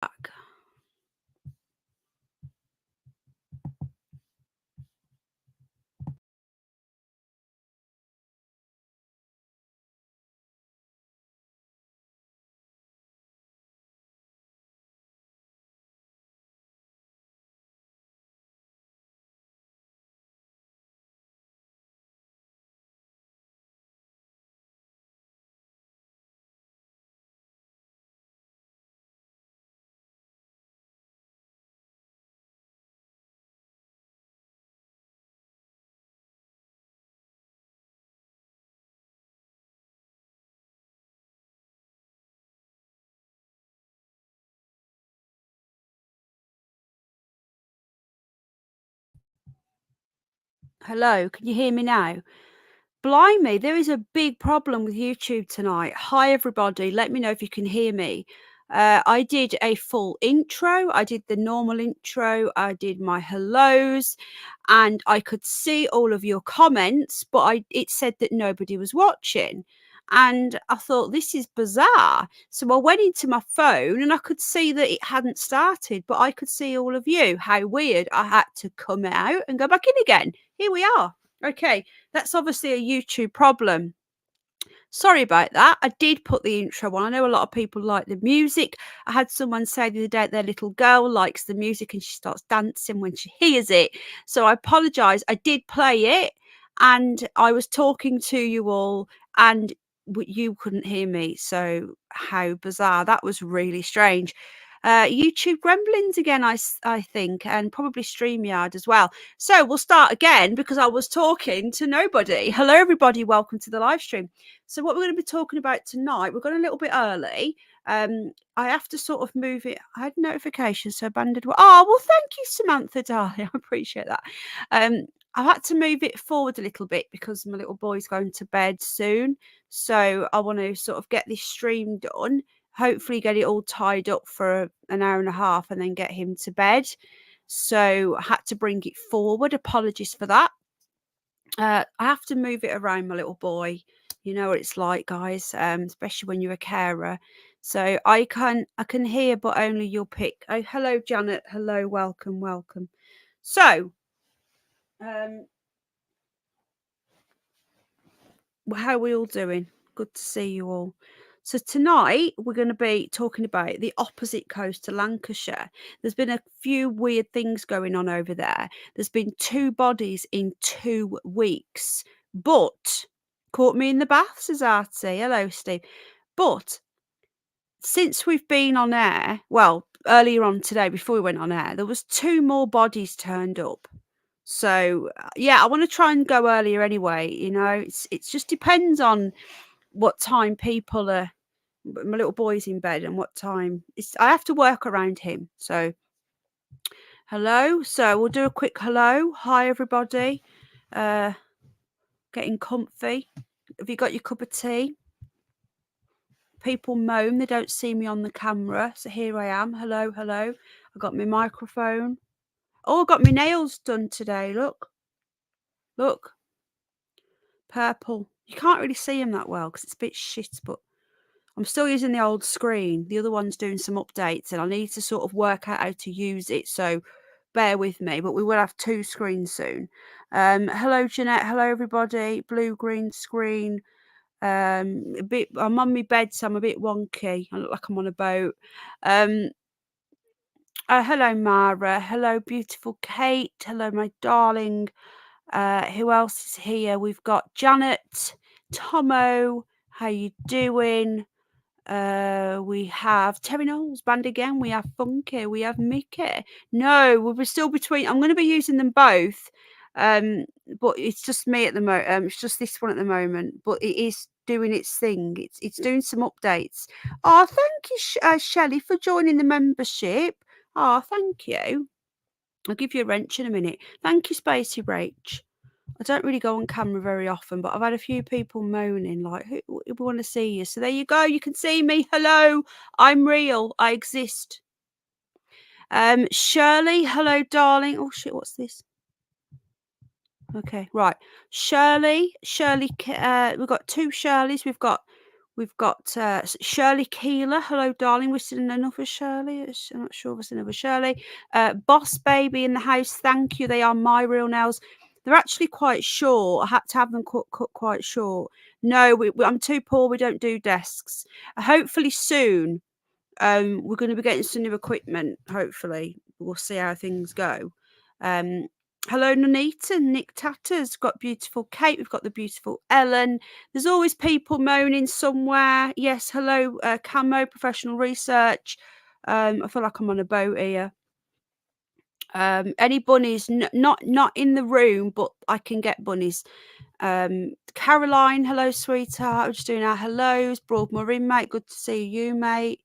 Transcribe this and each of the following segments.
back. Hello, can you hear me now? Blimey, there is a big problem with YouTube tonight. Hi, everybody. Let me know if you can hear me. I did a full intro. I did the normal intro. I did my hellos, and I could see all of your comments, but it said that nobody was watching. And I thought, this is bizarre. So I went into my phone and I could see that it hadn't started, but I could see all of you. How weird. I had to come out and go back in again. Here we are. Okay, that's obviously a YouTube problem. Sorry about that. I did put the intro on. I know a lot of people like the music. I had someone say the other day their little girl likes the music and she starts dancing when she hears it. So I apologise. I did play it and I was talking to you all and you couldn't hear me. So how bizarre. That was really strange. YouTube gremlins again, I think, and probably StreamYard as well. So we'll start again because I was talking to nobody. Hello, everybody. Welcome to the live stream. So what we're going to be talking about tonight, we're going a little bit early. I have to sort of move it. I had notifications, so abandoned. Oh, well, thank you, Samantha, darling. I appreciate that. I've had to move it forward a little bit because my little boy's going to bed soon. So I want to sort of get this stream done, hopefully get it all tied up for an hour and a half and then get him to bed. So I had to bring it forward. Apologies for that. I have to move it around, my little boy. You know what it's like, guys, especially when you're a carer. So I can hear, but only you'll pick. Oh, hello, Janet. Hello, welcome. So, how are we all doing? Good to see you all. So tonight we're going to be talking about the opposite coast to Lancashire. There's been a few weird things going on over there. There's been 2 bodies in 2 weeks. But caught me in the bath, says Artie. Hello, Steve. But since we've been on air, well, earlier on today, before we went on air, there was 2 more bodies turned up. So yeah, I want to try and go earlier anyway. You know, it just depends on what time people are. My little boy's in bed and what time. I have to work around him. So hello. So we'll do a quick hello. Hi, everybody. Getting comfy. Have you got your cup of tea? People moan they don't see me on the camera, so here I am. Hello. I got my microphone. Oh, I got my nails done today. Look, purple. You can't really see them that well because it's a bit shit, but I'm still using the old screen. The other one's doing some updates and I need to sort of work out how to use it, so bear with me, but we will have 2 screens soon. Hello, Jeanette. Hello, everybody. Blue, green screen. I'm on my bed, so I'm a bit wonky. I look like I'm on a boat. Hello, Mara. Hello, beautiful Kate. Hello, my darling. Who else is here? We've got Janet, Tomo. How you doing? We have Terry Knowles band again. We have Funky. We have Mickey. No, we're still between. I'm going to be using them both, but it's just me at the moment. It's just this one at the moment, but it is doing its thing. It's doing some updates. Oh, thank you, Shelley, for joining the membership. Oh, thank you. I'll give you a wrench in a minute. Thank you, Spacey Rach. I don't really go on camera very often, but I've had a few people moaning, like, who want to see you? So there you go. You can see me. Hello. I'm real. I exist. Shirley. Hello, darling. Oh, shit. What's this? Okay. Right. Shirley. We've got 2 Shirleys. We've got We've got Shirley Keeler. Hello, darling. We're seeing another Shirley. I'm not sure if it's another Shirley. Boss Baby in the house. Thank you. They are my real nails. They're actually quite short. I had to have them cut quite short. No, I'm too poor. We don't do desks. Hopefully soon. We're going to be getting some new equipment. Hopefully, we'll see how things go. Hello, Nonita, Nick Tatters, got beautiful Kate. We've got the beautiful Ellen. There's always people moaning somewhere. Yes, hello, Camo, Professional Research. I feel like I'm on a boat here. Any bunnies? Not in the room, but I can get bunnies. Caroline, hello, sweetheart. I'm just doing our hellos. Broadmoor mate. Good to see you, mate.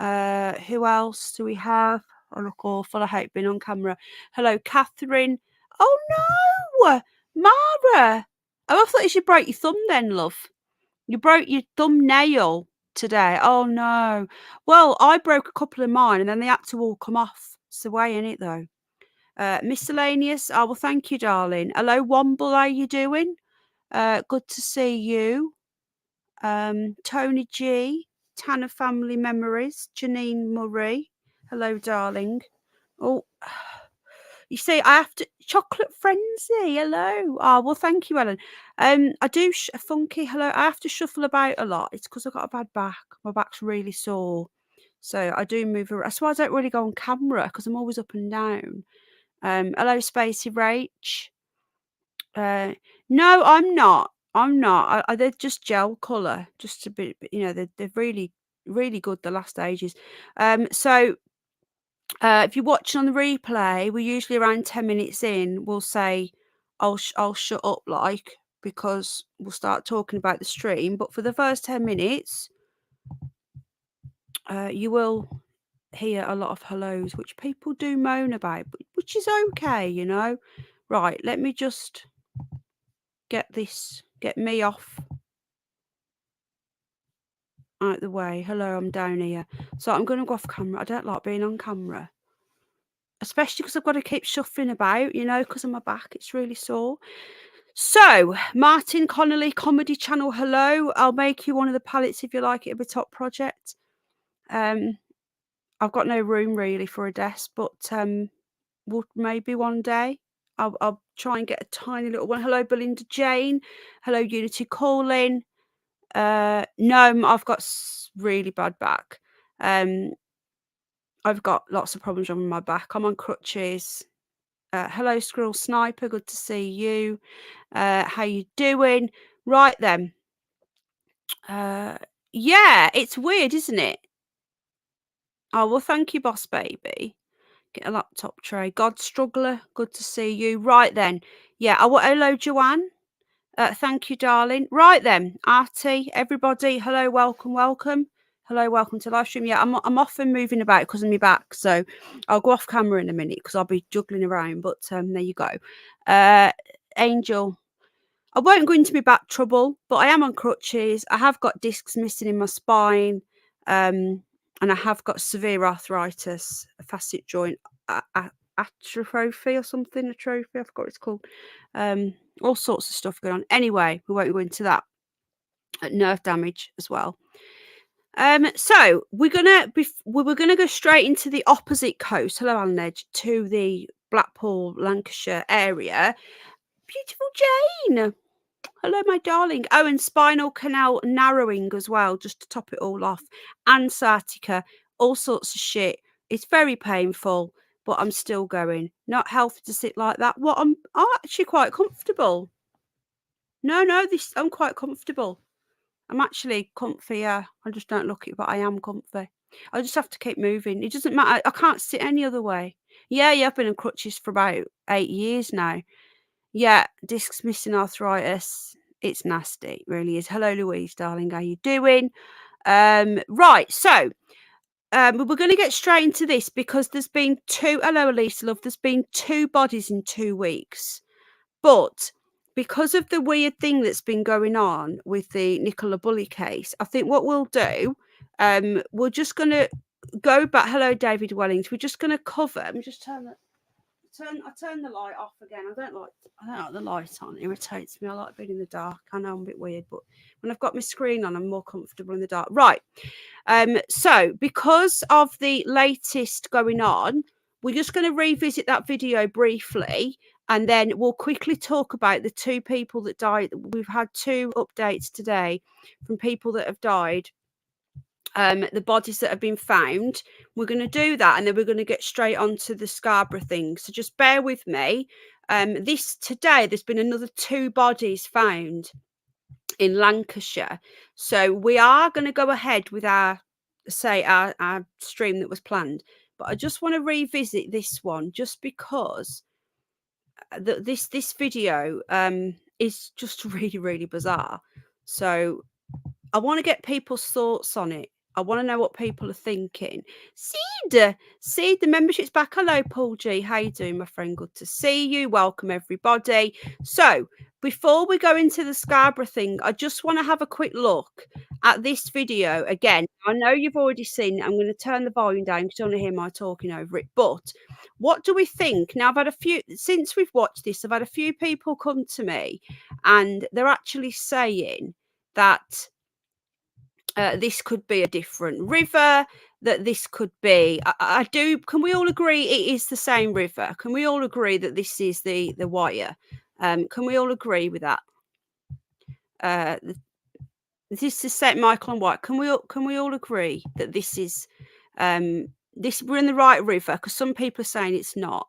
Who else do we have? I look awful. I hate being on camera. Hello, Catherine. Oh no, Mara. Oh, I thought you should break your thumb then, love. You broke your thumbnail today. Oh no. Well, I broke a couple of mine and then they had to all come off. It's the way, in it though. Miscellaneous. Oh well, thank you, darling. Hello, Womble. How you doing? Good to see you. Tony G. Tanner Family Memories, Janine Murray. Hello, darling. Oh, you see, I have to chocolate frenzy. Hello. Oh, well, thank you, Ellen. I do funky. Hello. I have to shuffle about a lot. It's because I've got a bad back. My back's really sore, so I do move around. That's why I don't really go on camera because I'm always up and down. Hello, Spacey Rach. No, I'm not. I'm not. They're just gel colour, just a bit. You know, they're really, really good. The last ages. So if you're watching on the replay, we're usually around 10 minutes in. We'll say, "I'll shut up," like, because we'll start talking about the stream. But for the first 10 minutes, you will hear a lot of hellos, which people do moan about, but which is okay, you know. Right, let me just get me off out the way. Hello, I'm down here. So I'm going to go off camera. I don't like being on camera, especially because I've got to keep shuffling about, you know, because of my back. It's really sore. So, Martin Connolly, Comedy Channel, hello. I'll make you one of the palettes if you like it, a top project. I've got no room really for a desk, but we'll maybe one day I'll try and get a tiny little one. Hello, Belinda Jane. Hello, Unity Calling. No, I've got really bad back. I've got lots of problems on my back. I'm on crutches. Hello, Squirrel Sniper. Good to see you. How you doing? Right then. Yeah, it's weird, isn't it? Oh, well, thank you, Boss Baby. Get a laptop tray. God Struggler. Good to see you. Right then. Yeah. Hello, Joanne. Thank you, darling. Right then, Artie, everybody, hello, welcome. Hello, welcome to live stream. Yeah, I'm often moving about because of my back, so I'll go off camera in a minute because I'll be juggling around. But there you go. Angel, I won't go into my back trouble, but I am on crutches. I have got discs missing in my spine, and I have got severe arthritis, a facet joint atrophy or something. I forgot what it's called. All sorts of stuff going on. Anyway, we won't go into that. Nerve damage as well. So we're gonna go straight into the opposite coast. Hello, Alan Edge, to the Blackpool, Lancashire area. Beautiful Jane. Hello, my darling. Oh, and spinal canal narrowing as well, just to top it all off. And sciatica, all sorts of shit. It's very painful, but I'm still going. Not healthy to sit like that. What? I'm actually quite comfortable. No, I'm quite comfortable. I'm actually comfy. Yeah, I just don't look it, but I am comfy. I just have to keep moving. It doesn't matter. I can't sit any other way. Yeah, I've been on crutches for about 8 years now. Yeah, discs missing arthritis. It's nasty, it really is. Hello, Louise, darling. How you doing? Right, so we're going to get straight into this because there's been hello, Elisa, love. There's been 2 bodies in 2 weeks. But because of the weird thing that's been going on with the Nicola Bully case, I think what we'll do, we're just going to go back. Hello, David Wellings. We're just going to cover. Let me just turn that I turn the light off again. I don't like the light on. It irritates me. I like being in the dark. I know I'm a bit weird, but when I've got my screen on, I'm more comfortable in the dark. Right. So because of the latest going on, we're just going to revisit that video briefly, and then we'll quickly talk about the 2 people that died. We've had 2 updates today from people that have died. The bodies that have been found. We're going to do that, and then we're going to get straight onto the Scarborough thing. So just bear with me. Today, there's been another 2 bodies found in Lancashire. So we are going to go ahead with our stream that was planned. But I just want to revisit this one just because this video is just really, really bizarre. So I want to get people's thoughts on it. I want to know what people are thinking. Seed, the membership's back. Hello, Paul G. How you doing, my friend? Good to see you. Welcome, everybody. So before we go into the Scarborough thing, I just want to have a quick look at this video again. I know you've already seen it. I'm going to turn the volume down because you don't want to hear my talking over it. But what do we think? Now, since we've watched this, I've had a few people come to me and they're actually saying that this could be a different river, that this could be can we all agree it is the same river? Can we all agree that this is the Wyre? Can we all agree with that? This is St Michael and White. Can we all agree that this is we're in the right river? Because some people are saying it's not.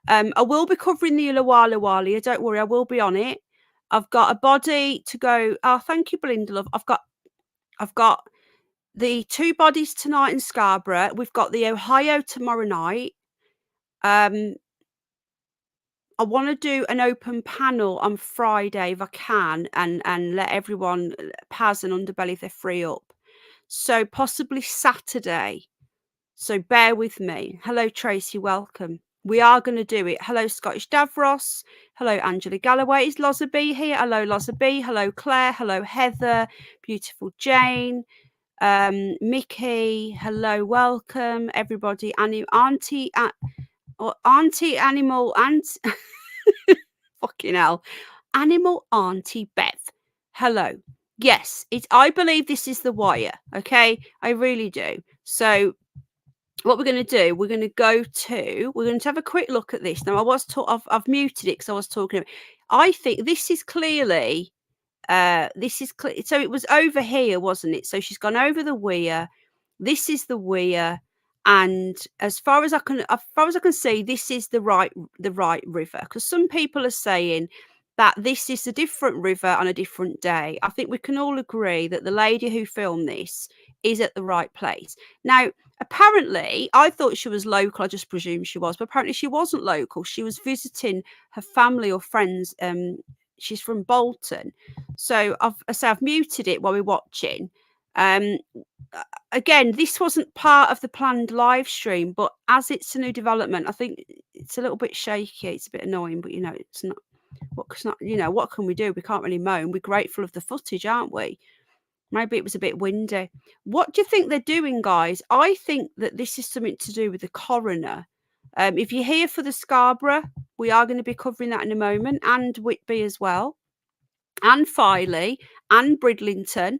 I will be covering the Illawarra Walia, don't worry, I will be on it. I've got a body to go. Oh, thank you, Belinda love. I've got the 2 bodies tonight in Scarborough. We've got the Ohio tomorrow night. I want to do an open panel on Friday if I can, and let everyone, Paz and Underbelly, if they're free up. So possibly Saturday. So bear with me. Hello, Tracy. Welcome. We are going to do it. Hello, Scottish Davros. Hello, Angela Galloway. Is Loza B here? Hello, Loza B. Hello, Claire. Hello, Heather. Beautiful Jane. Mickey, hello, welcome everybody. Auntie Animal and fucking hell, Animal Auntie Bev, hello. Yes, I believe this is the Wyre. Okay, I really do. So what we're going to do, we're going to have a quick look at this. Now I've muted it because I was talking. I think this is clearly. So it was over here, wasn't it? So she's gone over the weir. This is the weir, and as far as I can see, this is the right river. Because some people are saying that this is a different river on a different day. I think we can all agree that the lady who filmed this is at the right place. Now, apparently, I thought she was local. I just presumed she was, but apparently she wasn't local. She was visiting her family or friends. She's from Bolton. So I've muted it while we're watching. Again, this wasn't part of the planned live stream, but as it's a new development, I think it's a little bit shaky. It's a bit annoying, but it's not. What can we do? We can't really moan. We're grateful of the footage, aren't we? Maybe it was a bit windy. What do you think they're doing, guys? I think that this is something to do with the coroner. If you're here for the Scarborough, we are going to be covering that in a moment, and Whitby as well, and Filey, and Bridlington.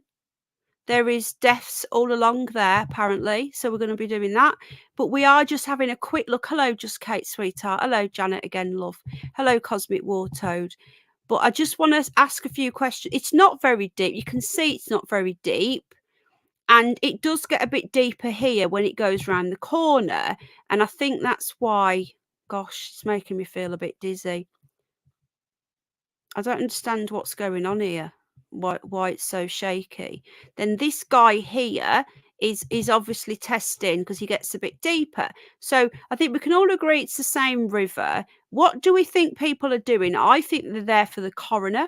There is deaths all along there, apparently, so we're going to be doing that. But we are just having a quick look. Hello, Just Kate, sweetheart. Hello, Janet, again, love. Hello, Cosmic War Toad. But I just want to ask a few questions. It's not very deep. You can see it's not very deep. And it does get a bit deeper here when it goes around the corner. And I think that's why, gosh, it's making me feel a bit dizzy. I don't understand what's going on here, why it's so shaky. Then this guy here is obviously testing because he gets a bit deeper. So I think we can all agree it's the same river. What do we think people are doing? I think they're there for the coroner.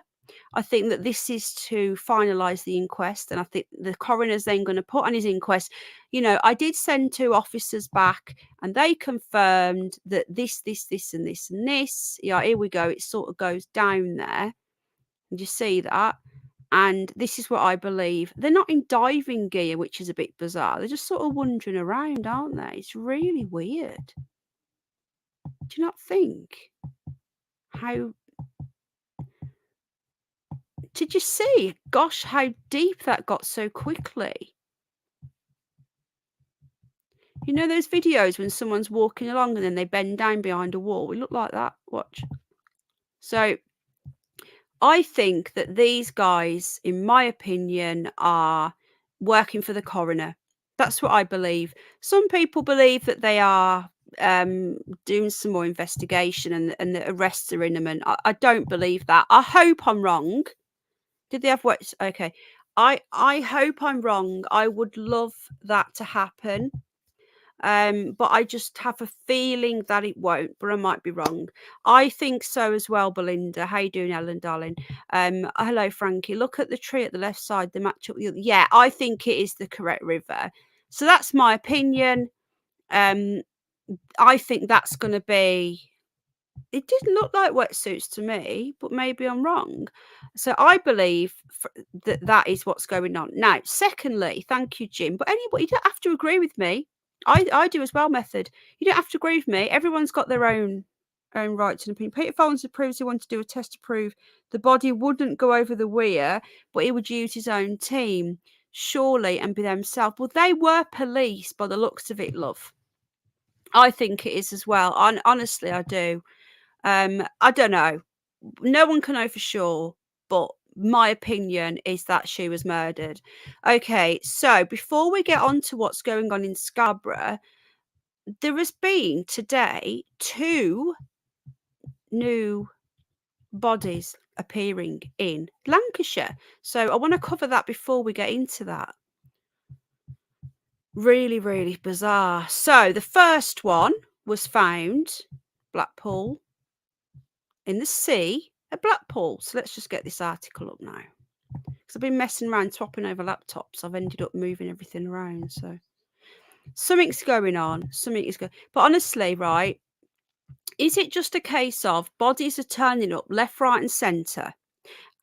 I think that this is to finalise the inquest, and I think the coroner's then going to put on his inquest. I did send 2 officers back, and they confirmed that this, and this, and this. Yeah, here we go. It sort of goes down there. And you see that? And this is what I believe. They're not in diving gear, which is a bit bizarre. They're just sort of wandering around, aren't they? It's really weird. Do you not think? How did you see? Gosh, how deep that got so quickly. You know those videos when someone's walking along and then they bend down behind a wall? We look like that. Watch. So I think that these guys, in my opinion, are working for the coroner. That's what I believe. Some people believe that they are doing some more investigation and the arrests are imminent. I don't believe that. I hope I'm wrong. Did they have what? Okay. I hope I'm wrong. I would love that to happen. But I just have a feeling that it won't, but I might be wrong. I think so as well, Belinda. How you doing, Ellen, darling? Hello, Frankie. Look at the tree at the left side, the match up. Yeah, I think it is the correct river. So that's my opinion. I think that's going to be. It didn't look like wetsuits to me, but maybe I'm wrong. So I believe that that is what's going on. Now, secondly, thank you, Jim. But anybody, you don't have to agree with me. I do as well, Method. You don't have to agree with me. Everyone's got their own rights and opinion. Peter Follins proves he wanted to do a test to prove the body wouldn't go over the weir, but he would use his own team, surely, and be themselves. Well, they were police by the looks of it, love. I think it is as well. Honestly, I do. I don't know. No one can know for sure, but my opinion is that she was murdered. Okay, so before we get on to what's going on in Scarborough, there has been today 2 new bodies appearing in Lancashire. So I want to cover that before we get into that. Really, really bizarre. So the first one was found Blackpool in the sea at Blackpool. So let's just get this article up now. Because I've been messing around swapping over laptops. I've ended up moving everything around. So something's going on. Something is going. But honestly, right, is it just a case of bodies are turning up left, right, and centre,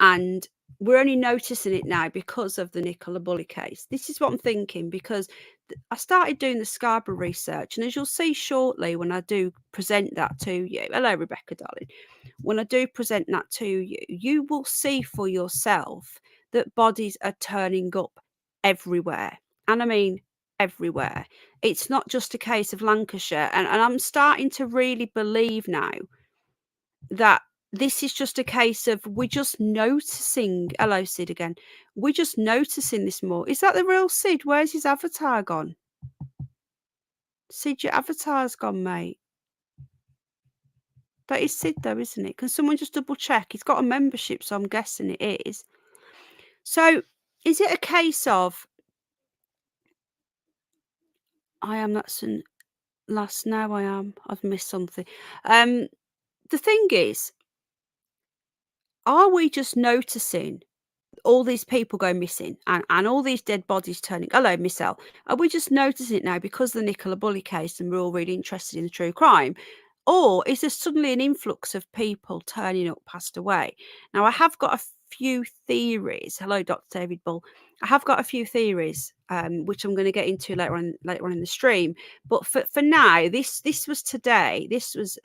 and we're only noticing it now because of the Nicola Bulley case? This is what I'm thinking, because I started doing the Scarborough research, and as you'll see shortly when I do present that to you, hello Rebecca darling, when I do present that to you, you will see for yourself that bodies are turning up everywhere. And I mean everywhere. It's not just a case of Lancashire. And I'm starting to really believe now that this is just a case of we're just noticing. Hello, Sid again. We're just noticing this more. Is that the real Sid? Where's his avatar gone? Sid, your avatar's gone, mate. That is Sid, though, isn't it? Can someone just double check? He's got a membership, so I'm guessing it is. So, is it a case of I am that's last now I am. I've missed something. The thing is, are we just noticing all these people go missing and all these dead bodies turning? Hello, Miss L. Are we just noticing it now because of the Nicola Bulley case and we're all really interested in the true crime? Or is there suddenly an influx of people turning up passed away? Now, I have got a few theories. Hello, Dr. David Bull. I have got a few theories, which I'm going to get into later on in the stream. But for now, this was today. This was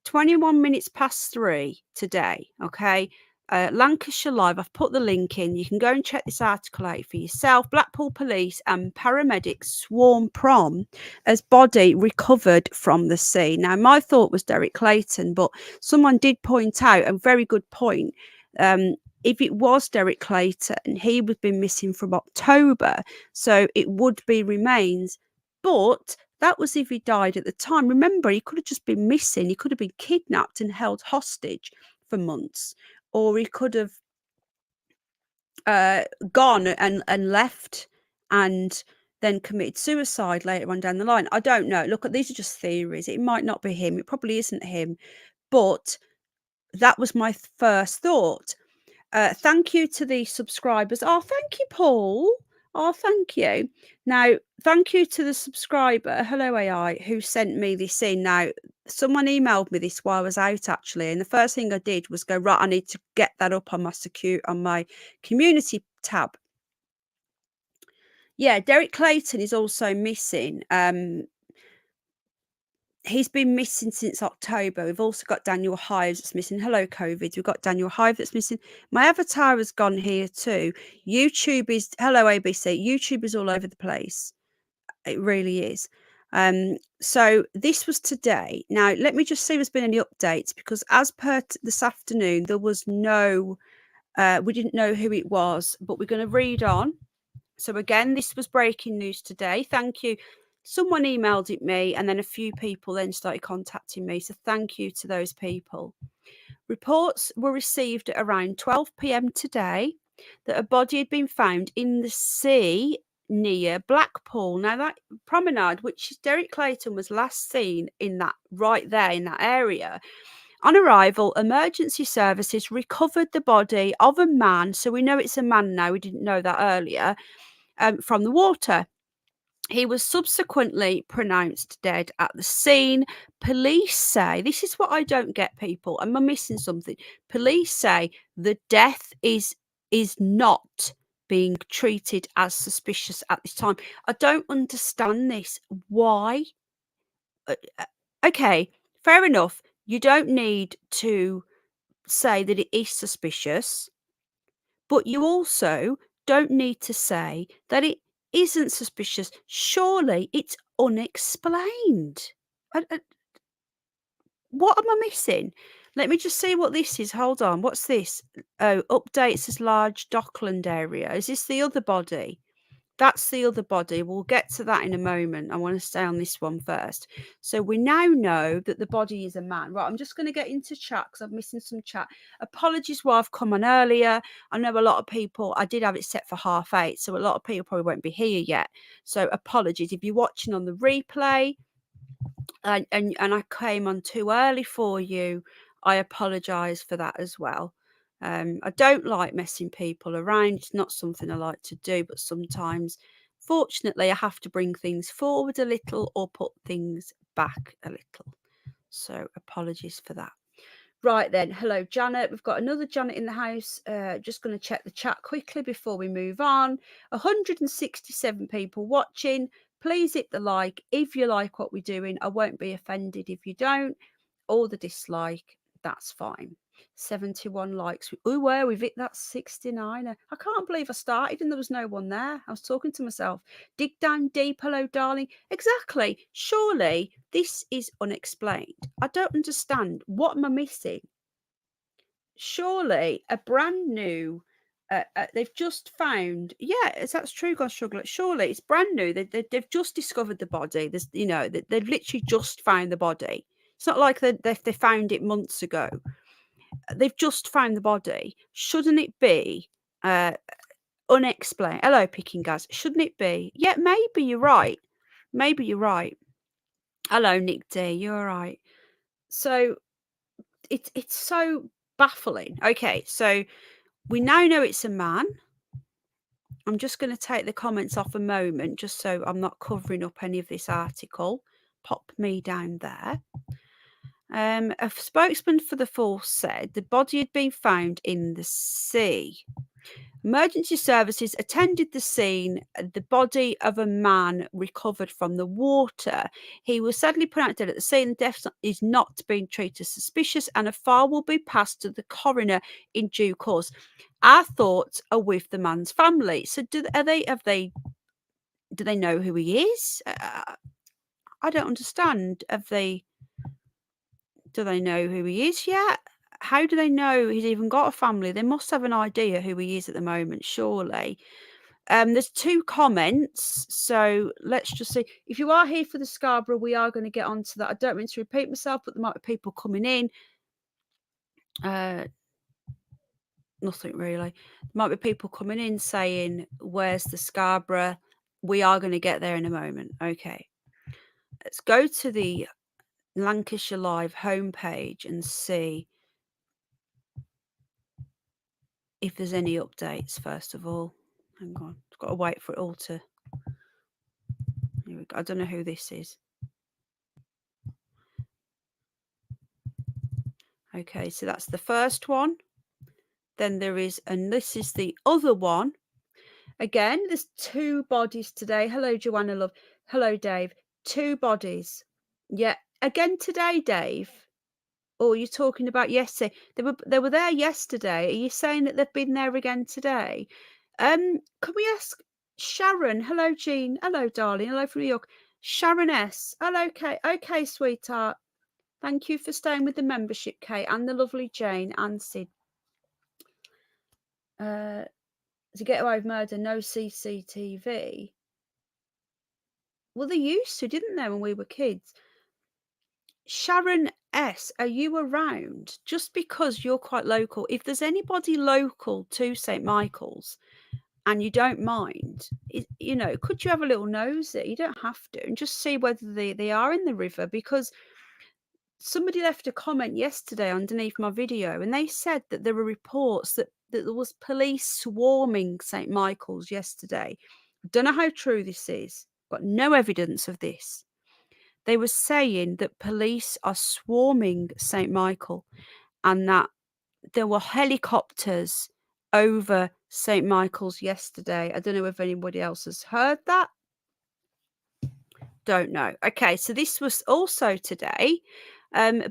21 minutes past 3 today. Okay. Lancashire Live, I've put the link in. You can go and check this article out for yourself. Blackpool police and paramedics swarm prom as body recovered from the sea. Now, my thought was Derek Clayton, but someone did point out a very good point. If it was Derek Clayton, he would be missing from October, so it would be remains. But that was if he died at the time. Remember, he could have just been missing. He could have been kidnapped and held hostage for months. Or he could have gone and left and then committed suicide later on down the line. I don't know. Look, these are just theories. It might not be him. It probably isn't him. But that was my first thought. Thank you to the subscribers. Oh, thank you, Paul. Oh, thank you. Now, thank you to the subscriber, hello AI, who sent me this in. Now, someone emailed me this while I was out, actually, and the first thing I did was go, right, I need to get that up on my community tab. Yeah, Derek Clayton is also missing. He's been missing since October. We've also got Daniel Hives that's missing. Hello, COVID. We've got Daniel Hive that's missing. My avatar has gone here too. YouTube is, hello, ABC. YouTube is all over the place. It really is. So this was today. Now, let me just see if there's been any updates, because as per this afternoon, there was no, we didn't know who it was, but we're going to read on. So again, this was breaking news today. Thank you. Someone emailed it me, and then a few people then started contacting me. So thank you to those people. Reports were received at around 12 p.m. today that a body had been found in the sea near Blackpool. Now, that promenade, which Derek Clayton was last seen in that right there in that area. On arrival, emergency services recovered the body of a man. So we know it's a man now. We didn't know that earlier. From the water. He was subsequently pronounced dead at the scene. Police say, this is what I don't get, people. Am I missing something? Police say the death is not being treated as suspicious at this time. I don't understand this. Why? Okay, fair enough. You don't need to say that it is suspicious, but you also don't need to say that it isn't suspicious. Surely it's unexplained. What am I missing? Let me just see what this is. Hold on. What's this? Oh, updates as large Dockland area. Is this the other body? That's the other body. We'll get to that in a moment. I want to stay on this one first. So we now know that the body is a man. Right, I'm just going to get into chat because I'm missing some chat. Apologies why I've come on earlier. I know a lot of people, I did have it set for 8:30, so a lot of people probably won't be here yet. So apologies. If you're watching on the replay and I came on too early for you, I apologise for that as well. I don't like messing people around. It's not something I like to do, but sometimes, fortunately, I have to bring things forward a little or put things back a little. So apologies for that. Right then, hello Janet. We've got another Janet in the house. Just going to check the chat quickly before we move on. 167 people watching. Please hit the like if you like what we're doing. I won't be offended if you don't, or the dislike. That's fine. 71 likes. Oh, where we've hit that 69. I can't believe I started and there was no one there. I was talking to myself. Dig down deep. Hello, darling. Exactly. Surely this is unexplained. I don't understand. What am I missing? Surely a brand new. They've just found. Yeah, that's true, God Sugar. Surely it's brand new. They've just discovered the body. There's, they've literally just found the body. It's not like they found it months ago. They've just found the body. Shouldn't it be unexplained? Hello, Picking Gas. Shouldn't it be? Yeah, maybe you're right. Maybe you're right. Hello, Nick D. You're right. So it's so baffling. Okay, so we now know it's a man. I'm just going to take the comments off a moment, just so I'm not covering up any of this article. Pop me down there. A spokesman for the force said the body had been found in the sea. Emergency services attended the scene. The body of a man recovered from the water. He was sadly pronounced dead at the scene. Death is not being treated as suspicious, and a file will be passed to the coroner in due course. Our thoughts are with the man's family. So, do they know who he is? I don't understand. Do they know who he is yet? How do they know he's even got a family? They must have an idea who he is at the moment, surely. There's 2 comments, so let's just see. If you are here for the Scarborough, we are going to get onto that. I don't mean to repeat myself, but there might be people coming in. Nothing really. There might be people coming in saying, where's the Scarborough? We are going to get there in a moment. Okay. Let's go to the Lancashire Live homepage and see if there's any updates, first of all. Hang on. I've got to wait for it all to... Here we go. I don't know who this is. Okay, so that's the first one. Then there is, and this is the other one. Again, there's 2 bodies today. Hello, Joanna Love. Hello, Dave. 2 bodies. Yeah, Again today, Dave? Or you're talking about yesterday? They were there yesterday. Are you saying that they've been there again today? Can we ask Sharon? Hello, Jean. Hello, darling. Hello from New York. Sharon S. Hello, Kate. Okay, sweetheart. Thank you for staying with the membership, Kate, and the lovely Jane and Sid. To get away with murder, no CCTV. Well, they used to, didn't they, when we were kids? Sharon S, are you around? Just because you're quite local, if there's anybody local to St Michael's and you don't mind, could you have a little nosy? You don't have to, and just see whether they are in the river, because somebody left a comment yesterday underneath my video and they said that there were reports that there was police swarming St Michael's yesterday. I don't know how true this is. Got no evidence of this. They were saying that police are swarming St Michael and that there were helicopters over St Michael's yesterday. I don't know if anybody else has heard that. Don't know. Okay, so this was also today.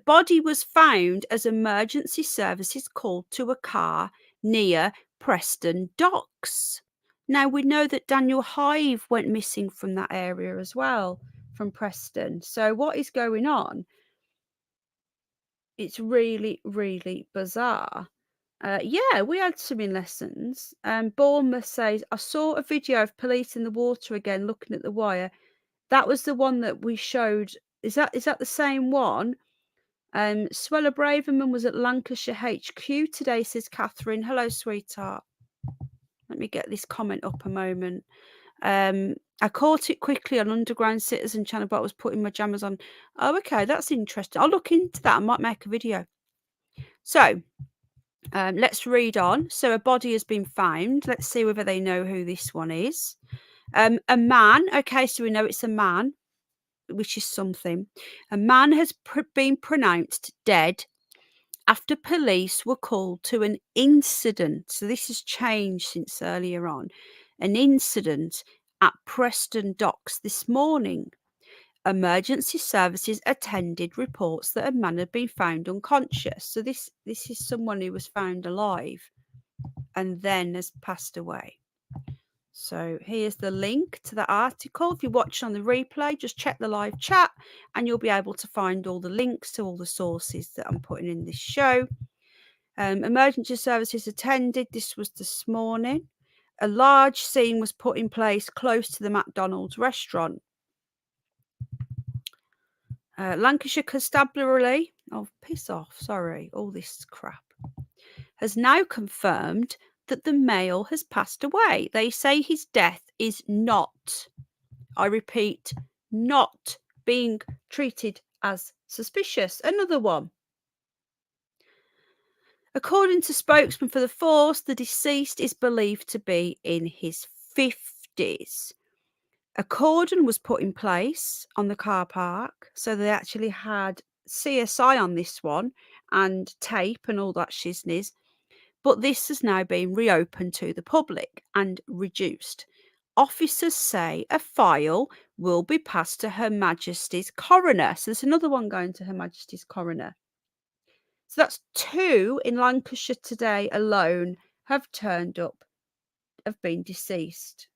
Body was found as emergency services called to a car near Preston Docks. Now, we know that Daniel Hive went missing from that area as well, from Preston. So what is going on? It's really, really bizarre. Yeah, we had swimming lessons. Bournemouth says, I saw a video of police in the water again looking at the wire. That was the one that we showed. Is that the same one? Swella Braverman was at Lancashire HQ today, says Catherine. Hello, sweetheart. Let me get this comment up a moment. I caught it quickly on Underground Citizen channel, but I was putting my jammers on. Oh, okay, that's interesting. I'll look into that. I might make a video. So, let's read on. So, a body has been found. Let's see whether they know who this one is. A man. Okay, so we know it's a man, which is something. A man has been pronounced dead after police were called to an incident. So this has changed since earlier on. An incident at Preston Docks this morning. Emergency services attended reports that a man had been found unconscious. So this is someone who was found alive and then has passed away. So here's the link to the article. If you watch on the replay, just check the live chat and you'll be able to find all the links to all the sources that I'm putting in this show. Emergency services attended. This was this morning. A large scene was put in place close to the McDonald's restaurant. Lancashire Constabulary, oh, piss off, sorry, all this crap, has now confirmed that the male has passed away. They say his death is not, I repeat, not being treated as suspicious. Another one. According to spokesman for the force, the deceased is believed to be in his 50s. A cordon was put in place on the car park, so they actually had CSI on this one and tape and all that shizness. But this has now been reopened to the public and reduced. Officers say a file will be passed to Her Majesty's coroner. So there's another one going to Her Majesty's coroner. So that's 2 in Lancashire today alone have turned up, have been deceased.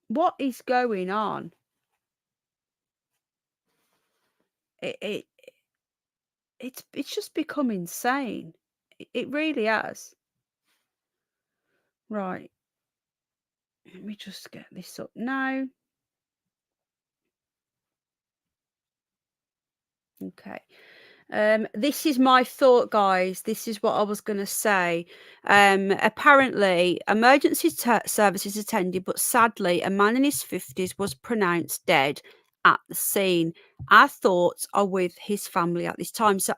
What is going on? It's just become insane. It really has. Right. Let me just get this up now. Okay. This is my thought, guys. This is what I was going to say. Apparently, emergency services attended, but sadly, a man in his 50s was pronounced dead at the scene. Our thoughts are with his family at this time. So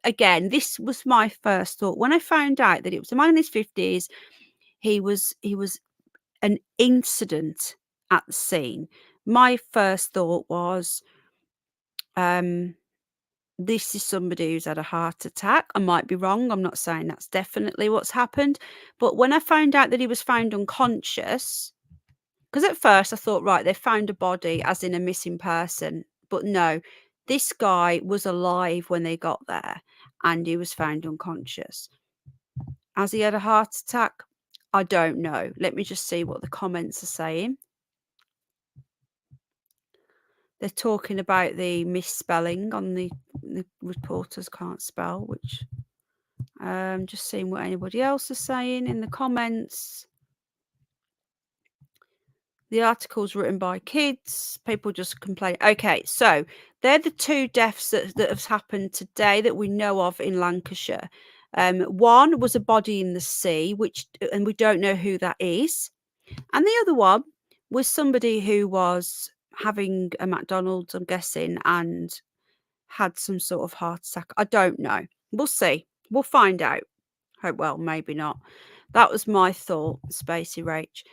this was my first thought. When I found out that it was a man in his 50s, he was an incident at the scene. My first thought was, this is somebody who's had a heart attack. I might be wrong. I'm not saying that's definitely what's happened. But when I found out that he was found unconscious, because at first I thought, right, they found a body as in a missing person. But no, this guy was alive when they got there and he was found unconscious. Has he had a heart attack? I don't know. Let me just see what the comments are saying. They're talking about the misspelling on the reporters can't spell, which just seeing what anybody else is saying in the comments. The article's written by kids. People just complain. Okay, so they're the 2 deaths that have happened today that we know of in Lancashire. One was a body in the sea, and we don't know who that is. And the other one was somebody who was having a McDonald's, I'm guessing, and had some sort of heart attack. I don't know. We'll see. We'll find out. Well, maybe not. That was my thought, Spacey Rach.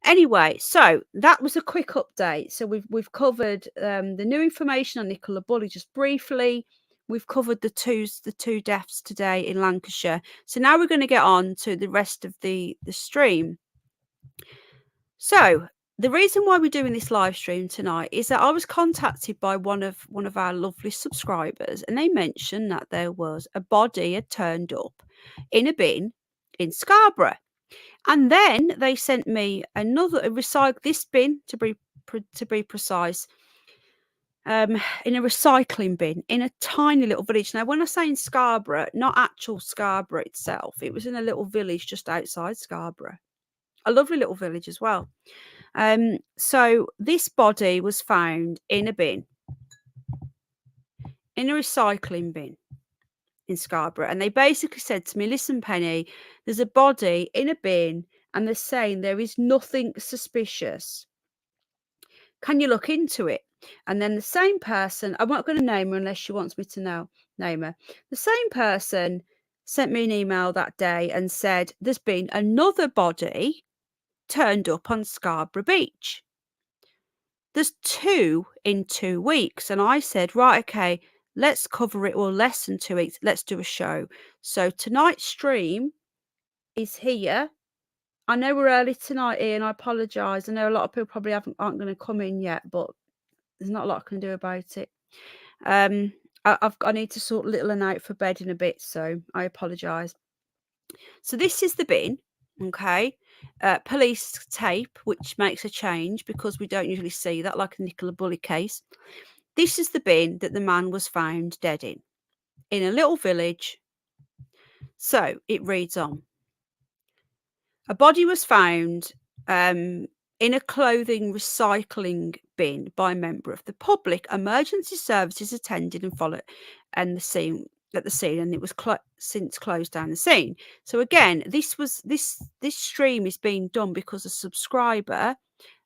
Anyway, so that was a quick update. So we've covered the new information on Nicola Bulley just briefly. We've covered the two deaths today in Lancashire. So now we're going to get on to the rest of the stream. So the reason why we're doing this live stream tonight is that I was contacted by one of our lovely subscribers, and they mentioned that there was a body had turned up in a bin in Scarborough. And then they sent me this bin to be precise, in a recycling bin in a tiny little village. Now, when I say in Scarborough, not actual Scarborough itself, it was in a little village just outside Scarborough, a lovely little village as well. So this body was found in a bin, in a recycling bin in Scarborough, and they basically said to me, listen, Penny, there's a body in a bin and they're saying there is nothing suspicious. Can you look into it? And then the same person, I'm not going to name her unless she wants me to name her. The same person sent me an email that day and said there's been another body turned up on Scarborough Beach. There's 2 in 2 weeks. And I said, right, okay, let's cover it, or less than 2 weeks. Let's do a show. So tonight's stream is here. I know we're early tonight, Ian. I apologise. I know a lot of people probably aren't going to come in yet, but there's not a lot I can do about it. I need to sort Little and out for bed in a bit, so I apologise. So this is the bin, okay? Police tape, which makes a change because we don't usually see that, like a Nicola Bulley case. This is the bin that the man was found dead in a little village. So it reads on. A body was found in a clothing recycling bin by a member of the public. Emergency services attended and followed the scene, and it was since closed down the scene. So again, this stream is being done because a subscriber,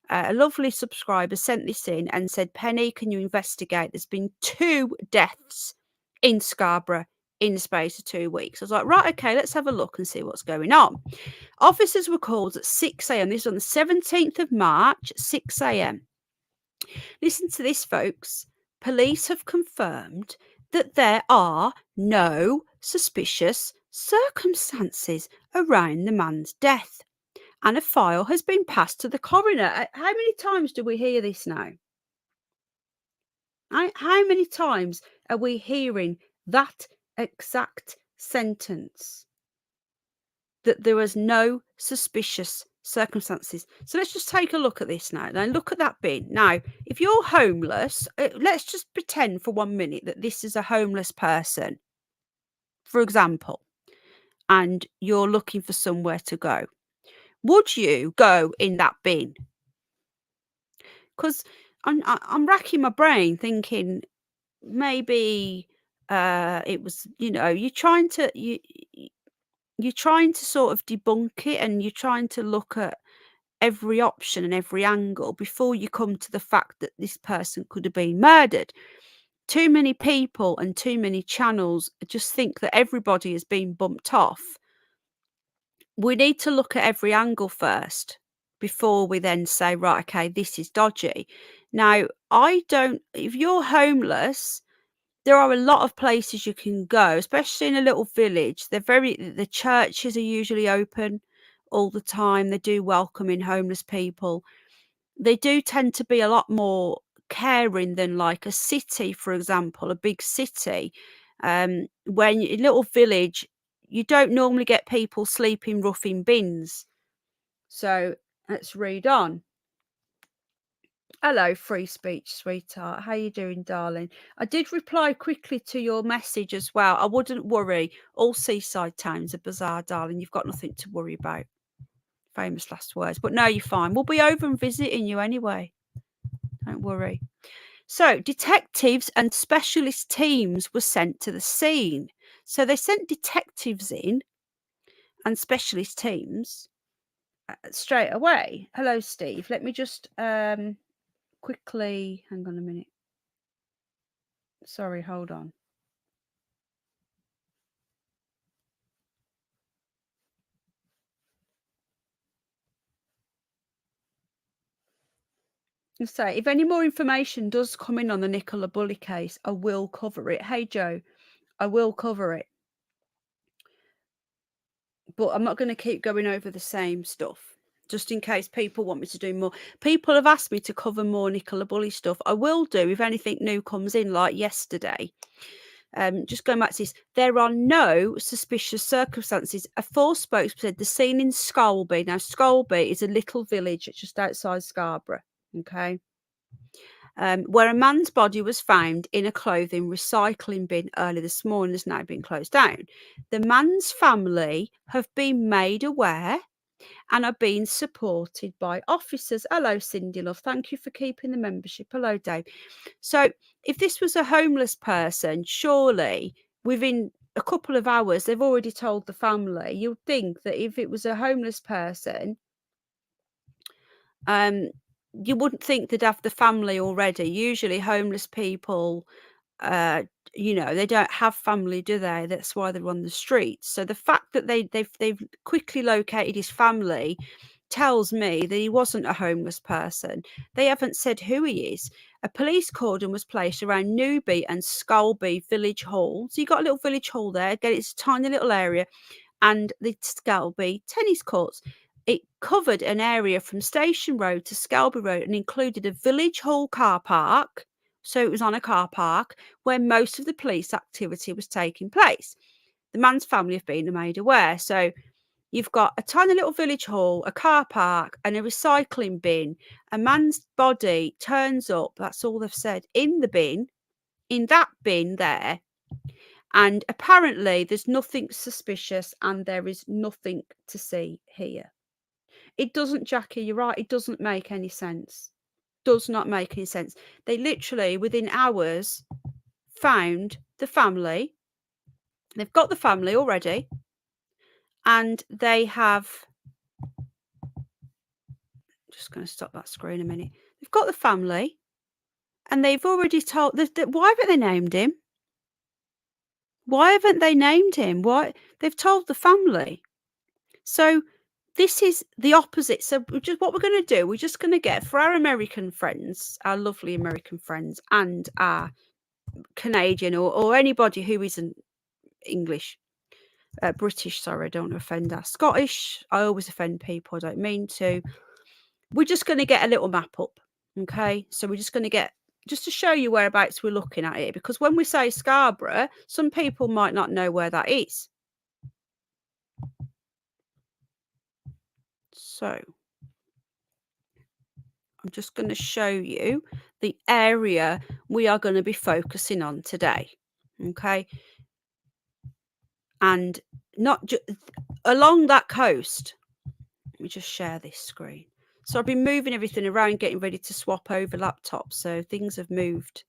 a lovely subscriber, sent this in and said, Penny, can you investigate? There's been 2 deaths in Scarborough in the space of 2 weeks. I was like, right, okay, let's have a look and see what's going on. Officers were called at 6 a.m. This is on the 17th of March, 6 a.m. Listen to this, folks. Police have confirmed that there are no suspicious circumstances around the man's death, and a file has been passed to the coroner. How many times do we hear this now? How many times are we hearing that exact sentence? That there was no suspicious circumstances. So let's just take a look at this now. Now look at that bin. Now, if you're homeless, let's just pretend for 1 minute that this is a homeless person, for example, and you're looking for somewhere to go. Would you go in that bin? Because I'm racking my brain thinking maybe it was, you're trying to sort of debunk it, and you're trying to look at every option and every angle before you come to the fact that this person could have been murdered. Too many people and too many channels just think that everybody has been bumped off. We need to look at every angle first before we then say, right, okay, this is dodgy. Now, if you're homeless, there are a lot of places you can go, especially in a little village. The churches are usually open all the time. They do welcome in homeless people. They do tend to be a lot more caring than like a city, for example, a big city. When a little village, you don't normally get people sleeping rough in bins. So let's read on. Hello, free speech, sweetheart. How you doing, darling? I did reply quickly to your message as well. I wouldn't worry. All seaside towns are bizarre, darling. You've got nothing to worry about. Famous last words. But no, you're fine. We'll be over and visiting you anyway. Don't worry. So detectives and specialist teams were sent to the scene. So they sent detectives in and specialist teams straight away. Hello, Steve. Let me just quickly, hang on a minute. Sorry, hold on. Say, if any more information does come in on the Nicola Bully case, I will cover it. Hey, Joe, I will cover it. But I'm not going to keep going over the same stuff, just in case people want me to do more. People have asked me to cover more Nicola Bully stuff. I will do if anything new comes in, like yesterday. Just going back to this, there are no suspicious circumstances. A force spokesman said the scene in Scalby. Now, Scalby is a little village just outside Scarborough, okay? Where a man's body was found in a clothing recycling bin early this morning has now been closed down. The man's family have been made aware and are being supported by officers. Hello, Cindy Love. Thank you for keeping the membership. Hello, Dave. So if this was a homeless person, surely within a couple of hours, they've already told the family. You'd think that if it was a homeless person, you wouldn't think they'd have the family already. Usually homeless people, they don't have family, do they? That's why they're on the streets. So the fact that they've quickly located his family tells me that he wasn't a homeless person. They haven't said who he is. A police cordon was placed around Newby and Scalby Village Hall. So you got a little village hall there. Again, it's a tiny little area, and the Scalby tennis courts. It covered an area from Station Road to Scarborough Road and included a village hall car park. So it was on a car park where most of the police activity was taking place. The man's family have been made aware. So you've got a tiny little village hall, a car park, and a recycling bin. A man's body turns up, that's all they've said, in the bin, in that bin there. And apparently there's nothing suspicious and there is nothing to see here. It doesn't, Jackie, you're right, it doesn't make any sense. Does not make any sense. They literally, within hours, found the family. They've got the family already. And they have... just going to stop that screen a minute. They've got the family. And they've already told... why haven't they named him? Why haven't they named him? Why? They've told the family. So... this is the opposite. So what we're going to do, we're just going to get, for our American friends, our lovely American friends, and our Canadian or anybody who isn't English, British, sorry, I don't want to offend our Scottish. I always offend people, I don't mean to. We're just going to get a little map up, okay? So we're just going to get, just to show you whereabouts we're looking at it, because when we say Scarborough, some people might not know where that is. So I'm just going to show you the area we are going to be focusing on today, okay? And not just along that coast. Let me just share this screen. So I've been moving everything around, getting ready to swap over laptops, so things have moved.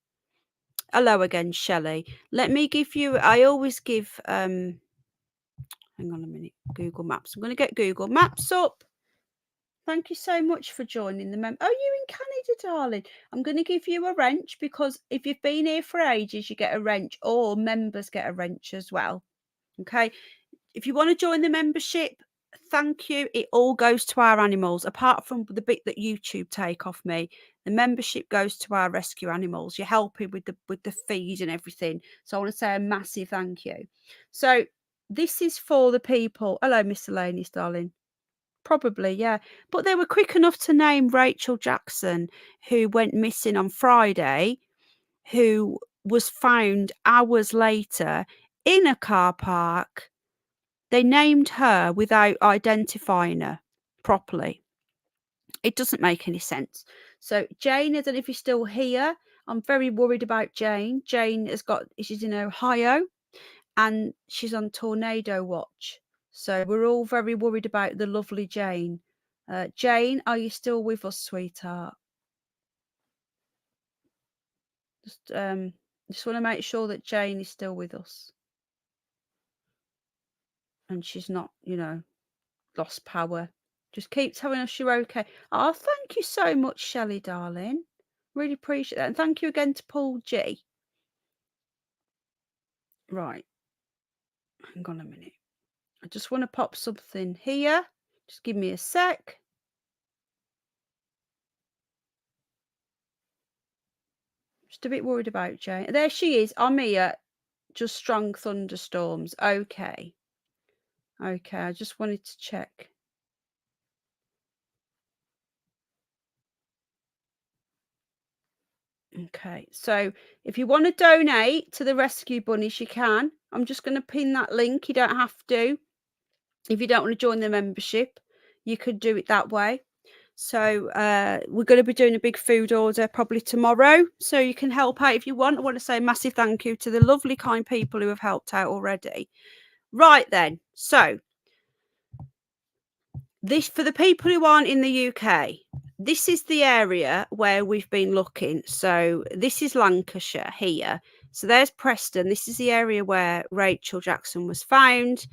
Hello again, Shelley. Let me give you, I always give, hang on a minute, Google Maps. I'm going to get Google Maps up. Thank you so much for joining the Oh, you in Canada, darling. I'm going to give you a wrench, because if you've been here for ages, you get a wrench, or members get a wrench as well. Okay. If you want to join the membership, thank you. It all goes to our animals, apart from the bit that YouTube take off me. The membership goes to our rescue animals. You're helping with the feed and everything. So I want to say a massive thank you. So this is for the people. Hello, miscellaneous, darling. Probably, yeah. But they were quick enough to name Rachel Jackson, who went missing on Friday, who was found hours later in a car park. They named her without identifying her properly. It doesn't make any sense. So Jane, I don't know if you're still here. I'm very worried about Jane. She's in Ohio and she's on tornado watch. So we're all very worried about the lovely Jane. Jane, are you still with us, sweetheart? Just want to make sure that Jane is still with us and she's not, lost power. Just keep telling us you're okay. Oh, thank you so much, Shelley, darling. Really appreciate that. And thank you again to Paul G. Right. Hang on a minute. I just want to pop something here. Just give me a sec. Just a bit worried about Jane. There she is. I'm here. Just strong thunderstorms. Okay. Okay. I just wanted to check. Okay. So if you want to donate to the Rescue Bunnies, you can. I'm just going to pin that link. You don't have to. If you don't want to join the membership, you could do it that way. So we're going to be doing a big food order probably tomorrow. So you can help out if you want. I want to say a massive thank you to the lovely, kind people who have helped out already. Right then. So this, for the people who aren't in the UK, this is the area where we've been looking. So this is Lancashire here. So there's Preston. This is the area where Rachel Jackson was found.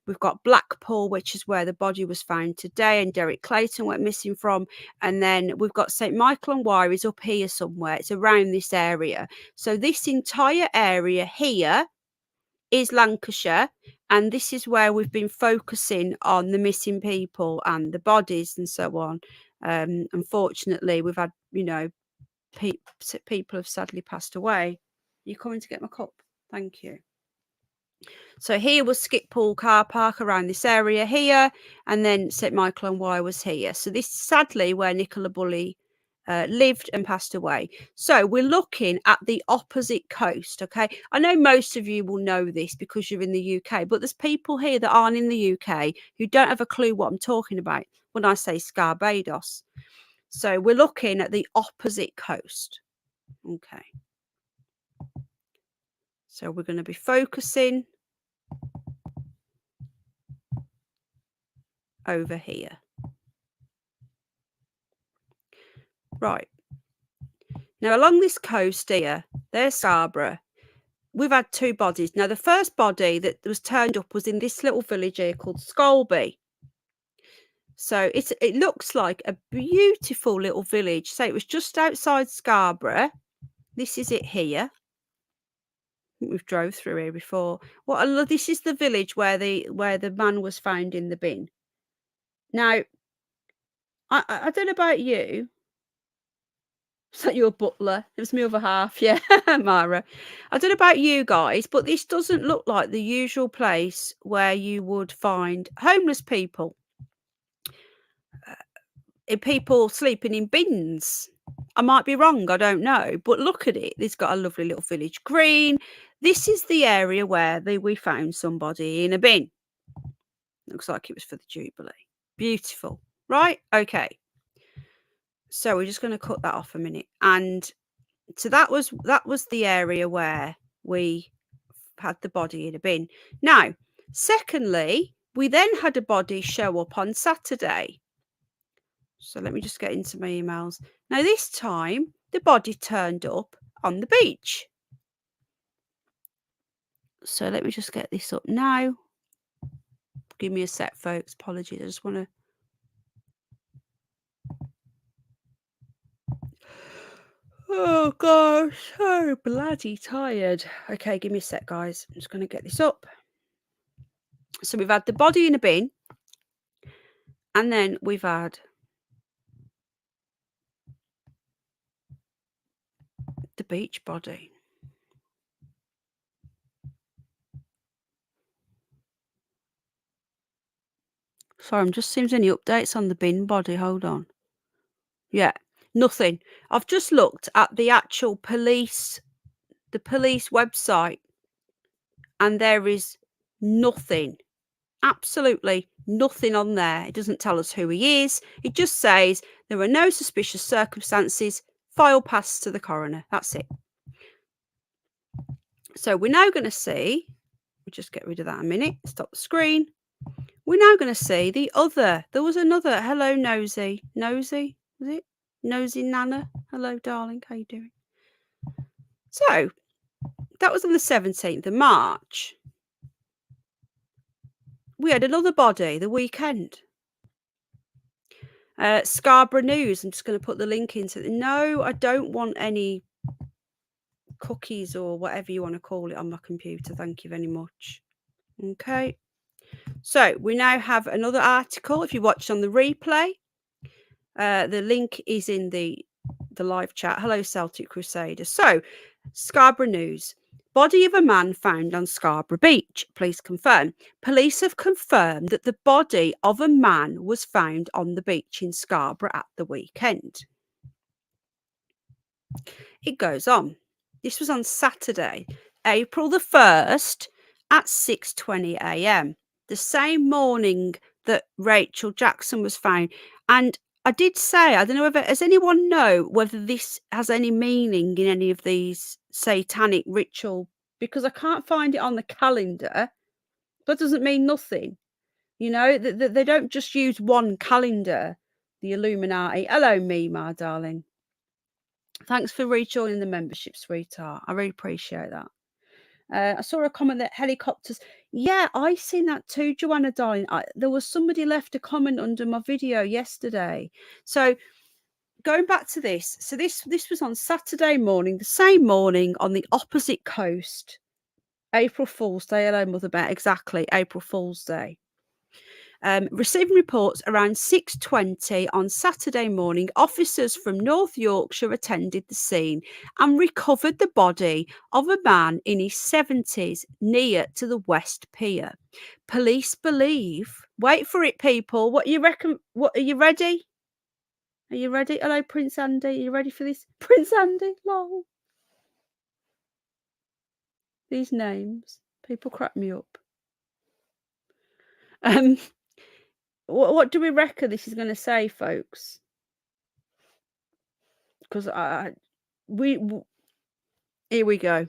We've got Blackpool, which is where the body was found today, and Derek Clayton went missing from. And then we've got St Michael and Wyre is up here somewhere. It's around this area. So this entire area here is Lancashire, and this is where we've been focusing on the missing people and the bodies and so on. Unfortunately, we've had, people have sadly passed away. You coming to get my cup? Thank you. So here was Skippool car park around this area here, and then St Michael and Wyre was here. So this is sadly where Nicola Bulley lived and passed away. So we're looking at the opposite coast. Okay, I know most of you will know this because you're in the UK, but there's people here that aren't in the UK who don't have a clue what I'm talking about when I say Scarborough. So we're looking at the opposite coast. Okay, so we're going to be focusing over here. Right. Now, along this coast here, there's Scarborough. We've had two bodies. Now, the first body that was turned up was in this little village here called Scarborough. So it looks like a beautiful little village. So it was just outside Scarborough. This is it here. We've drove through here before. What I love, this is the village where the man was found in the bin. Now, I don't know about you. Is that your butler? It was my other half, yeah, Mara. I don't know about you guys, but this doesn't look like the usual place where you would find homeless people. People sleeping in bins. I might be wrong, I don't know. But look at it. It's got a lovely little village green. This is the area where we found somebody in a bin. Looks like it was for the Jubilee. Beautiful. Right? Okay. So we're just going to cut that off a minute. And so that was the area where we had the body in a bin. Now, secondly, we then had a body show up on Saturday. So let me just get into my emails. Now, this time, the body turned up on the beach. So let me just get this up now. Give me a sec, folks. Apologies. I just want to... Oh, gosh. So bloody tired. Okay, give me a sec, guys. I'm just going to get this up. So we've had the body in a bin. And then we've had the beach body. Sorry, I'm just seeing any updates on the bin body. Hold on. Yeah, nothing. I've just looked at the actual the police website, and there is nothing, absolutely nothing on there. It doesn't tell us who he is. It just says there are no suspicious circumstances. File passed to the coroner. That's it. So we're now going to see, we'll just get rid of that a minute, stop the screen. We're now going to see the other. There was another. Hello, Nosy. Nosy, was it? Nosy Nana. Hello, darling. How you doing? So that was on the 17th of March. We had another body the weekend. Scarborough News. I'm just going to put the link into it. No, I don't want any cookies or whatever you want to call it on my computer. Thank you very much. Okay. So we now have another article. If you watched on the replay, the link is in the live chat. Hello, Celtic Crusader. So, Scarborough News. Body of a man found on Scarborough Beach. Please confirm. Police have confirmed that the body of a man was found on the beach in Scarborough at the weekend. It goes on. This was on Saturday, April the 1st at 6:20 a.m. The same morning that Rachel Jackson was found. And I did say, I don't know whether, does anyone know whether this has any meaning in any of these satanic ritual? Because I can't find it on the calendar. That doesn't mean nothing. You know, they don't just use one calendar, the Illuminati. Hello, Mima, darling. Thanks for rejoining the membership, sweetheart. I really appreciate that. I saw a comment that helicopters. Yeah, I seen that too, Joanna, darling. There was somebody left a comment under my video yesterday. So going back to this, so this was on Saturday morning, the same morning on the opposite coast. April Fool's Day. Hello, Mother Bear. Exactly, April Fool's Day. Receiving reports around 6:20 on Saturday morning, officers from North Yorkshire attended the scene and recovered the body of a man in his 70s near to the West Pier. Police believe, wait for it, people. What you reckon? What, are you ready? Are you ready? Hello, Prince Andy. Are you ready for this? Prince Andy, lol. These names, people crack me up. What do we reckon this is going to say, folks? Because here we go.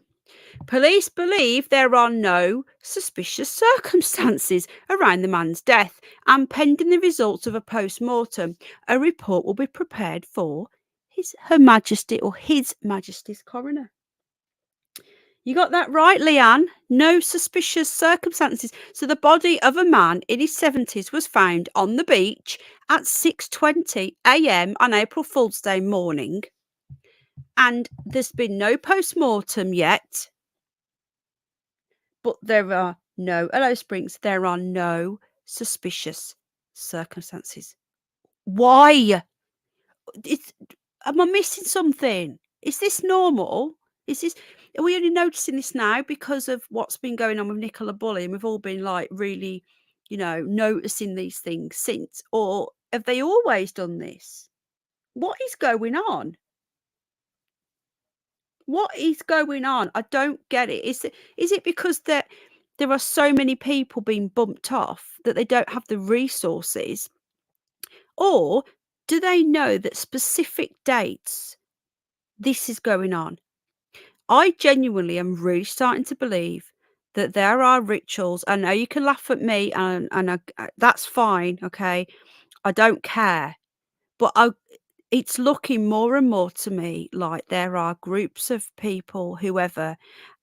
Police believe there are no suspicious circumstances around the man's death, and pending the results of a post-mortem, a report will be prepared for Her Majesty or His Majesty's coroner. You got that right, Leanne. No suspicious circumstances. So the body of a man in his 70s was found on the beach at 6:20 a.m. on April Fool's Day morning. And there's been no post-mortem yet. But there are no, hello, Springs, there are no suspicious circumstances. Why? Am I missing something? Is this normal? Are we only noticing this now because of what's been going on with Nicola Bulley, and we've all been like really, noticing these things since? Or have they always done this? What is going on? What is going on? I don't get it. Is it because there are so many people being bumped off that they don't have the resources? Or do they know that specific dates this is going on? I genuinely am really starting to believe that there are rituals. I know you can laugh at me, and that's fine, okay? I don't care. But it's looking more and more to me like there are groups of people, whoever,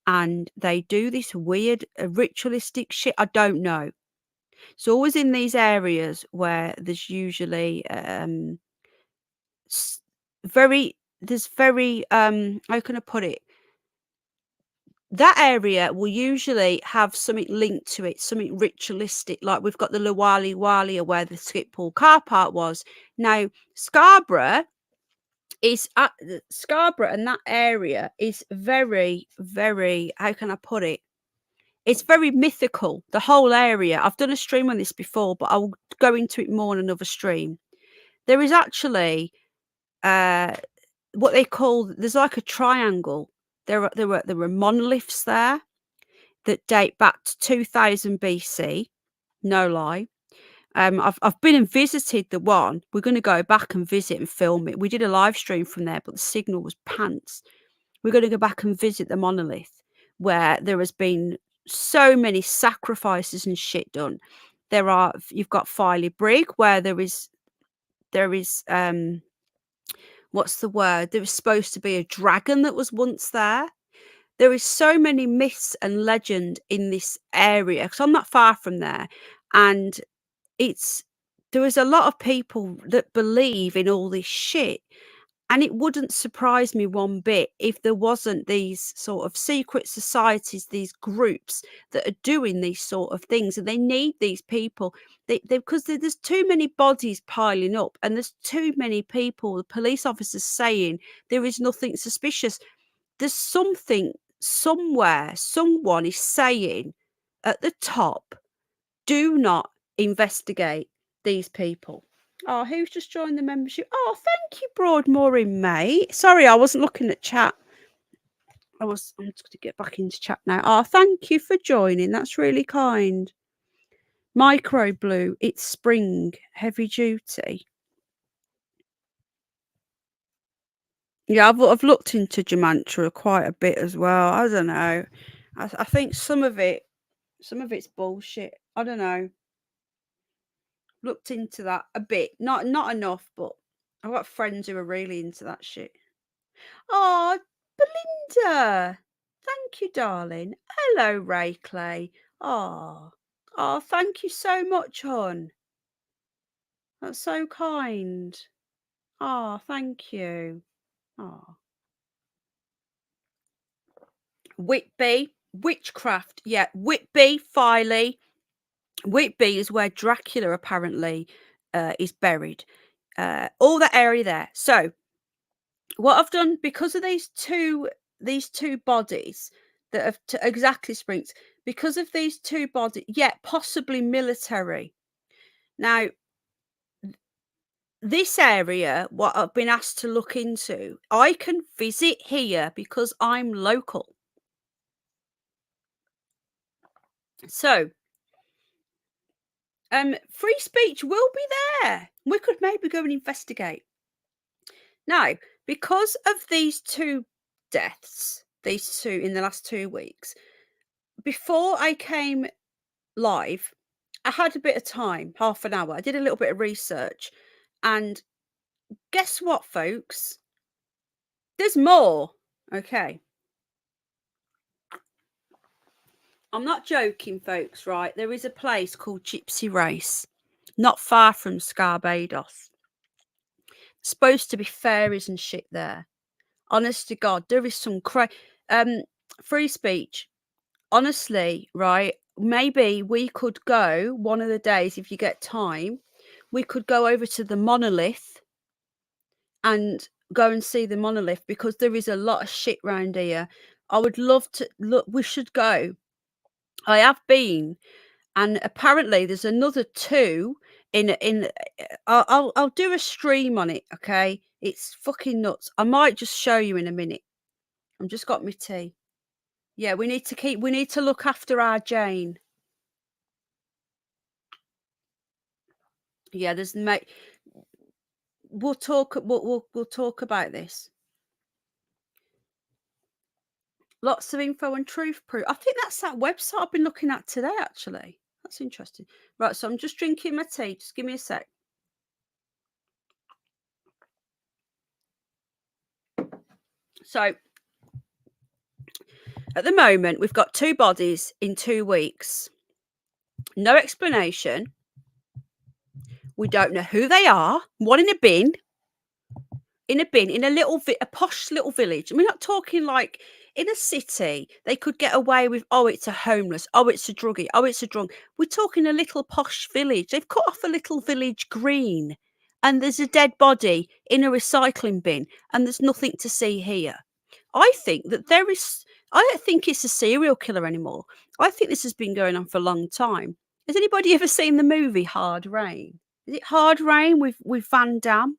and they do this weird ritualistic shit. I don't know. It's always in these areas where there's usually how can I put it? That area will usually have something linked to it, something ritualistic. Like we've got the Lawali Walia where the Skippool car park was. Now, Scarborough and that area is very, very, how can I put it? It's very mythical, the whole area. I've done a stream on this before, but I'll go into it more in another stream. There is actually, uh, what they call there's like a triangle. There were monoliths there that date back to 2000 BC, no lie. I've been and visited the one. We're gonna go back and visit and film it. We did a live stream from there, but the signal was pants. We're gonna go back and visit the monolith where there has been so many sacrifices and shit done. You've got Filey Brig where there is what's the word? There was supposed to be a dragon that was once there. There is so many myths and legend in this area because I'm not far from there, and it's there is a lot of people that believe in all this shit, and it wouldn't surprise me one bit if there wasn't these sort of secret societies, these groups that are doing these sort of things, and they need these people. Because there's too many bodies piling up, and there's too many people, the police officers saying there is nothing suspicious. There's something somewhere, someone is saying at the top, do not investigate these people. Oh, who's just joined the membership? Oh, thank you, Broadmooring, mate. Sorry, I wasn't looking at chat. I'm just going to get back into chat now. Oh, thank you for joining. That's really kind. Micro Blue, it's spring, heavy duty. Yeah, I've looked into Gemantra quite a bit as well. I don't know. I think some of it's bullshit. I don't know. Looked into that a bit, not enough, but I've got friends who are really into that shit. Oh, Belinda, thank you, darling. Hello, Ray Clay. Oh, thank you so much, hon. That's so kind. Oh, thank you. Oh, Whitby, witchcraft. Yeah, Whitby, Filey. Whitby is where Dracula apparently is buried. All that area there. So what I've done because of these two bodies that have exactly springs because of these two bodies, yeah, possibly military. Now, this area, what I've been asked to look into, I can visit here because I'm local. So, free speech will be there. We could maybe go and investigate. Now, because of these two deaths, these two in the last 2 weeks, before I came live, I had a bit of time, half an hour. I did a little bit of research, and guess what, folks? There's more. Okay. I'm not joking, folks, right? There is a place called Gypsy Race, not far from Scarborough. Supposed to be fairies and shit there. Honest to God, there is some free speech. Honestly, right? Maybe we could go one of the days if you get time. We could go over to the monolith and go and see the monolith because there is a lot of shit round here. I would love to look. We should go. I have been, and apparently there's another two in. I'll do a stream on it. Okay, it's fucking nuts. I might just show you in a minute. I've just got my tea. Yeah, we need to look after our Jane. Yeah, there's mate. We'll talk. We'll talk about this. Lots of info and truth proof. I think that's that website I've been looking at today. Actually, that's interesting. Right, so I'm just drinking my tea. Just give me a sec. So, at the moment, we've got two bodies in 2 weeks. No explanation. We don't know who they are. One in a bin. In a posh little village. And we're not talking like in a city. They could get away with, oh, it's a homeless, oh, it's a druggie, oh, it's a drunk. We're talking a little posh village. They've cut off a little village green, and there's a dead body in a recycling bin, and there's nothing to see here. I think that I don't think it's a serial killer anymore. I think this has been going on for a long time. Has anybody ever seen the movie Hard Rain? Is it Hard Rain with Van Damme?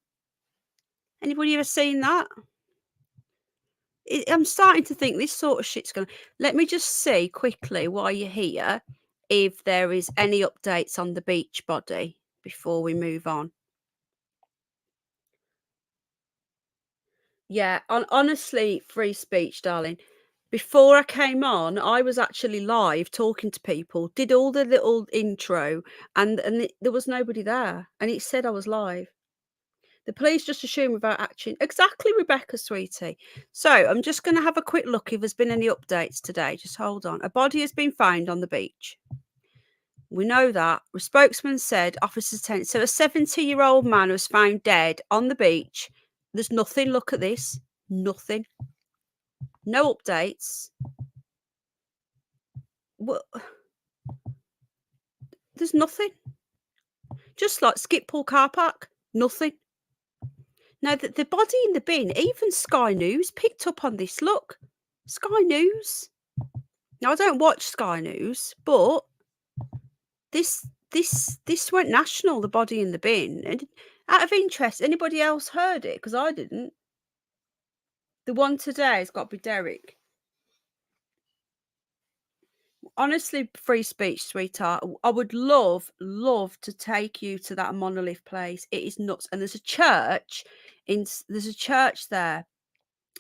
Anybody ever seen that? I'm starting to think this sort of shit's gonna. Let me just see quickly while you're here if there is any updates on the beach body before we move on. Yeah, honestly, free speech, darling. Before I came on, I was actually live talking to people, did all the little intro, and there was nobody there, and it said I was live. The police just assume without action. Exactly, Rebecca, sweetie. So I'm just going to have a quick look if there's been any updates today. Just hold on. A body has been found on the beach. We know that. The spokesman said officers attended. So a 70-year-old man was found dead on the beach. There's nothing. Look at this. Nothing. No updates. Well, there's nothing. Just like Skippool car park. Nothing. Now, the body in the bin, even Sky News picked up on this. Look. Sky News. Now, I don't watch Sky News, but this went national, the body in the bin. And out of interest, anybody else heard it? Because I didn't. The one today has got to be Derek. Honestly, free speech, sweetheart. I would love to take you to that monolith place. It is nuts. And there's a church there,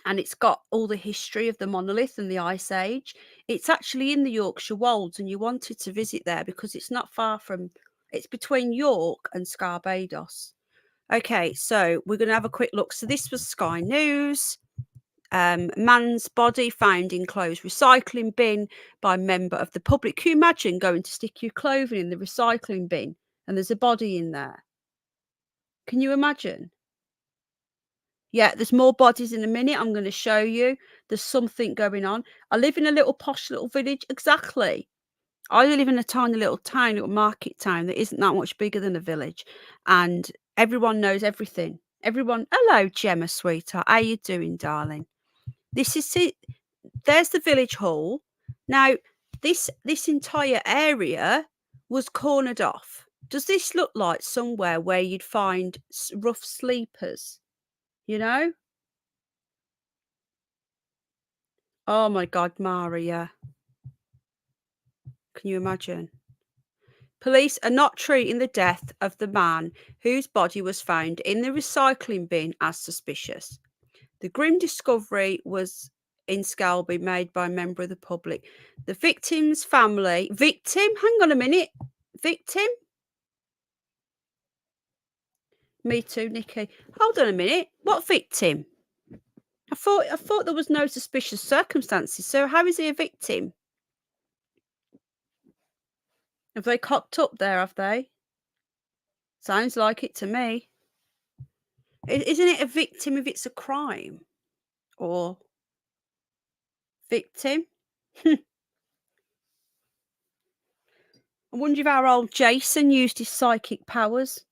and it's got all the history of the monolith and the Ice Age. It's actually in the Yorkshire Wolds, and you wanted to visit there because it's not far from. It's between York and Scarborough. Okay, so we're going to have a quick look. So this was Sky News. Man's body found in closed recycling bin by a member of the public. Can you imagine going to stick your clothing in the recycling bin and there's a body in there? Can you imagine? Yeah, there's more bodies in a minute. I'm going to show you. There's something going on. I live in a little posh little village. Exactly. I live in a tiny little town, little market town that isn't that much bigger than a village. And everyone knows everything. Everyone. Hello, Gemma, sweetheart. How you doing, darling? This is it. There's the village hall. Now, this entire area was cornered off. Does this look like somewhere where you'd find rough sleepers? You know? Oh my God, Maria. Can you imagine? Police are not treating the death of the man whose body was found in the recycling bin as suspicious. The grim discovery was in Scalby made by a member of the public. The victim's family. Victim? Hang on a minute. Victim? Me too, Nikki. Hold on a minute. What victim? I thought there was no suspicious circumstances. So how is he a victim? Have they cocked up there, have they? Sounds like it to me. Isn't it a victim if it's a crime? Or victim? I wonder if our old Jason used his psychic powers.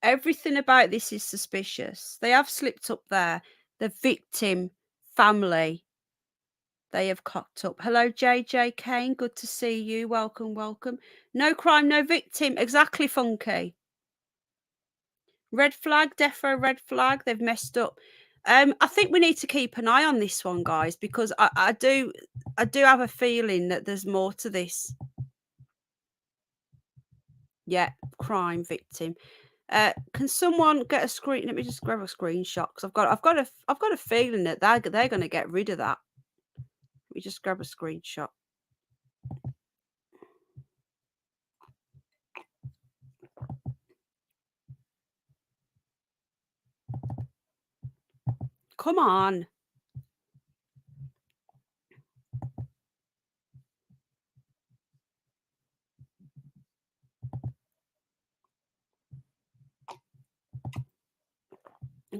Everything about this is suspicious. They have slipped up there. The victim family. They have cocked up. Hello, JJ Kane. Good to see you. Welcome, welcome. No crime, no victim. Exactly, Funky. Red flag, defo red flag. They've messed up. I think we need to keep an eye on this one, guys, because I do have a feeling that there's more to this. Yeah, crime victim. Can someone get a screen? Let me just grab a screenshot because I've got a feeling that they're going to get rid of that. Let me just grab a screenshot. Come on.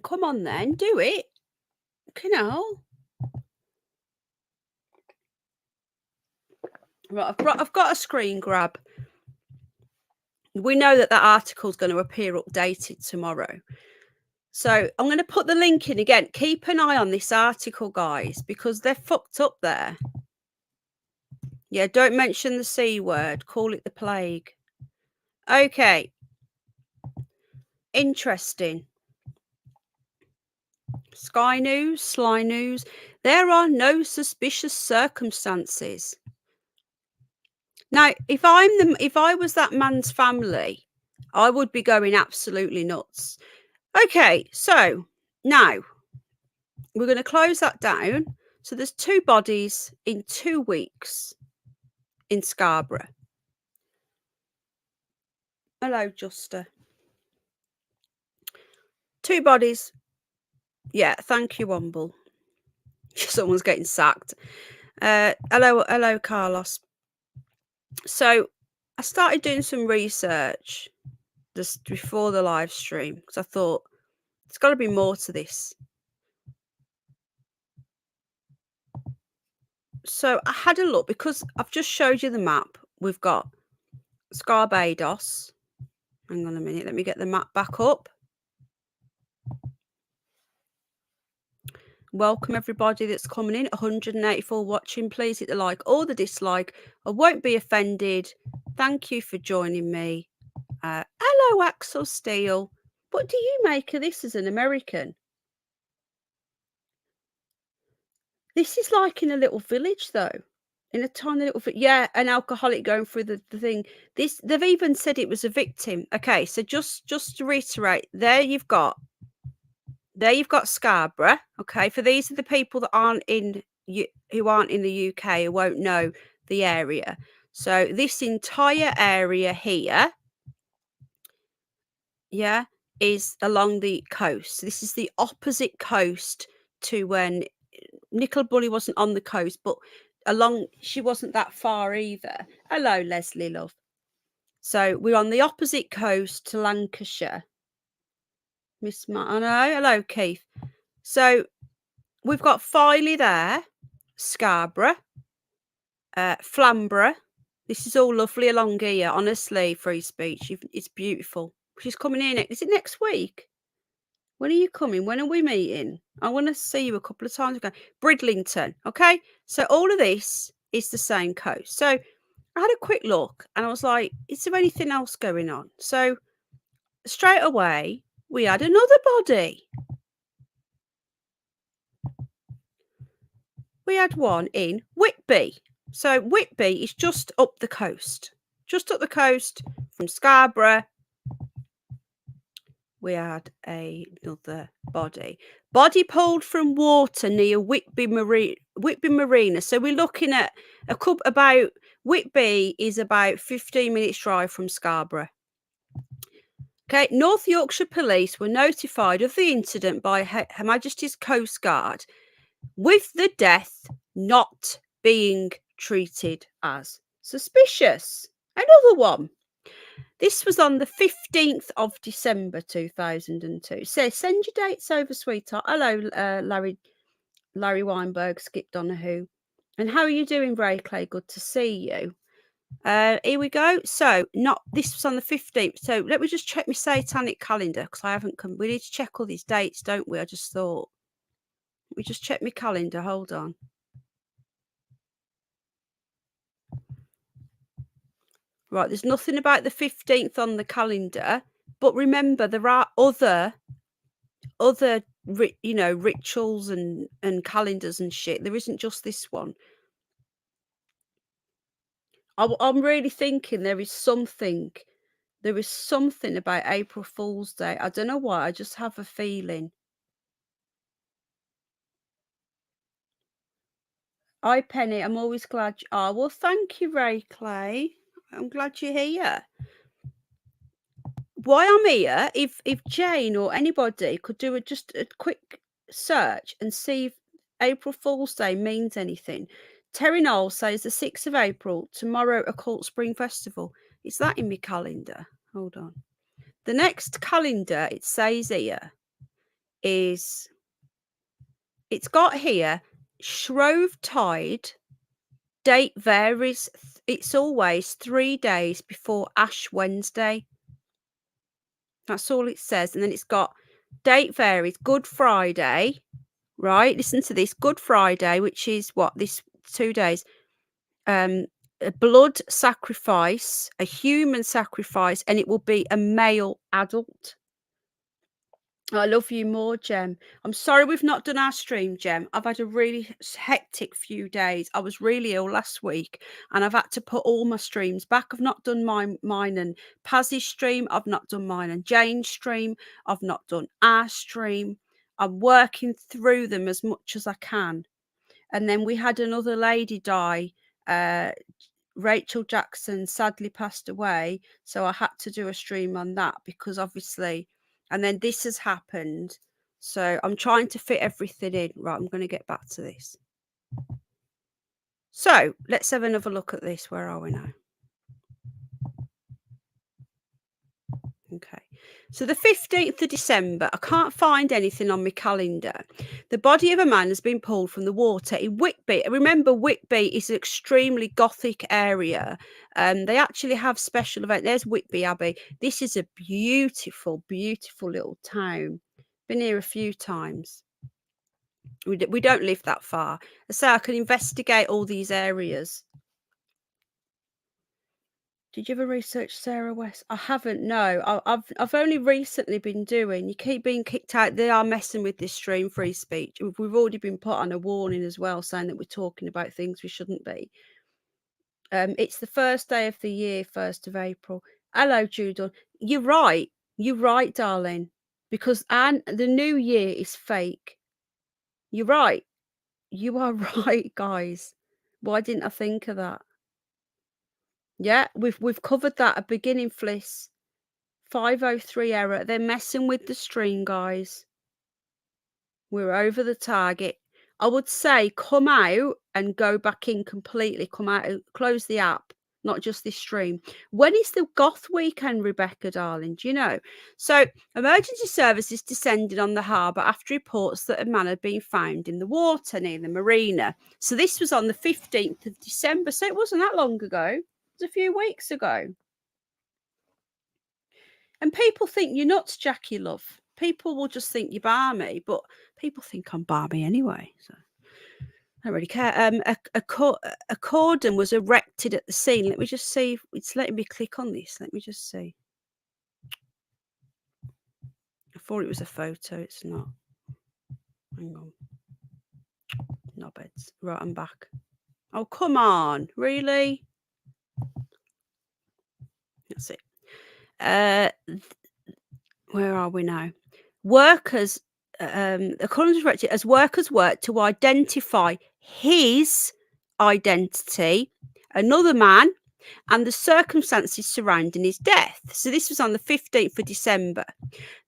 Come on then, do it. You know. Right, I've got a screen grab. We know that article is going to appear updated tomorrow. So I'm going to put the link in again. Keep an eye on this article, guys, because they're fucked up there. Yeah, don't mention the C word. Call it the plague. Okay. Interesting. Sky News, Sly News. There are no suspicious circumstances. Now, if I was that man's family, I would be going absolutely nuts. Okay, so now we're going to close that down. So there's 2 bodies in 2 weeks in Scarborough. Hello, Juster. 2 bodies. Yeah, thank you, Womble. Someone's getting sacked. Hello, Carlos. So I started doing some research just before the live stream because I thought there's got to be more to this. So I had a look because I've just showed you the map. We've got Scarborough. Hang on a minute. Let me get the map back up. Welcome everybody that's coming in. 184 watching. Please hit the like or the dislike. I won't be offended. Thank you for joining me. Hello, Axel Steele. What do you make of this as an American? This is like in a little village, though. In a tiny little, yeah, an alcoholic going through the thing. This, they've even said it was a victim. Okay, so just to reiterate, there you've got Scarborough. Okay, for these are the people that who aren't in the UK who won't know the area. So this entire area here, yeah, is along the coast. This is the opposite coast to when Nickel Bully wasn't on the coast, but she wasn't that far either. Hello, Leslie, love. So we're on the opposite coast to Lancashire. Miss I know. Hello, Keith. So we've got Filey there, Scarborough, Flamborough. This is all lovely along here. Honestly, free speech. It's beautiful. She's coming in. Is it next week? When are you coming? When are we meeting? I want to see you a couple of times ago. Bridlington. Okay. So all of this is the same coast. So I had a quick look and I was like, is there anything else going on? So straight away, we had another body. We had one in Whitby. So Whitby is just up the coast from Scarborough. We had another body pulled from water near Whitby Marina. So we're looking at about Whitby is about 15 minutes drive from Scarborough. Okay, North Yorkshire Police were notified of the incident by Her Majesty's Coast Guard, with the death not being treated as suspicious. Another one. This was on the 15th of December 2002. So send your dates over, sweetheart. Hello, Larry Weinberg, Skip Donahue. And how are you doing, Ray Clay? Good to see you. Here we go. So this was on the 15th. So let me just check my satanic calendar because I haven't come. We need to check all these dates, don't we? I just thought. We just check my calendar. Hold on. Right, there's nothing about the 15th on the calendar, but remember there are other rituals and calendars and shit. There isn't just this one. I'm really thinking there is something about April Fool's Day. I don't know why. I just have a feeling. Hi, Penny. I'm always glad you are. Well, thank you, Ray Clay. I'm glad you're here. Why I'm here, if Jane or anybody could do just a quick search and see if April Fool's Day means anything. Terry Knoll says the 6th of April, tomorrow, Occult Spring Festival. Is that in my calendar? Hold on. The next calendar, it says here, it's got here, Shrove Tide, date varies. It's always 3 days before Ash Wednesday. That's all it says. And then it's got Date varies. Good Friday, right? Listen to this. Good Friday, which is what, this 2 days. Um, a blood sacrifice, a human sacrifice, and it will be a male adult. I love you more, Jem. I'm sorry we've not done our stream, Jem. I've had a really hectic few days. I was really ill last week and I've had to put all my streams back. I've not done mine and Pazzy's stream. I've not done mine and Jane's stream. I've not done our stream. I'm working through them as much as I can. And then we had another lady die. Rachel Jackson sadly passed away, so I had to do a stream on that because obviously, and then this has happened. So I'm trying to fit everything in. Right, I'm going to get back to this. So let's have another look at this. Where are we now? Okay. So the 15th of December, I can't find anything on my calendar. The body of a man has been pulled from the water in Whitby. Remember, Whitby is an extremely Gothic area. They actually have special events. There's Whitby Abbey. This is a beautiful, beautiful little town. Been here a few times. We don't live that far. So I can investigate all these areas. Did you ever research Sarah West? I haven't. No, I've only recently been doing. You keep being kicked out. They are messing with this stream free speech. We've already been put on a warning as well, saying that we're talking about things we shouldn't be. It's the first day of the year, 1st of April. Hello, Judon. You're right. You're right, darling. Because the new year is fake. You're right. You are right, guys. Why didn't I think of that? Yeah, we've covered that at beginning, Fliss. 503 error. They're messing with the stream, guys. We're over the target. I would say come out and go back in completely. Come out, close the app, not just this stream. When is the goth weekend, Rebecca, darling? Do you know? So, emergency services descended on the harbour after reports that a man had been found in the water near the marina. So, this was on the 15th of December. So, it wasn't that long ago. It was a few weeks ago. And people think you're nuts, Jackie Love. People will just think you're balmy, but people think I'm balmy anyway. So I don't really care. A cordon was erected at the scene. Let me just see. It's letting me click on this. Let me just see. I thought it was a photo. It's not. Hang on. Knobheads. Right, I'm back. Oh, come on. Really? That's it. Where are we now? Workers, according to director, as workers work to identify his identity, another man, and the circumstances surrounding his death. So this was on the 15th of December.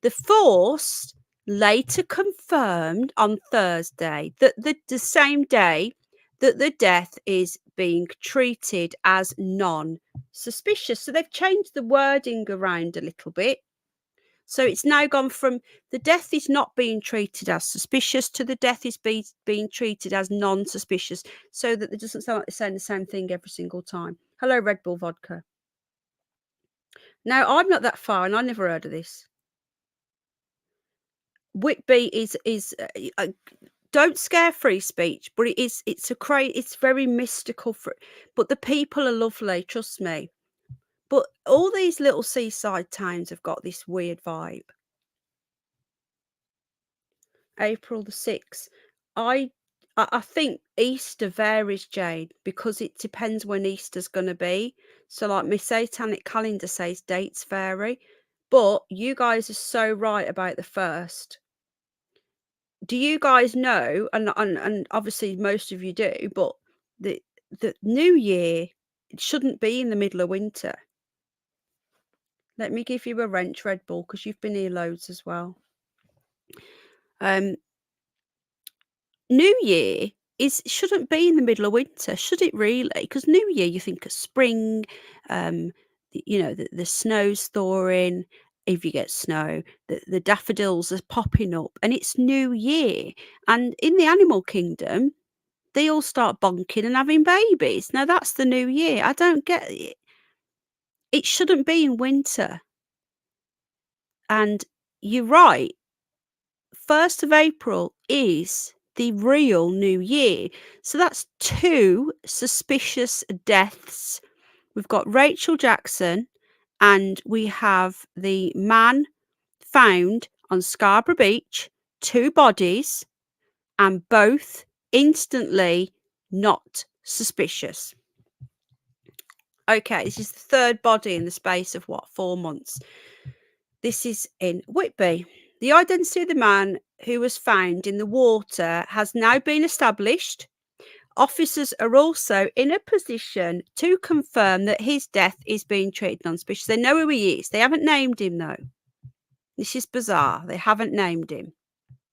The force later confirmed on Thursday that the same day that the death is being treated as non-suspicious. So they've changed the wording around a little bit. So it's now gone from the death is not being treated as suspicious to the death is being treated as non-suspicious, so that it doesn't sound like they're saying the same thing every single time. Hello, Red Bull Vodka. Now, I'm not that far, and I never heard of this. Whitby is don't scare free speech, but it's very mystical but the people are lovely, trust me. But all these little seaside towns have got this weird vibe. April the 6th. I think Easter varies, Jade, because it depends when Easter's going to be. So, like my satanic calendar says, dates vary. But you guys are so right about the 1st. Do you guys know? And obviously most of you do, but the New Year, it shouldn't be in the middle of winter. Let me give you a wrench, Red Bull, because you've been here loads as well. New Year shouldn't be in the middle of winter, should it really? Because New Year, you think of spring, the snow's thawing. If you get snow, the daffodils are popping up, and it's New Year. And in the animal kingdom, they all start bonking and having babies. Now that's the New Year. I don't get it. It shouldn't be in winter. And you're right. 1st of April is the real New Year. So that's 2 suspicious deaths. We've got Rachel Jackson and we have the man found on Scarborough Beach, 2 bodies, and both instantly not suspicious. Okay, this is the 3rd body in the space of 4 months. This is in Whitby. The identity of the man who was found in the water has now been established. Officers are also in a position to confirm that his death is being treated non-suspicious. They know who he is. They haven't named him, though. This is bizarre. They haven't named him.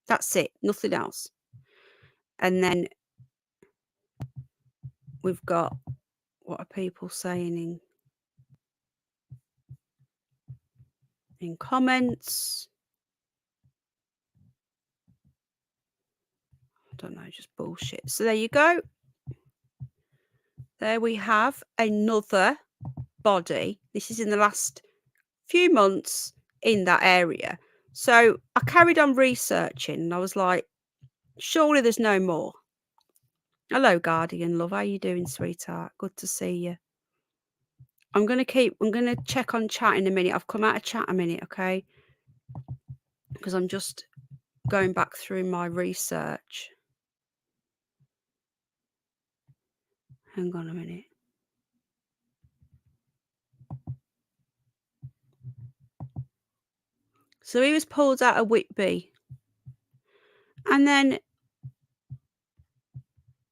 That's it. Nothing else. And then we've got, what are people saying in comments? I don't know, just bullshit. So there you go. There we have another body. This is in the last few months in that area. So I carried on researching and I was like, surely there's no more. Hello, Guardian love. How you doing, sweetheart? Good to see you. I'm going to check on chat in a minute. I've come out of chat a minute, okay? Because I'm just going back through my research. Hang on a minute. So he was pulled out of Whitby. And then,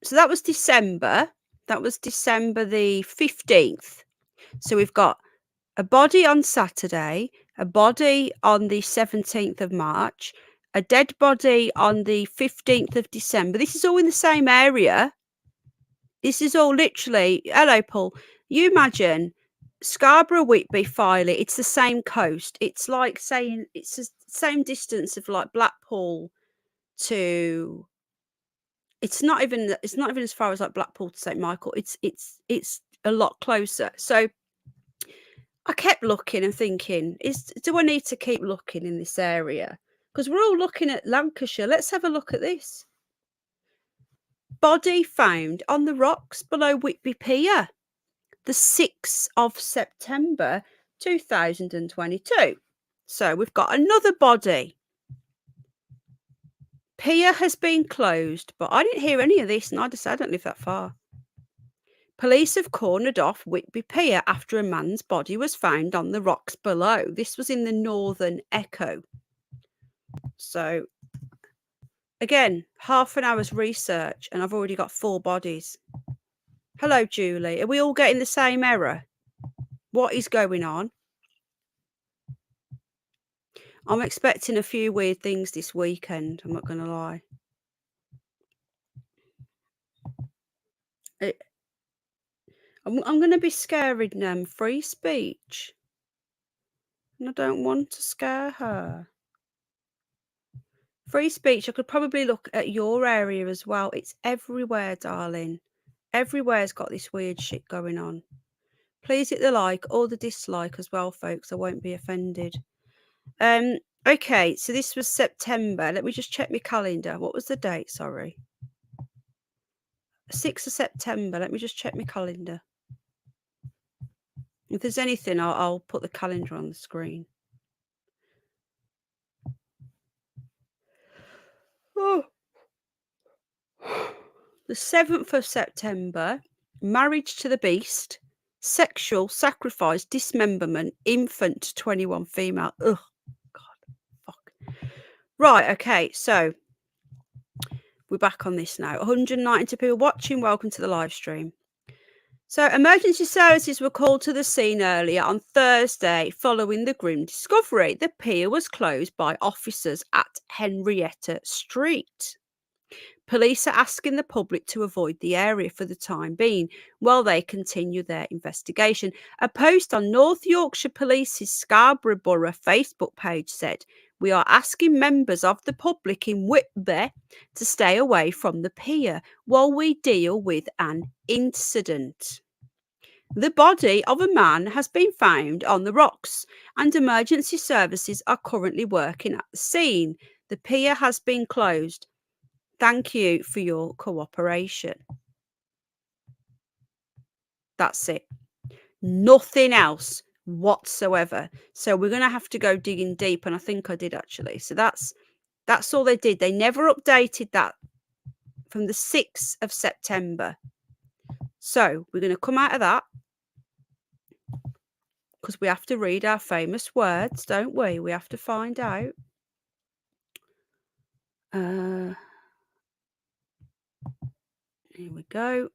so that was December. That was December the 15th. So we've got a body on Saturday, a body on the 17th of March, a dead body on the 15th of December. This is all in the same area. This is all literally, hello, Paul. You imagine Scarborough, Whitby, Filey, it's the same coast. It's like saying it's the same distance of like Blackpool to, it's not even as far as like Blackpool to St. Michael. It's a lot closer. So I kept looking and thinking, do I need to keep looking in this area? Because we're all looking at Lancashire. Let's have a look at this. Body found on the rocks below Whitby Pier, the 6th of September 2022. So we've got another body. Pier has been closed, but I didn't hear any of this, and I don't live that far. Police have cornered off Whitby Pier after a man's body was found on the rocks below. This was in the Northern Echo. So, again, half an hour's research, and I've already got 4 bodies. Hello, Julie. Are we all getting the same error? What is going on? I'm expecting a few weird things this weekend. I'm not going to lie. I'm going to be scaring free speech. And I don't want to scare her. Free speech, I could probably look at your area as well. It's everywhere, darling. Everywhere's got this weird shit going on. Please hit the like or the dislike as well, folks. I won't be offended. Okay, so this was September. Let me just check my calendar. What was the date? Sorry. 6th of September. Let me just check my calendar. If there's anything, I'll put the calendar on the screen. Oh. The 7th of September, marriage to the beast, sexual sacrifice, dismemberment, infant to 21 female. Ugh, God, fuck. Right, okay, so we're back on this now. 192 people watching. Welcome to the live stream. So emergency services were called to the scene earlier on Thursday following the grim discovery. The pier was closed by officers at Henrietta Street. Police are asking the public to avoid the area for the time being while they continue their investigation. A post on North Yorkshire Police's Scarborough Borough Facebook page said, "We are asking members of the public in Whitby to stay away from the pier while we deal with an incident." The body of a man has been found on the rocks and emergency services are currently working at the scene. The pier has been closed. Thank you for your cooperation. That's it. Nothing else whatsoever. So we're going to have to go digging deep, and I think I did actually. So that's all they did. They never updated that from the 6th of September. So we're going to come out of that because we have to read our famous words, don't we? We have to find out. Here we go.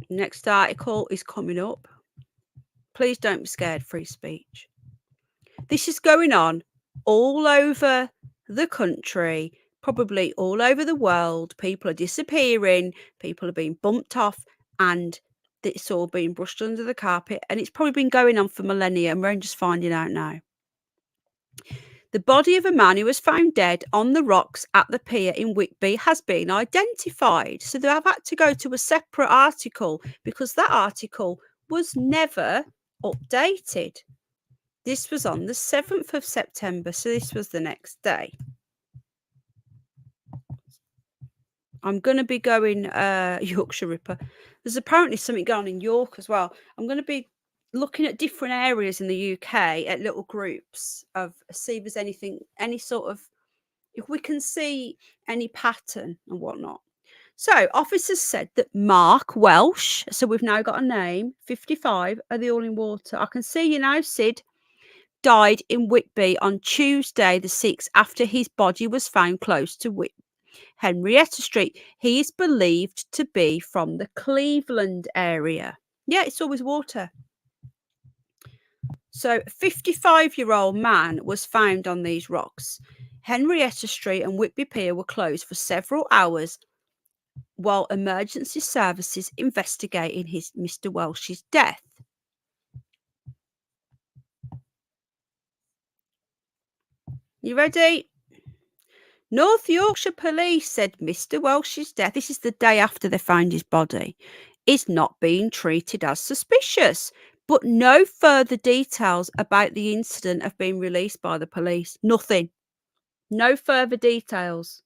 Next article is coming up. Please don't be scared, free speech. This is going on all over the country, probably all over the world. People are disappearing, people are being bumped off, and it's all being brushed under the carpet. And it's probably been going on for millennia, and we're just finding out now. The body of a man who was found dead on the rocks at the pier in Whitby has been identified. So they have had to go to a separate article because that article was never updated. This was on the 7th of September, so this was the next day. I'm going to be going Yorkshire Ripper. There's apparently something going on in York as well. I'm going to be looking at different areas in the UK at little groups of see if there's anything, any sort of, if we can see any pattern and whatnot. So officers said that Mark Welsh, so we've now got a name, 55, are they all in water? I can see you now, Sid, died in Whitby on Tuesday the 6th after his body was found close to Henrietta Street. He is believed to be from the Cleveland area. Yeah, it's always water. So a 55-year-old man was found on these rocks. Henrietta Street and Whitby Pier were closed for several hours while emergency services investigating Mr. Welsh's death. You ready? North Yorkshire Police said Mr. Welsh's death, this is the day after they found his body, is not being treated as suspicious, but no further details about the incident have been released by the police. Nothing. No further details.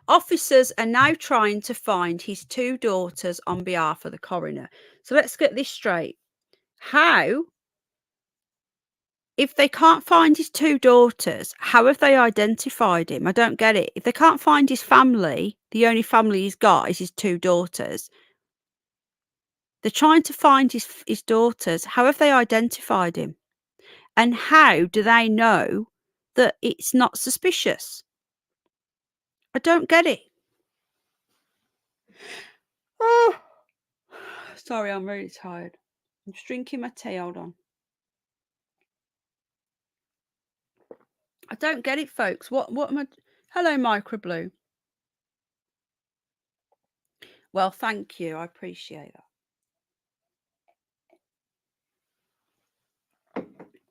Officers are now trying to find his two daughters on behalf of the coroner. So let's get this straight. How? If they can't find his two daughters, how have they identified him? I don't get it. If they can't find his family, the only family he's got is his two daughters. They're trying to find his daughters. How have they identified him? And how do they know that it's not suspicious? I don't get it. Oh, sorry, I'm really tired. I'm just drinking my tea. Hold on. I don't get it, folks. What am I? Hello, Microblue. Well, thank you. I appreciate that.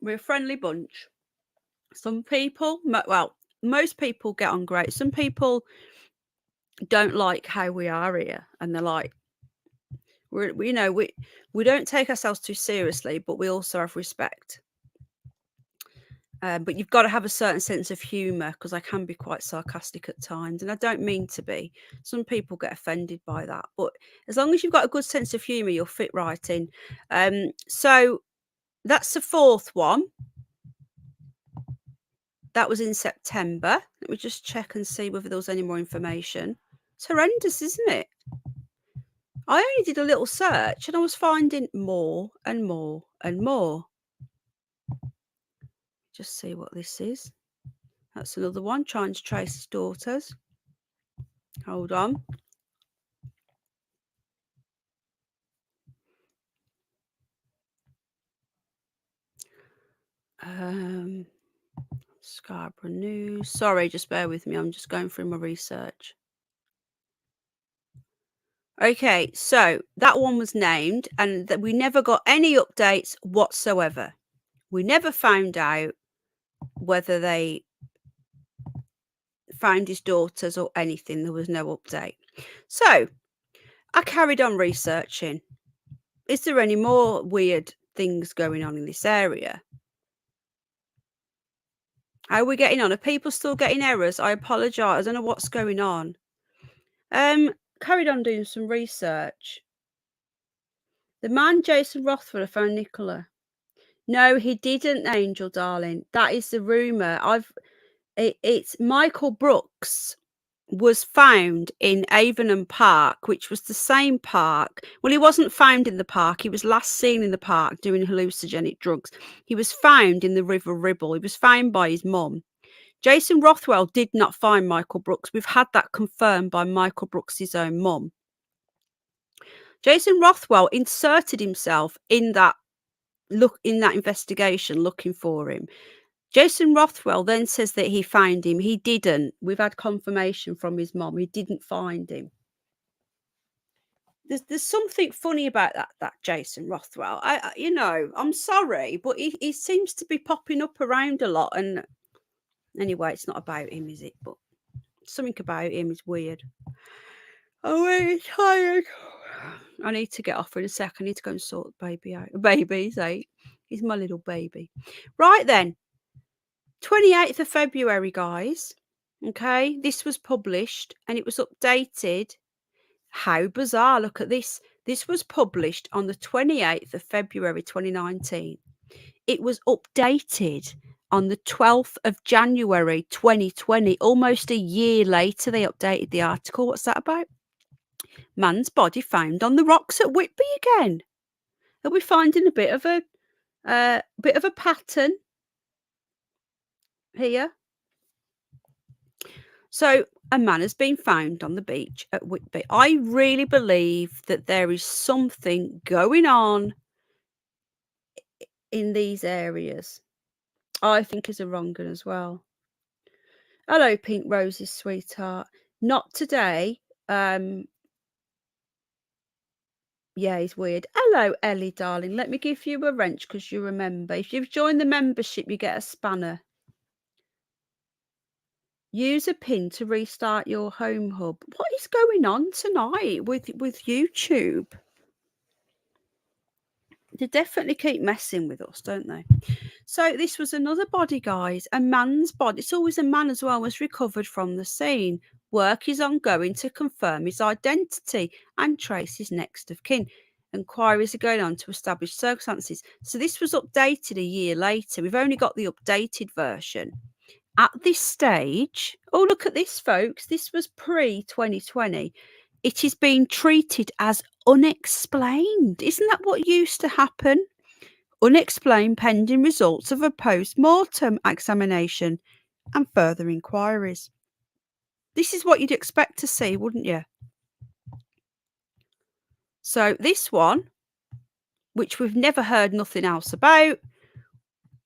We're a friendly bunch. Some people, well, most people get on great. Some people don't like how we are here, and they're like, we don't take ourselves too seriously, but we also have respect. But you've got to have a certain sense of humour because I can be quite sarcastic at times, and I don't mean to be. Some people get offended by that, but as long as you've got a good sense of humour, you'll fit right in. So that's the fourth one. That was in September. Let me just check and see whether there was any more information. It's horrendous, isn't it? I only did a little search and I was finding more and more and more. Just see what this is. That's another one, trying to trace his daughters. Hold on. Scarborough News. Sorry, just bear with me. I'm just going through my research. Okay, so that one was named and that we never got any updates whatsoever. We never found out whether they found his daughters or anything. There was no update. So I carried on researching. Is there any more weird things going on in this area? How are we getting on? Are people still getting errors? I apologise. I don't know what's going on. Carried on doing some research. The man Jason Rothwell found Nicola. No, he didn't, Angel darling. That is the rumour. It's Michael Brooks was found in Avonham Park, which was the same park. Well, he wasn't found in the park. He was last seen in the park doing hallucinogenic drugs. He was found in the River Ribble. He was found by his mum. Jason Rothwell did not find Michael Brooks. We've had that confirmed by Michael Brooks's own mum. Jason Rothwell inserted himself in that investigation looking for him. Jason Rothwell then says that he found him. He didn't. We've had confirmation from his mom. He didn't find him. There's something funny about that Jason Rothwell. I'm sorry, but he seems to be popping up around a lot. And anyway, it's not about him, is it? But something about him is weird. I'm really tired. I need to get off in a sec. I need to go and sort the baby out. Baby's 8. He's my little baby. Right then. 28th of February, guys. Okay, this was published and it was updated. How bizarre. Look at this. This was published on the 28th of February 2019. It was updated on the 12th of January 2020. Almost a year later, they updated the article. What's that about? Man's body found on the rocks at Whitby again. Are we finding a bit of a pattern here? So a man has been found on the beach at Whitby. I really believe that there is something going on in these areas. I think is a wrong one as well. Hello, Pink Roses, sweetheart. Not today. Yeah, he's weird. Hello, Ellie, darling. Let me give you a wrench because you remember. If you've joined the membership, you get a spanner. Use a pin to restart your home hub. What is going on tonight with YouTube? They definitely keep messing with us, don't they? So this was another body, guys. A man's body. It's always a man as well, was recovered from the scene. Work is ongoing to confirm his identity and trace his next of kin. Inquiries are going on to establish circumstances. So this was updated a year later. We've only got the updated version. At this stage, oh, look at this, folks. This was pre-2020. It is being treated as unexplained. Isn't that what used to happen? Unexplained pending results of a post-mortem examination and further inquiries. This is what you'd expect to see, wouldn't you? So this one, which we've never heard nothing else about,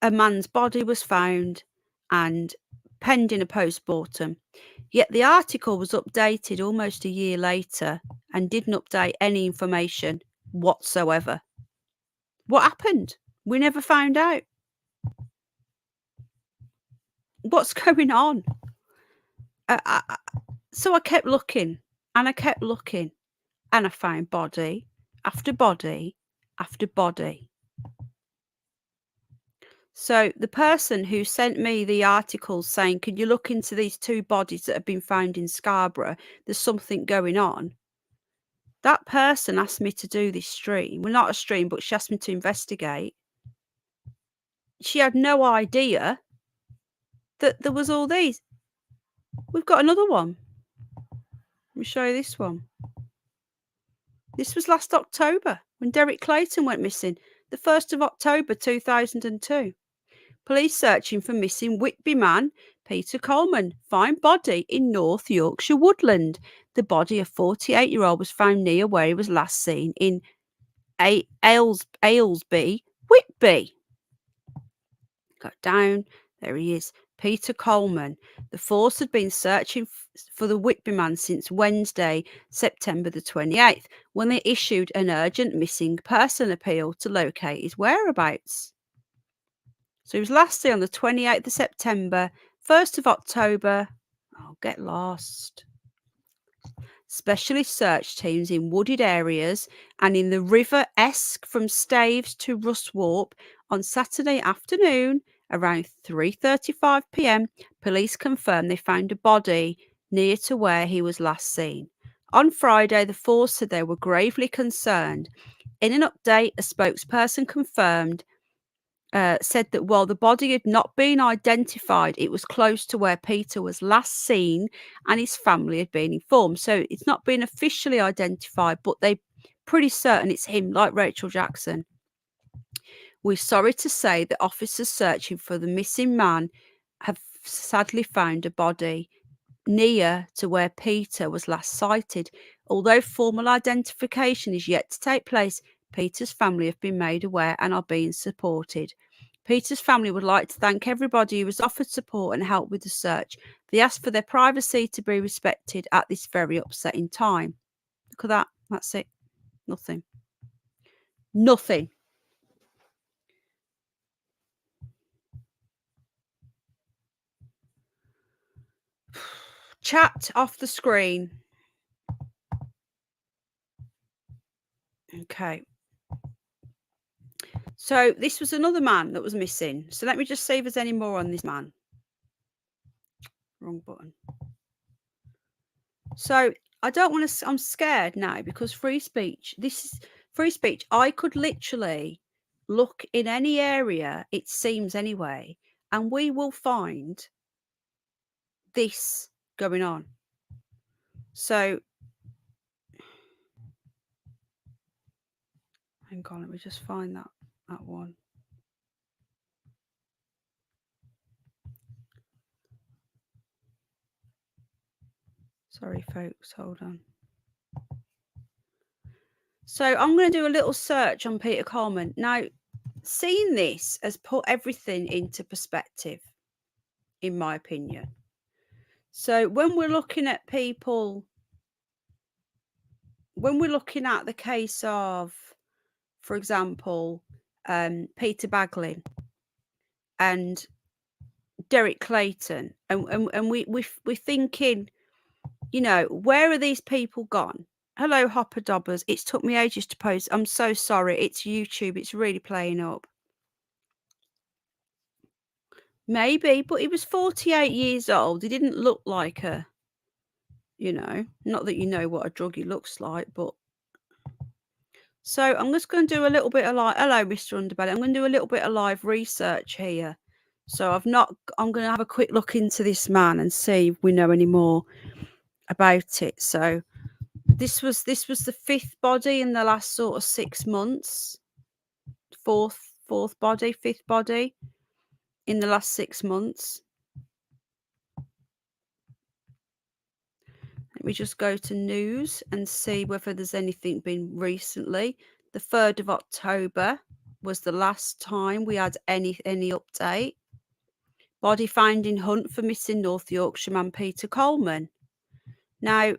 a man's body was found and pending a post-mortem. Yet the article was updated almost a year later and didn't update any information whatsoever. What happened? We never found out. What's going on? So I kept looking and I kept looking and I found body after body after body. So the person who sent me the article saying, can you look into these 2 bodies that have been found in Scarborough? There's something going on. That person asked me to do this stream. Well, not a stream, but she asked me to investigate. She had no idea that there was all these. We've got another one. Let me show you this one. This was last October when Derek Clayton went missing, the 1st of October 2002. Police searching for missing Whitby man Peter Coleman. Find body in North Yorkshire woodland. The body of 48-year-old was found near where he was last seen in Aylesby, Whitby. Got down. There he is. Peter Coleman. The force had been searching for the Whitby man since Wednesday, September the 28th, when they issued an urgent missing person appeal to locate his whereabouts. So he was last seen on the 28th of September, 1st of October. Oh, get lost. Specialist search teams in wooded areas and in the River Esk from Staves to Ruswarp on Saturday afternoon around 3:35 p.m. Police confirmed they found a body near to where he was last seen. On Friday, the force said they were gravely concerned. In an update, a spokesperson said that while the body had not been identified, it was close to where Peter was last seen and his family had been informed. So it's not been officially identified, but they're pretty certain it's him, like Rachel Jackson. We're sorry to say that officers searching for the missing man have sadly found a body near to where Peter was last sighted. Although formal identification is yet to take place, Peter's family have been made aware and are being supported. Peter's family would like to thank everybody who has offered support and help with the search. They ask for their privacy to be respected at this very upsetting time. Look at that. That's it. Nothing. Nothing. Chat off the screen. Okay. So this was another man that was missing. So let me just see if there's any more on this man. Wrong button. So I don't want to, I'm scared now because free speech, this is free speech. I could literally look in any area, it seems anyway, and we will find this going on. So hang on, let me just find that one. Sorry, folks, hold on. So I'm going to do a little search on Peter Coleman. Now, seeing this has put everything into perspective, in my opinion. So when we're looking at people, when we're looking at the case of, for example, Peter Baglin and Derek Clayton, and we're thinking, you know, where are these people gone? Hello, Hopper Dobbers. It's took me ages to post. I'm so sorry. It's YouTube. It's really playing up. Maybe, but he was 48 years old. He didn't look like a, you know, not that you know what a druggie looks like, but. So I'm just going to do a little bit of hello, Mr. Underbelly. I'm going to do a little bit of live research here. So I'm going to have a quick look into this man and see if we know any more about it. So this was the fifth body in the last sort of 6 months. Fourth body, fifth body in the last 6 months. Let me just go to news and see whether there's anything been recently. The 3rd of October was the last time we had any update. Body finding hunt for missing North Yorkshire man Peter Coleman. Now,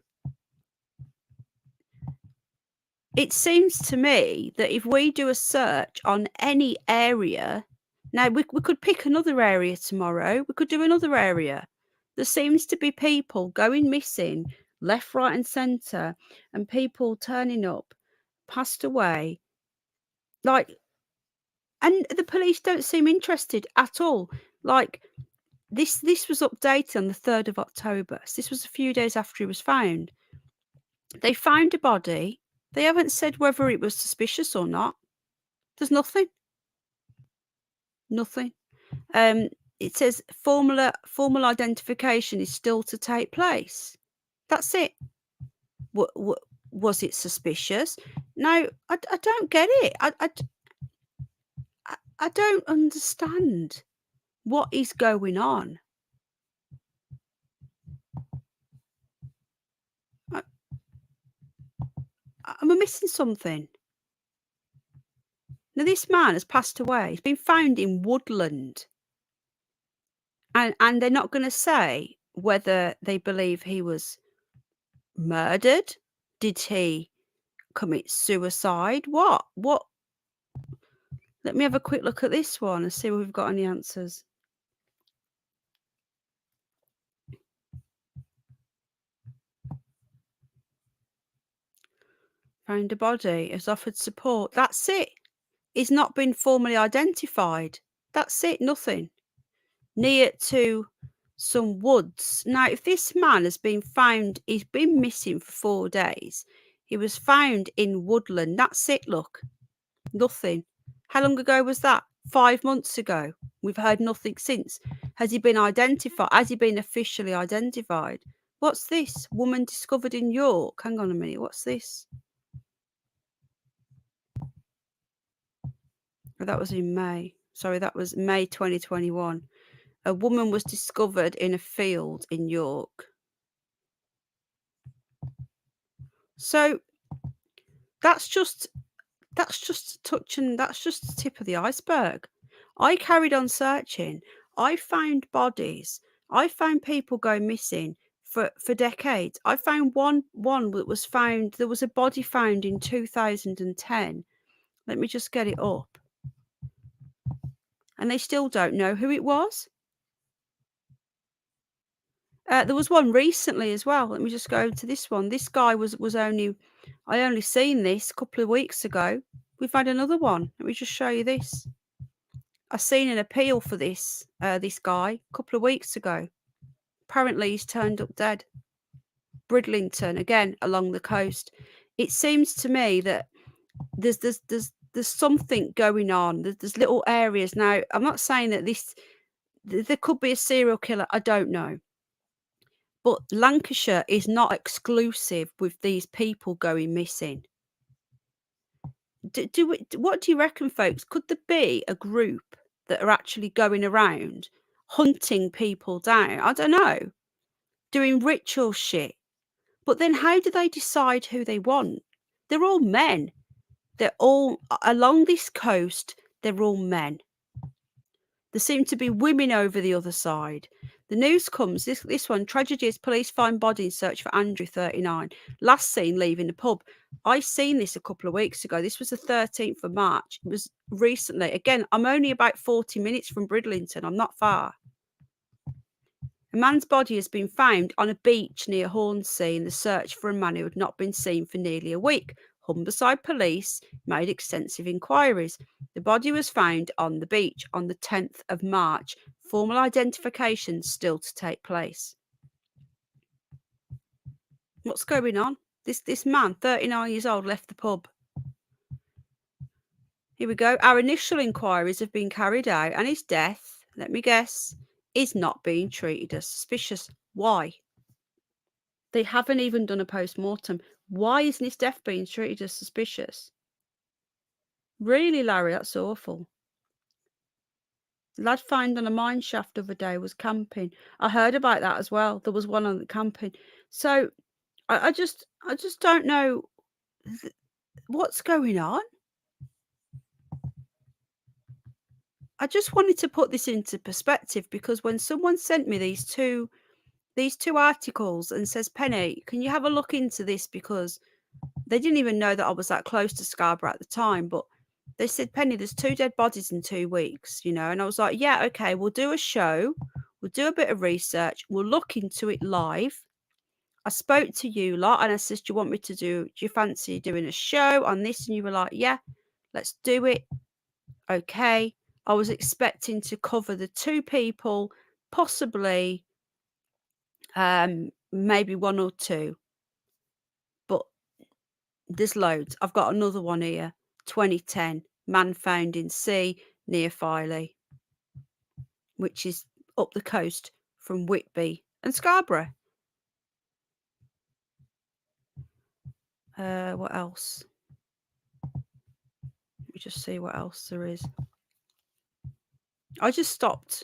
it seems to me that if we do a search on any area, now we could pick another area tomorrow. We could do another area. There seems to be people going missing left, right, and centre, and people turning up, passed away. Like, and the police don't seem interested at all. Like, this was updated on the 3rd of October. So this was a few days after he was found. They found a body. They haven't said whether it was suspicious or not. There's nothing. Nothing. It says formal identification is still to take place. That's it. Was it suspicious? No, I don't get it. I don't understand what is going on. Am I missing something? Now, this man has passed away. He's been found in woodland. And they're not going to say whether they believe he was murdered. Did he commit suicide? What? Let me have a quick look at this one and see if we've got any answers. Found a body, has offered support. That's it. He's not been formally identified. That's it, nothing. Near to some woods. Now, if this man has been found, he's been missing for 4 days. He was found in woodland. That's it, look. Nothing. How long ago was that? 5 months ago. We've heard nothing since. Has he been identified? Has he been officially identified? What's this? Woman discovered in York. Hang on a minute. What's this? Oh, that was in May. Sorry, that was May 2021. A woman was discovered in a field in York. So that's just touching. That's just the tip of the iceberg. I carried on searching. I found bodies. I found people going missing for decades. I found one that was found. There was a body found in 2010. Let me just get it up. And they still don't know who it was. There was one recently as well. Let me just go to this one. This guy was only, I only seen this a couple of weeks ago. We've had another one. Let me just show you this. I seen an appeal for this guy a couple of weeks ago. Apparently he's turned up dead. Bridlington, again, along the coast. It seems to me that there's something going on. There's little areas. Now, I'm not saying that there could be a serial killer. I don't know. But Lancashire is not exclusive with these people going missing. What do you reckon, folks? Could there be a group that are actually going around hunting people down? I don't know. Doing ritual shit. But then how do they decide who they want? They're all men. They're all along this coast, they're all men. There seem to be women over the other side. The news comes, this one, tragedy as police find body in search for Andrew, 39. Last seen leaving the pub. I seen this a couple of weeks ago. This was the 13th of March. It was recently. Again, I'm only about 40 minutes from Bridlington. I'm not far. A man's body has been found on a beach near Hornsea in the search for a man who had not been seen for nearly a week. Humberside police made extensive inquiries. The body was found on the beach on the 10th of March. Formal identification still to take place. What's going on? This man, 39 years old, left the pub. Here we go. Our initial inquiries have been carried out and his death, let me guess, is not being treated as suspicious. Why? They haven't even done a post-mortem. Why isn't his death being treated as suspicious? Really, Larry, that's awful. Lad found on a mine shaft the other day was camping. I heard about that as well. There was one on the camping. So I just don't know what's going on. I just wanted to put this into perspective because when someone sent me these two articles and says, Penny, can you have a look into this? Because they didn't even know that I was that close to Scarborough at the time, but they said, Penny, there's 2 dead bodies in 2 weeks, you know, and I was like, yeah, okay, we'll do a show. We'll do a bit of research. We'll look into it live. I spoke to you lot and I said, do you fancy doing a show on this? And you were like, yeah, let's do it. Okay. I was expecting to cover the 2 people, possibly maybe 1 or 2, but there's loads. I've got another one here, 2010, man found in sea near Filey, which is up the coast from Whitby and Scarborough. What else? Let me just see what else there is. I just stopped.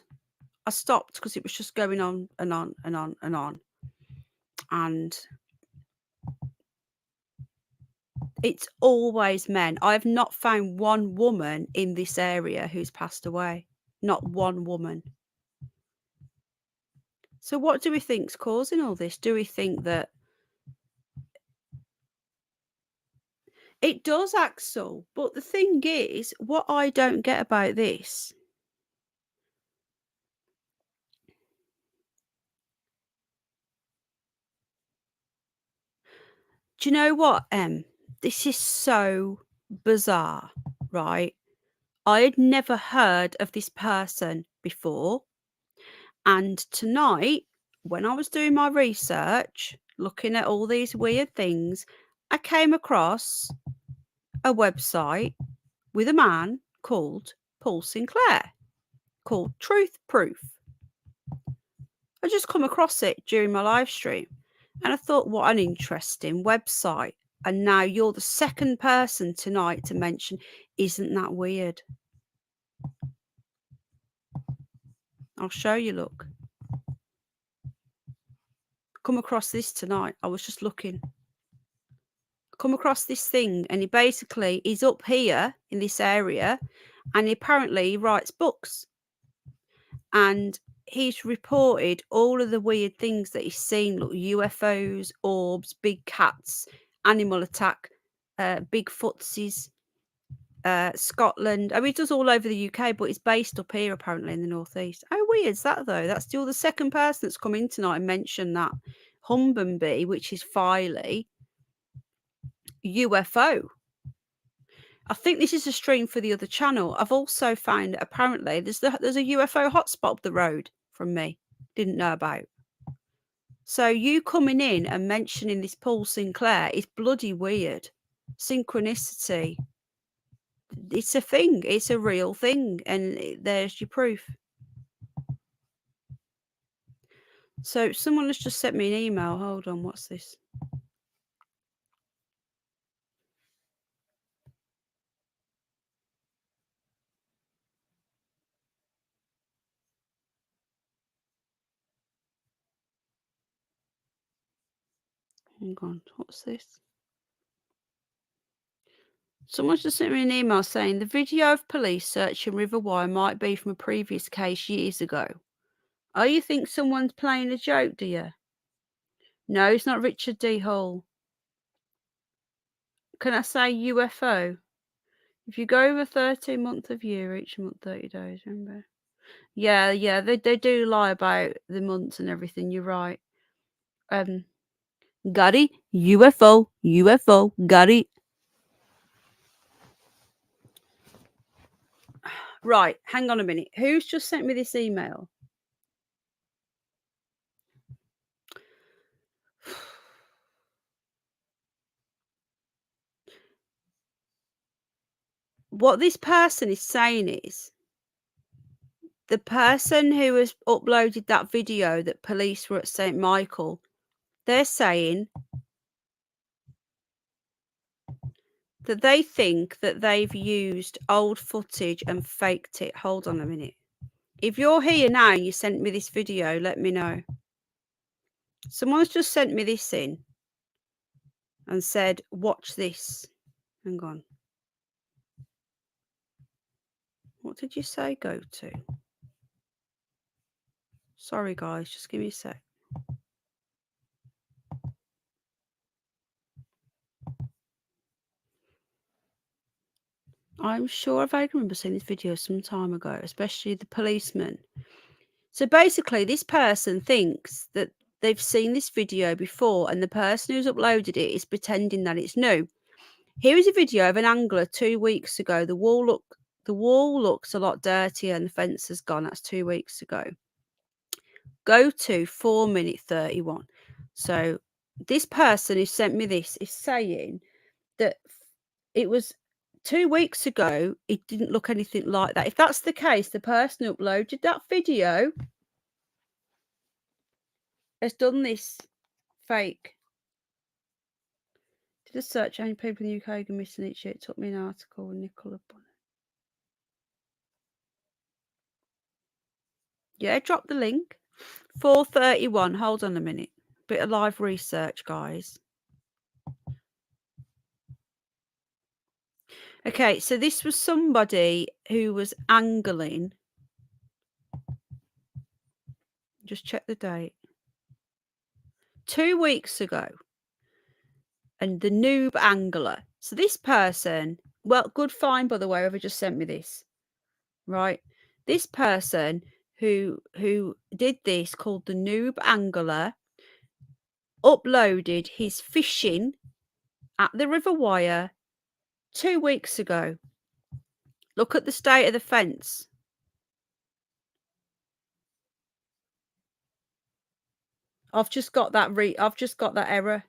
I stopped because it was just going on and on and on and on. And it's always men. I have not found one woman in this area who's passed away. Not one woman. So what do we think's causing all this? Do we think that it does, Axel? But the thing is, what I don't get about this, do you know what, This is so bizarre, right? I had never heard of this person before. And tonight, when I was doing my research, looking at all these weird things, I came across a website with a man called Paul Sinclair, called Truth Proof. I just come across it during my live stream and I thought, what an interesting website. And now you're the second person tonight to mention, isn't that weird? I'll show you, look. Come across this tonight. I was just looking. Come across this thing and he basically is up here in this area and apparently he writes books. And he's reported all of the weird things that he's seen, look, UFOs, orbs, big cats, animal attack, big footsies, Scotland. I mean, he does all over the UK, but he's based up here apparently in the northeast. How weird is that though? That's still the second person that's come in tonight and mentioned that Humbenbee, which is Filey, UFO. I think this is a stream for the other channel. I've also found that apparently there's a UFO hotspot up the road from me. Didn't know about. So you coming in and mentioning this Paul Sinclair is bloody weird. Synchronicity. It's a thing. It's a real thing. And there's your proof. So someone has just sent me an email. Hold on. What's this? Hang on. What's this? Someone's just sent me an email saying the video of police searching River Wye might be from a previous case years ago. Oh, you think someone's playing a joke, do you? No, it's not Richard D. Hall. Can I say UFO? If you go over 13 months of year, each month 30 days, remember? Yeah, they do lie about the months and everything, you're right. Got it? UFO, got it. Right, hang on a minute. Who's just sent me this email? What this person is saying is the person who has uploaded that video that police were at St. Michael, they're saying that they think that they've used old footage and faked it. Hold on a minute. If you're here now and you sent me this video, let me know. Someone's just sent me this in and said, watch this. Hang on. What did you say go to? Sorry, guys. Just give me a sec. I'm sure I vaguely remember seeing this video some time ago, especially the policeman. So basically, this person thinks that they've seen this video before and the person who's uploaded it is pretending that it's new. Here is a video of an angler 2 weeks ago. The wall looks a lot dirtier and the fence has gone. That's 2 weeks ago. Go to 4:31. So this person who sent me this is saying that it was 2 weeks ago. It didn't look anything like that. If that's the case, the person who uploaded that video has done this fake. Did a search how many people in the UK go missing each year. It took me an article with Nicola Bonnet. Yeah, drop the link. 4:31. Hold on a minute. Bit of live research, guys. Okay, so this was somebody who was angling. Just check the date. 2 weeks ago. And the noob angler. So this person, well, good find, by the way, whoever just sent me this. Right? This person who did this, called the noob angler, uploaded his fishing at the River Wire 2 weeks ago. Look at the state of the fence. I've just got that error.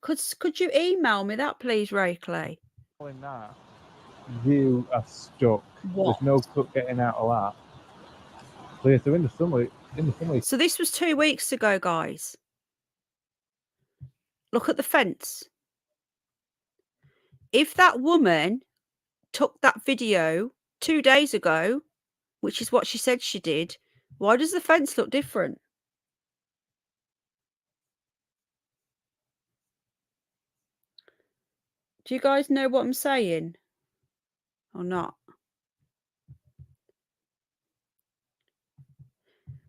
Could you email me that, please, Rakeley? In that, you are stuck. What? There's no cut getting out of that. So yes, they're in the summer. So this was 2 weeks ago, guys. Look at the fence. If that woman took that video 2 days ago, which is what she said she did, why does the fence look different? Do you guys know what I'm saying? Or not?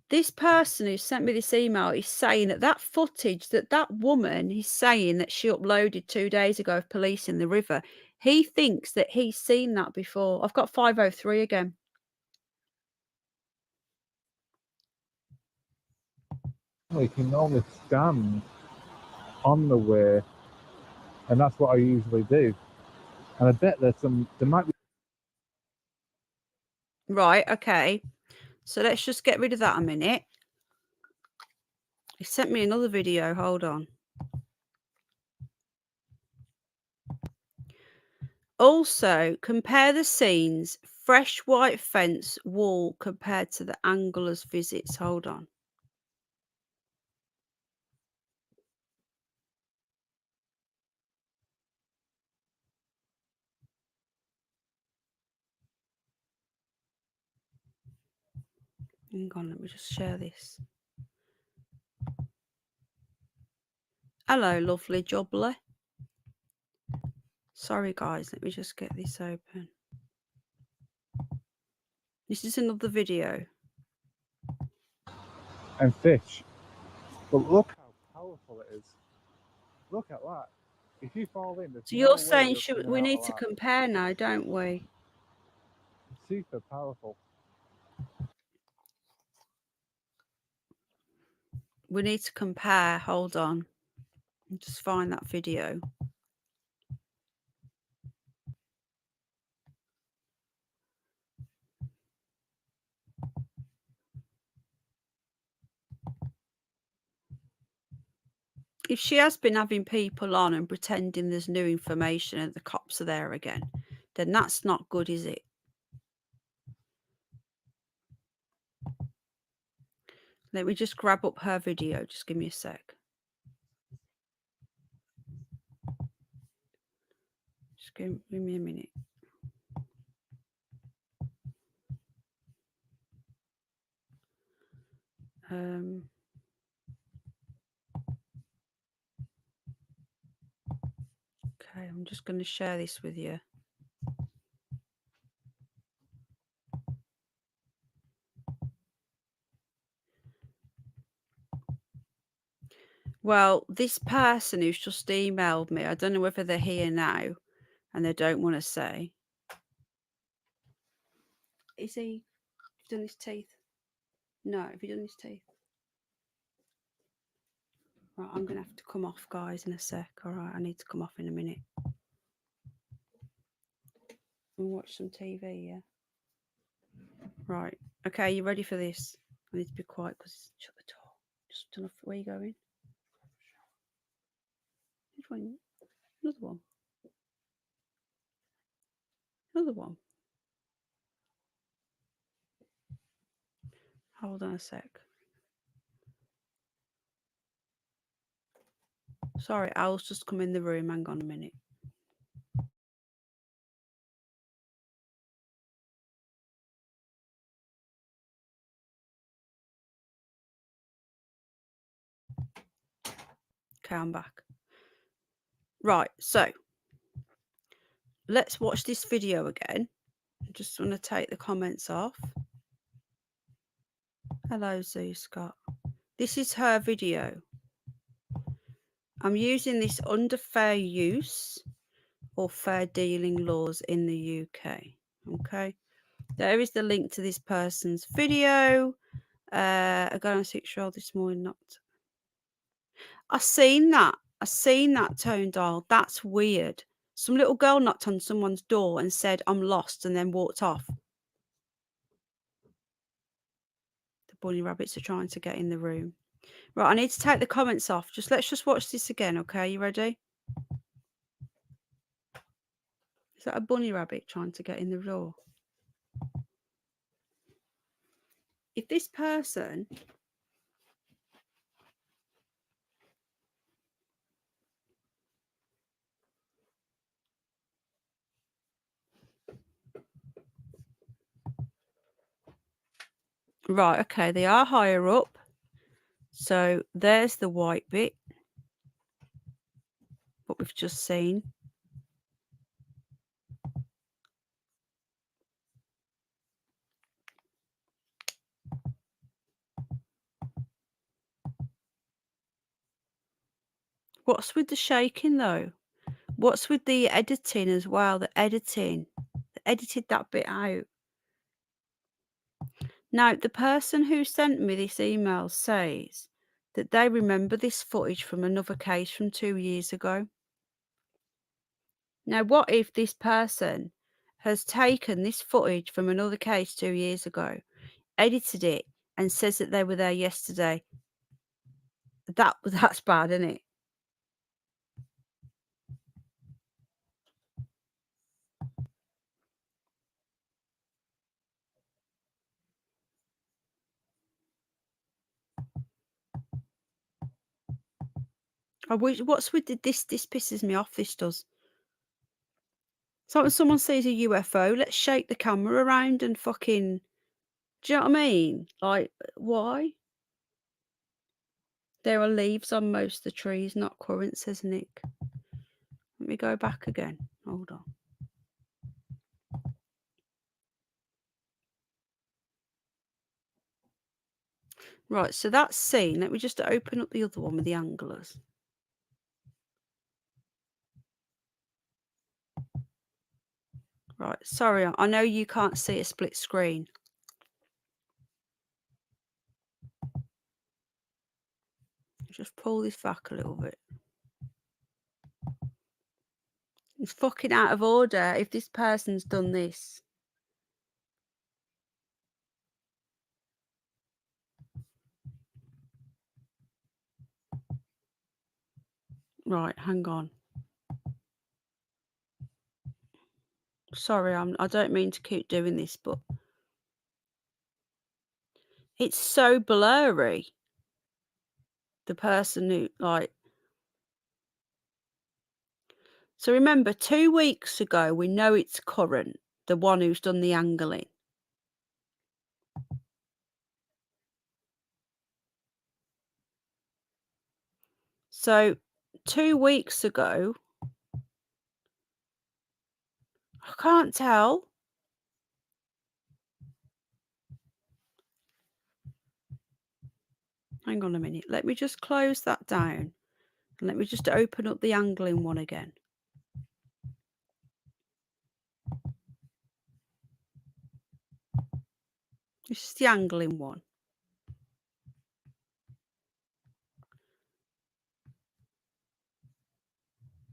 This person who sent me this email is saying that footage that woman is saying that she uploaded 2 days ago of police in the river, he thinks that he's seen that before. I've got 503 again. You can only stand on the way, and that's what I usually do. And I bet there might be. Right, okay. So let's just get rid of that a minute. He sent me another video. Hold on. Also, compare the scenes. Fresh white fence wall compared to the angler's visits. Hold on. Hang on, let me just share this. Hello, lovely jubbly. Sorry, guys. Let me just get this open. This is another video. And fish. But look how powerful it is. Look at that. If you fall in, there's So no you're way saying you're coming we out need of to that. compare now, don't we? Super powerful. We need to compare. Hold on. I'll just find that video. If she has been having people on and pretending there's new information and the cops are there again, then that's not good, is it? Let me just grab up her video. Just give me a sec. Just give me a minute. Okay, I'm just going to share this with you. Well, this person who's just emailed me, I don't know whether they're here now and they don't want to say. Is he done his teeth? No, have you done his teeth? Right, I'm going to have to come off, guys, in a sec. All right, I need to come off in a minute. And watch some TV, yeah? Right. Okay, you ready for this? I need to be quiet because shut the door. Just turn off. Where are you going? Which one? Another one. Another one. Hold on a sec. Sorry, Al's just come in the room. Hang on a minute. Okay, I'm back. Right, so let's watch this video again. I just want to take the comments off. Hello, Zoo Scott. This is her video. I'm using this under fair use or fair dealing laws in the UK. Okay, there is the link to this person's video. I got on a 6-year-old this morning. I seen that I seen that tone dial. That's weird. Some little girl knocked on someone's door and said, "I'm lost," and then walked off. The bunny rabbits are trying to get in the room. Right, I need to take the comments off. Let's just watch this again, okay? You ready? Is that a bunny rabbit trying to get in the door? If this person right, okay, they are higher up. So there's the white bit, what we've just seen. What's with the shaking though? What's with the editing as well? The editing. They edited that bit out. Now, the person who sent me this email says that they remember this footage from another case from 2 years ago. Now, what if this person has taken this footage from another case 2 years ago, edited it, and says that they were there yesterday? That's bad, isn't it? I wish, what's with this? This pisses me off. This does. So when someone sees a UFO, let's shake the camera around and fucking. Do you know what I mean? Like, why? There are leaves on most of the trees, not currants, says Nick. Let me go back again. Hold on. Right, so that's seen. Let me just open up the other one with the anglers. Right, sorry, I know you can't see a split screen. Just pull this back a little bit. It's fucking out of order if this person's done this. Right, hang on. Sorry, I don't mean to keep doing this, but it's so blurry. The person who, like... So remember, 2 weeks ago, we know it's current, the one who's done the angling. So 2 weeks ago, I can't tell. Hang on a minute. Let me just close that down. And let me just open up the angling one again. This is the angling one.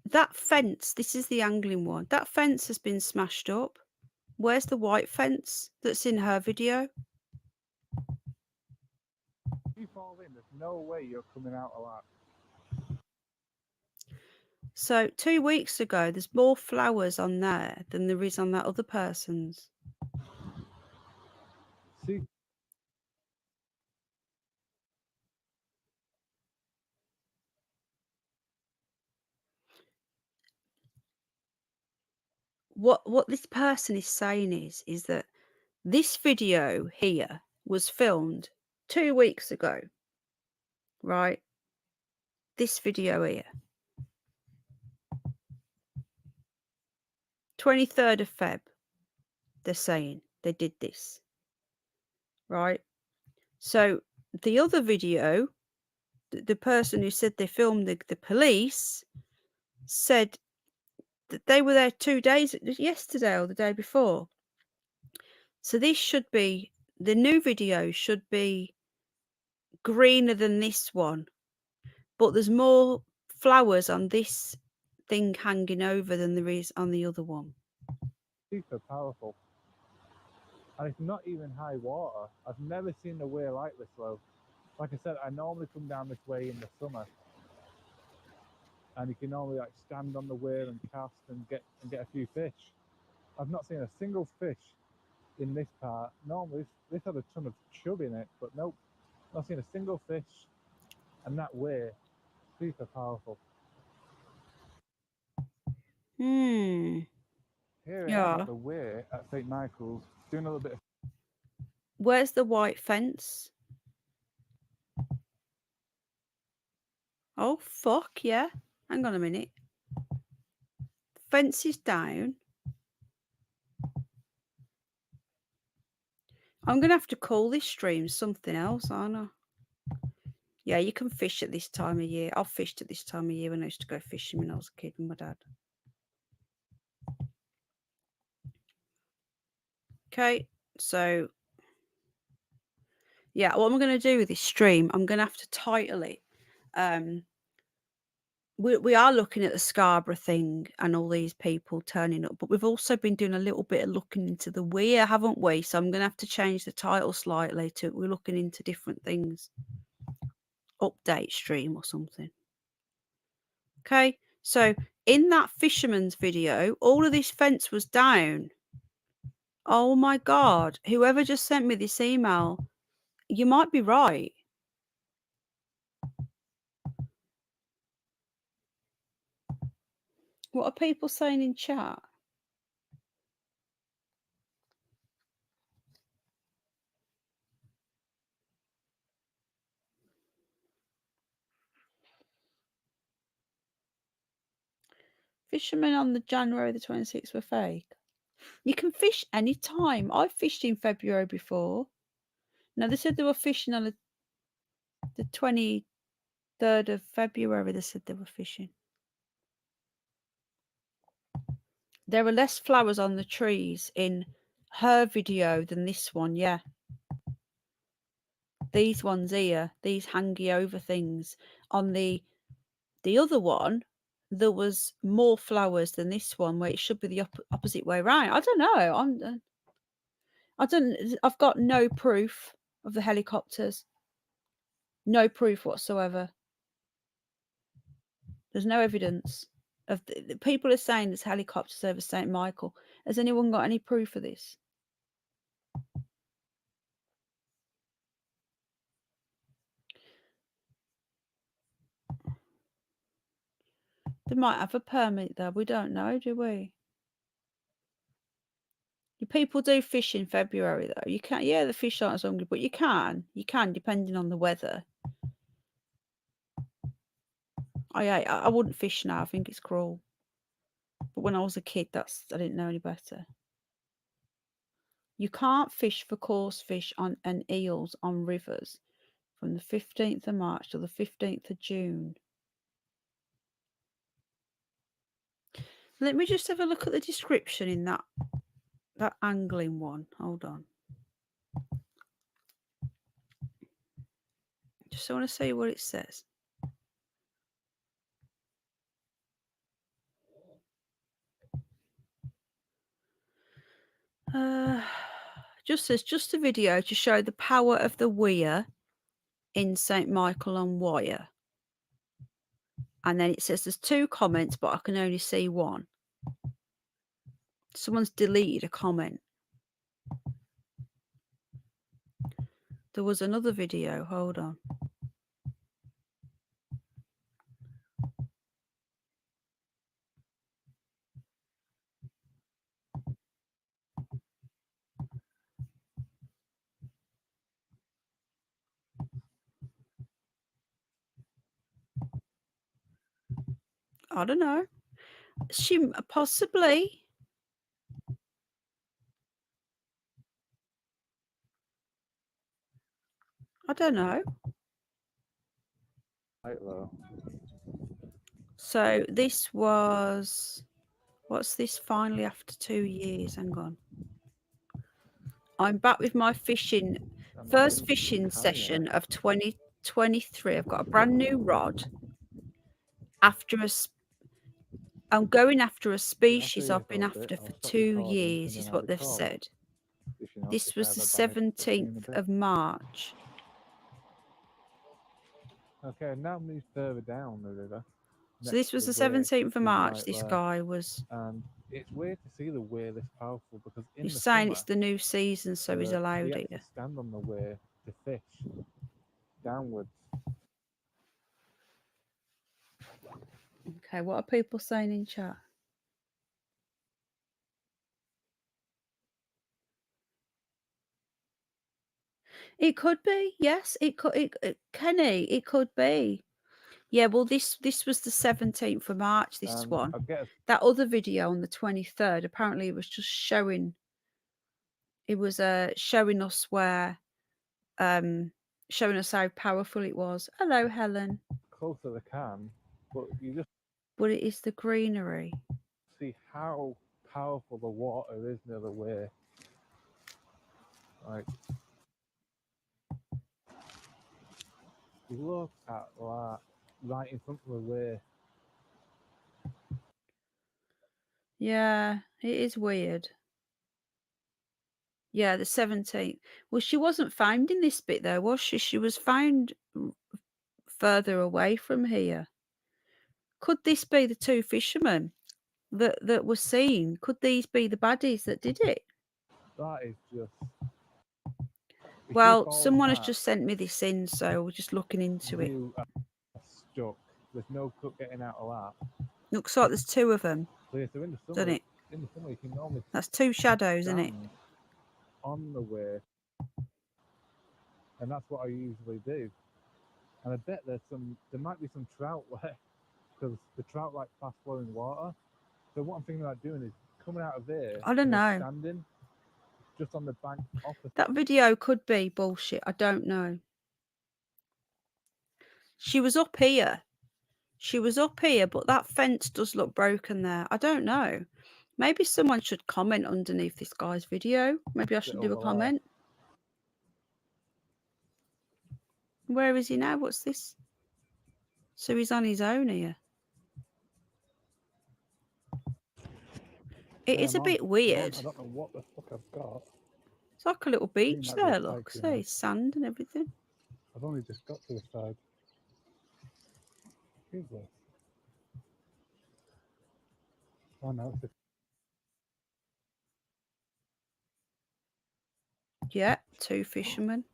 That fence, this is the angling one. That fence has been smashed up. Where's the white fence that's in her video? If you fall in, there's no way you're coming out alive. So 2 weeks ago, there's more flowers on there than there is on that other person's. See, What this person is saying is that this video here was filmed 2 weeks ago, right? This video here. 23rd of Feb, they're saying they did this, right? So the other video, the person who said they filmed the police said that they were there 2 days, yesterday or the day before. So this should be, the new video should be greener than this one, but there's more flowers on this thing hanging over than there is on the other one. Super powerful. And it's not even high water. I've never seen a weir like this low. Like I said, I normally come down this way in the summer, and you can normally like stand on the weir and cast and get a few fish. I've not seen a single fish in this part. Normally this had a ton of chub in it, but nope, not seen a single fish. And that weir, super powerful. Here I am at the weir at St. Michael's, doing a little bit of... Where's the white fence? Oh, fuck, yeah. Hang on a minute. Fence is down. I'm going to have to call this stream something else, aren't I? Yeah, you can fish at this time of year. I've fished at this time of year when I used to go fishing when I was a kid with my dad. Okay, so yeah, what I'm going to do with this stream, I'm going to have to title it. We are looking at the Scarborough thing and all these people turning up, but we've also been doing a little bit of looking into the weir, haven't we? So I'm going to have to change the title slightly to we're looking into different things. Update stream or something. Okay, so in that fisherman's video, all of this fence was down. Oh my God, whoever just sent me this email, you might be right. What are people saying in chat? Fishermen on the January the 26th were fake. You can fish any time. I've fished in February before. No, they said they were fishing on the 23rd of February. They said they were fishing. There are less flowers on the trees in her video than this one, yeah. These ones here, these hangy over things. On the other one, there was more flowers than this one, where it should be the opposite way around. I don't know. I've got no proof of the helicopters. No proof whatsoever. There's no evidence of the people are saying there's helicopters over St. Michael. Has anyone got any proof of this? They might have a permit though. We don't know, do we? People do fish in February though. You can't. Yeah, the fish aren't as hungry, but you can. You can, depending on the weather. I wouldn't fish now. I think it's cruel. But when I was a kid, I didn't know any better. You can't fish for coarse fish and eels on rivers from the 15th of March to the 15th of June. Let me just have a look at the description in that angling one. Hold on. Just want to see what it says. Just says, just a video to show the power of the weir in St. Michael on Wyre. And then it says there's 2 comments, but I can only see one. Someone's deleted a comment. There was another video. Hold on. I don't know. She possibly. I don't know. Quite low. So this was, what's this finally after 2 years? Hang on. I'm back with my fishing, first fishing session of 2023. I've got a brand new rod. after I'm going after a species you I've been for a bit. after I'll for stop 2 recording, and years, then is I'll what they've record. said. Fishing off This if was I the ever manage to see in a 17th bit. of March. Okay, now move further down the river. So this was the next to the weir, 17th of see March. right This there. guy was. And it's weird to see the weir this powerful because in He's the saying summer, it's the new season, so he's allowed we it. actually stand on the weir to fish downwards. Okay, what are people saying in chat? It could be, yes. It could. Kenny, it could be. Yeah. Well, this was the 17th of March. This one. That other video on the 23rd. Apparently, it was just showing. It was showing us where, showing us how powerful it was. Hello, Helen. Closer they can, but you just. But it is the greenery. See how powerful the water is near the weir. Like, look at that, right in front of the weir. Yeah, it is weird. Yeah, the 17th. Well, she wasn't found in this bit though, was she? She was found further away from here. Could this be the two fishermen that were seen? Could these be the baddies that did it? That is just. Well, someone has just sent me this in, so we're just looking into it. You are stuck. There's no cut getting out of that. Looks like there's two of them. So yeah, so in the summer, Doesn't it? you can normally. That's two shadows, isn't it? On the weir, and that's what I usually do. And I bet there might be some trout there because the trout like fast flowing water. So what I'm thinking about doing is coming out of there. I don't know. Standing just on the bank opposite. That video could be bullshit. I don't know. She was up here. She was up here, but that fence does look broken there. I don't know. Maybe someone should comment underneath this guy's video. Maybe I should do a comment. Where is he now? What's this? So he's on his own here. It is a bit weird. I don't know what the fuck I've got. It's like a little beach there, look. See, sand and everything. I've only just got to the side. Who's this? Oh no, it's Yeah, two fishermen.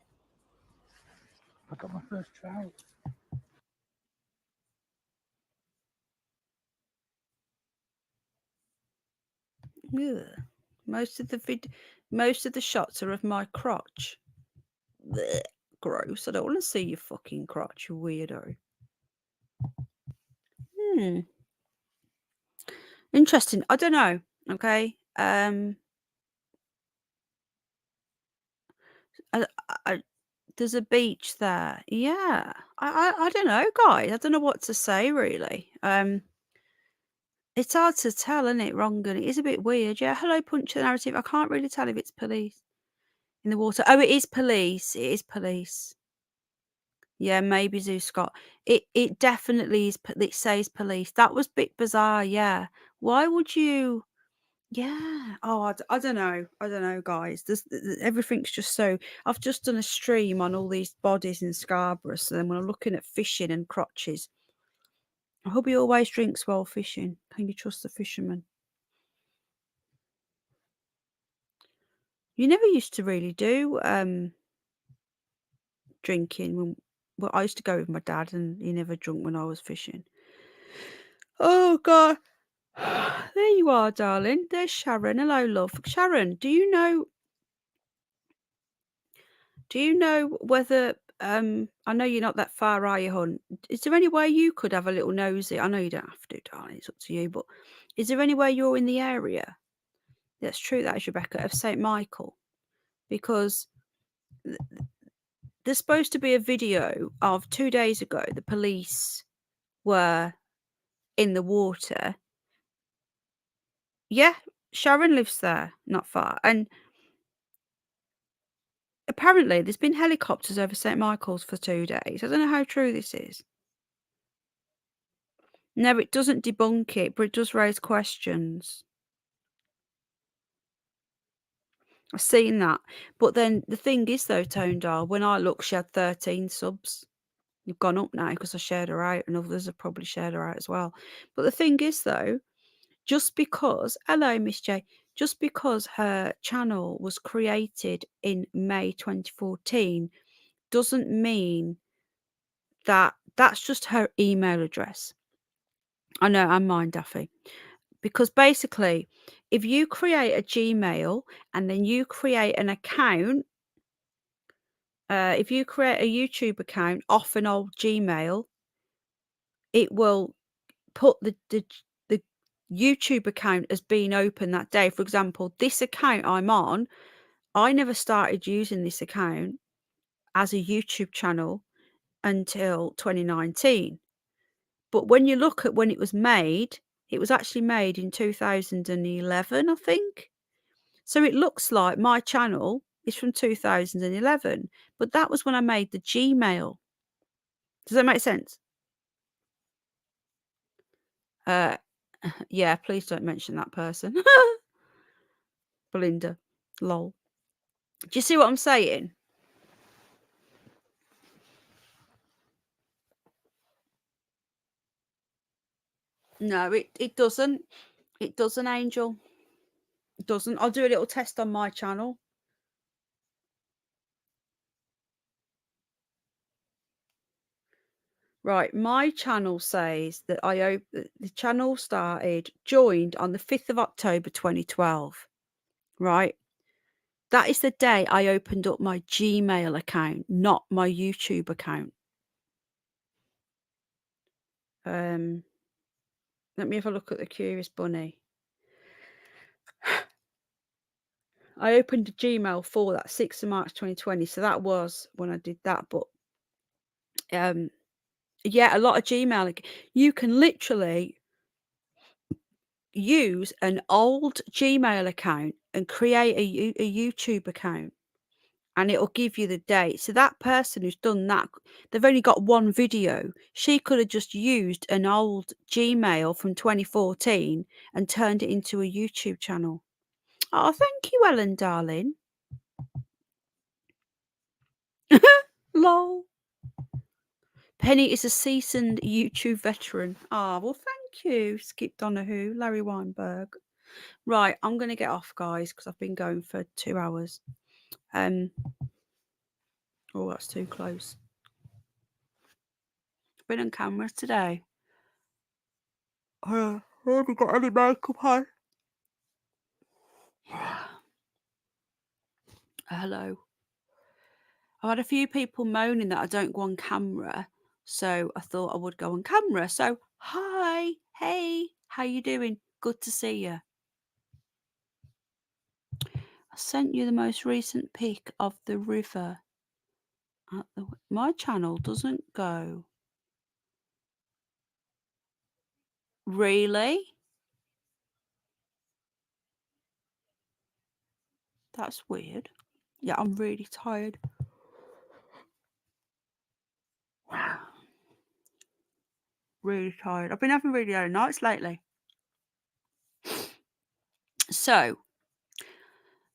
I got my first trout. Ugh. Most of the shots are of my crotch. Blech, gross. I don't want to see your fucking crotch, you weirdo. Interesting. I don't know. Okay. There's a beach there. Yeah. I don't know, guys. I don't know what to say really. It's hard to tell, isn't it, Rongan? It is a bit weird. Yeah. Hello, Punch the Narrative. I can't really tell if it's police in the water. Oh, it is police. It is police. Yeah, maybe Zoo Scott. It definitely is. It says police. That was a bit bizarre. Yeah. Why would you? Yeah. Oh, I don't know. I don't know, guys. Everything's just so. I've just done a stream on all these bodies in Scarborough. So then when I'm looking at fishing and crotches, I hope he always drinks while fishing. Can you trust the fisherman? You never used to really do drinking. Well, I used to go with my dad, and he never drunk when I was fishing. Oh God. There you are, darling. There's Sharon. Hello, love. Sharon, do you know whether I know you're not that far, are you, hon? Is there any way you could have a little nosy? I know you don't have to, darling. It's up to you. But is there any way you're in the area? That's true. That is Rebecca of St. Michael, because there's supposed to be a video of 2 days ago. The police were in the water. Yeah, Sharon lives there, not far, and apparently there's been helicopters over St. Michael's for 2 days. I don't know how true this is. No, it doesn't debunk it, but it does raise questions. I've seen that. But then the thing is, though, Tone Dial, when I looked, she had 13 subs. You've gone up now because I shared her out, and others have probably shared her out as well. But the thing is, though, just because, hello, Miss J, just because her channel was created in May 2014 doesn't mean that that's just her email address. I know, I'm mine, Daffy. Because basically, if you create a Gmail and then you create an account, if you create a YouTube account off an old Gmail, it will put the YouTube account as being open that day. For example, this account I'm on, I never started using this account as a YouTube channel until 2019. But when you look at when it was actually made in 2011, I think. So it looks like my channel is from 2011, but that was when I made the Gmail. Does that make sense? Yeah, please don't mention that person. Belinda. Lol. Do you see what I'm saying? No, it doesn't. It doesn't, Angel. It doesn't. I'll do a little test on my channel. Right, my channel says that the channel joined on the 5th of October 2012. Right? That is the day I opened up my Gmail account, not my YouTube account. Let me have a look at the Curious Bunny. I opened a Gmail for that 6th of March 2020, so that was when I did that. But yeah, a lot of Gmail. You can literally use an old Gmail account and create a YouTube account, and it'll give you the date. So that person who's done that, they've only got one video. She could have just used an old Gmail from 2014 and turned it into a YouTube channel. Oh, thank you, Ellen, darling. Lol. Penny is a seasoned YouTube veteran. Ah, well, thank you, Skip Donahue, Larry Weinberg. Right, I'm going to get off, guys, because I've been going for 2 hours. Oh, that's too close. I've been on camera today. I haven't got any makeup on. Hello. I've had a few people moaning that I don't go on camera, so I thought I would go on camera. So, hi, hey, how you doing? Good to see you. I sent you the most recent pic of the river. My channel doesn't go. Really? That's weird. Yeah, I'm really tired. Really tired. I've been having really early nights lately. So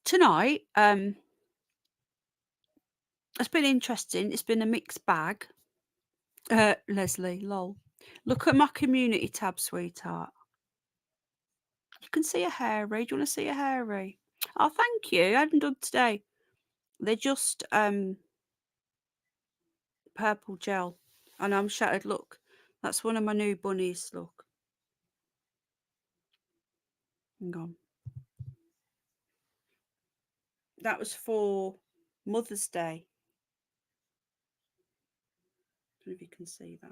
tonight, it's been interesting. It's been a mixed bag. Leslie, lol. Look at my community tab, sweetheart. You can see a hairy. Do you want to see a hairy? Oh, thank you. I hadn't done today. They're just purple gel. And I'm shattered. Look, that's one of my new bunnies. Look. Hang on. That was for Mother's Day. I don't know if you can see that.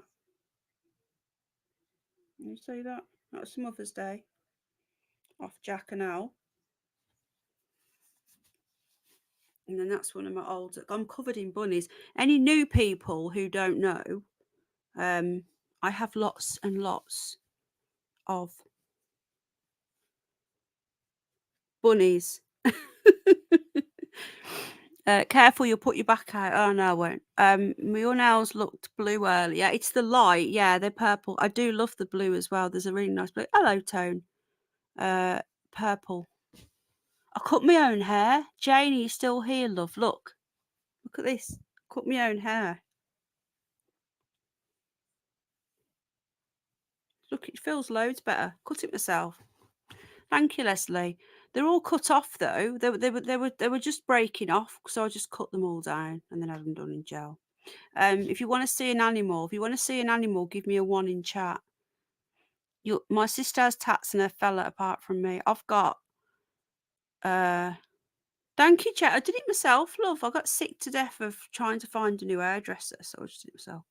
Can you see that? That was Mother's Day. Off Jack and Al. And then that's one of my old. I'm covered in bunnies. Any new people who don't know, I have lots and lots of bunnies. Careful, you'll put your back out. Oh, no, I won't. My nails looked blue earlier. It's the light. Yeah, they're purple. I do love the blue as well. There's a really nice blue. Hello, Tone. Purple. I cut my own hair. Janie, you're still here, love. Look. Look at this. Cut my own hair. Look, it feels loads better. Cut it myself. Thank you, Leslie. They're all cut off though. They were just breaking off, so I just cut them all down and then had them done in gel. If you want to see an animal, give me a 1 in chat. My sister has tats and her fella apart from me. I've got thank you, chat. I did it myself, love. I got sick to death of trying to find a new hairdresser, so I just did it myself.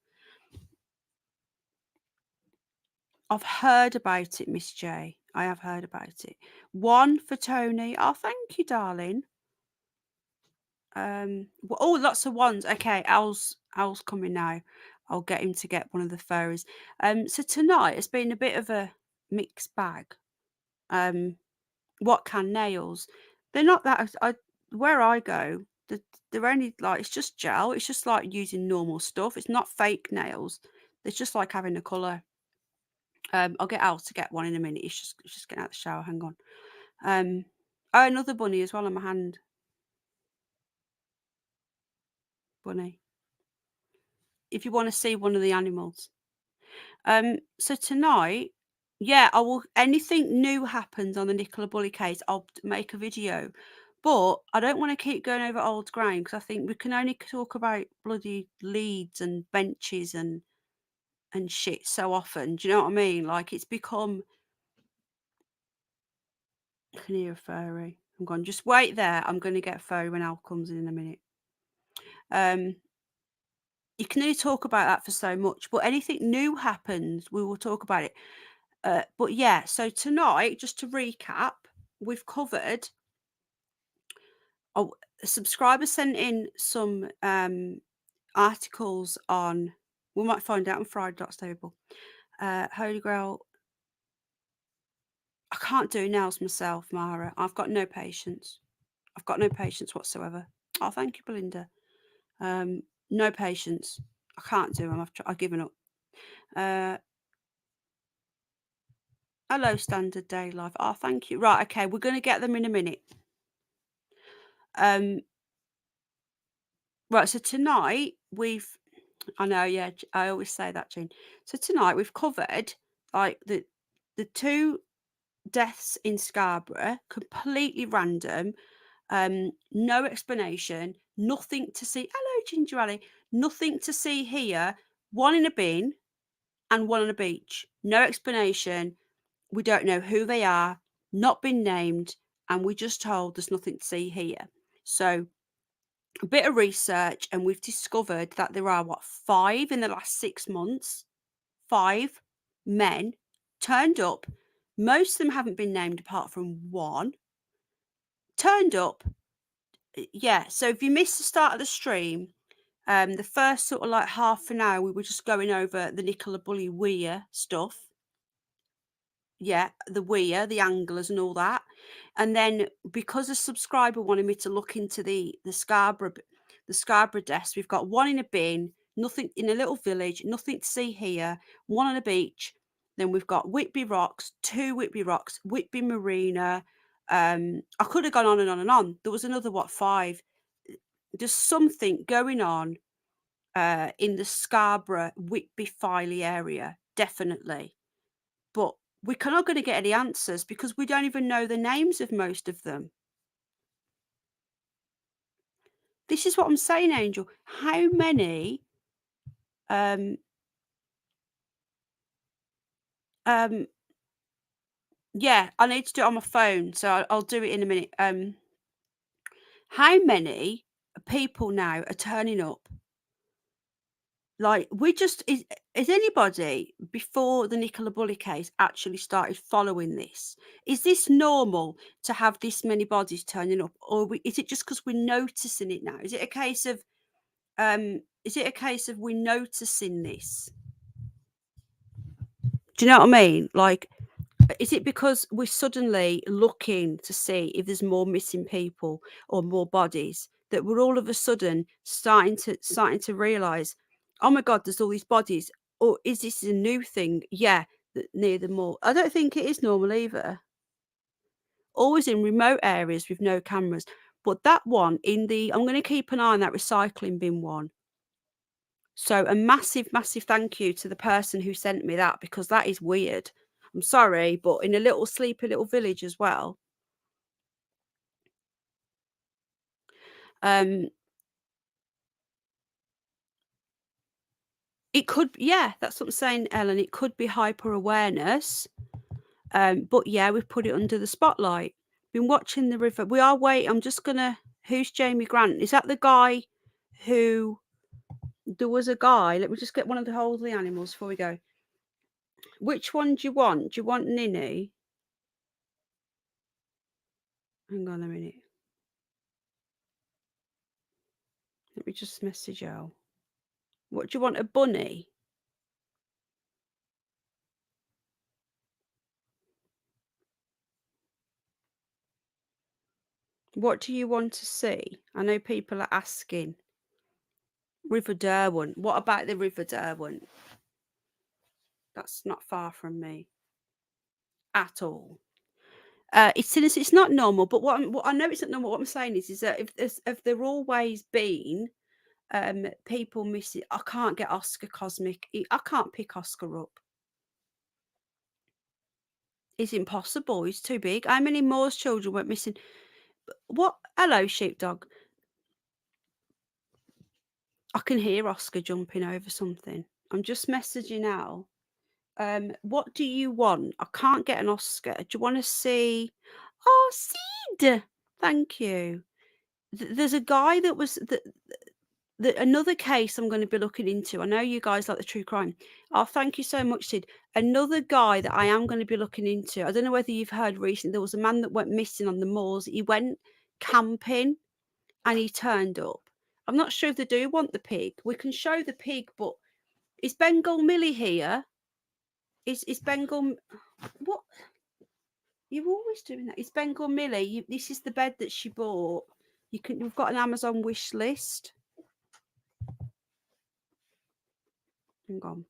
I've heard about it, Miss J. I have heard about it. 1 for Tony. Oh, thank you, darling. Oh, lots of ones. Okay, Al's coming now. I'll get him to get one of the furries. So tonight has been a bit of a mixed bag. What can nails? They're not that. Where I go, they're only like it's just gel. It's just like using normal stuff. It's not fake nails. It's just like having a colour. I'll get Al to get one in a minute. It's just getting out of the shower. Hang on. Oh, another bunny as well on my hand. Bunny. If you want to see one of the animals. So tonight, yeah, I will. Anything new happens on the Nicola Bully case, I'll make a video. But I don't want to keep going over old ground because I think we can only talk about bloody leads and benches and shit so often. Do you know what I mean? Like it's become. I can hear a furry. I'm going. Just wait there. I'm going to get a furry when Al comes in a minute. You can only talk about that for so much, but anything new happens, we will talk about it. But yeah, so tonight, just to recap, we've covered. A subscriber sent in some articles on. We might find out on Friday.stable. Holy Grail. I can't do nails myself, Mara. I've got no patience. I've got no patience whatsoever. Oh, thank you, Belinda. No patience. I can't do them. I've given up. Hello, Standard Day Life. Oh, thank you. Right, okay, we're going to get them in a minute. Right, so tonight I know, yeah, I always say that, Jean. So tonight we've covered like the 2 deaths in Scarborough, completely random, no explanation, nothing to see. Hello, Ginger Alley. Nothing to see here. 1 in a bin and 1 on a beach. No explanation. We don't know who they are, not been named, and we're just told there's nothing to see here. So a bit of research, and we've discovered that there are 5 in the last 6 months. 5 men turned up. Most of them haven't been named apart from 1. Turned up. Yeah, so if you missed the start of the stream, the first sort of like half an hour, we were just going over the Nicola Bully Weir stuff. Yeah, the weir, the anglers and all that. And then because a subscriber wanted me to look into the Scarborough deaths, we've got 1 in a bin, nothing in a little village, nothing to see here, 1 on a beach. Then we've got Whitby Rocks, 2 Whitby Rocks, Whitby Marina. I could have gone on and on and on. There was another 5. There's something going on in the Scarborough Whitby Filey area, definitely. But we're not going to get any answers because we don't even know the names of most of them. This is what I'm saying, Angel. How many yeah, I need to do it on my phone, so I'll do it in a minute. How many people now are turning up? Like, is anybody before the Nicola Bully case actually started following this? Is this normal to have this many bodies turning up, or is it just because we're noticing it now? Is it a case of we're noticing this? Do you know what I mean? Like, is it because we're suddenly looking to see if there's more missing people or more bodies that we're all of a sudden starting to realise, oh my God, there's all these bodies. Or is this a new thing? Yeah, near the mall. I don't think it is normal either. Always in remote areas with no cameras. But that one I'm going to keep an eye on that recycling bin one. So a massive, massive thank you to the person who sent me that, because that is weird. I'm sorry, but in a little sleepy little village as well. It could, yeah, that's what I'm saying, Ellen. It could be hyper awareness. But yeah, we've put it under the spotlight. Been watching the river. We are waiting. I'm just gonna. Who's Jamie Grant? Is that the guy who? There was a guy. Let me just get one of the holy animals before we go. Which one do you want? Do you want Ninny? Hang on a minute. Let me just message Al. What do you want? A bunny? What do you want to see? I know people are asking. River Derwent. What about the River Derwent? That's not far from me at all. It's not normal, but what I know it's not normal. What I'm saying is that if there always been people missing, I can't get Oscar Cosmic. I can't pick Oscar up. It's impossible. He's too big. How many Moore's children went missing? What? Hello, sheepdog. I can hear Oscar jumping over something. I'm just messaging Al. What do you want? I can't get an Oscar. Do you want to see? Oh, Sid. Thank you. There's a guy that was another case I'm going to be looking into. I know you guys like the true crime. Oh, thank you so much, Sid. Another guy that I am going to be looking into. I don't know whether you've heard recently. There was a man that went missing on the moors. He went camping and he turned up. I'm not sure if they do want the pig. We can show the pig, but is Bengal Millie here? Is Bengal? What? You're always doing that. Is Bengal Millie? This is the bed that she bought. We've got an Amazon wish list. Hang on.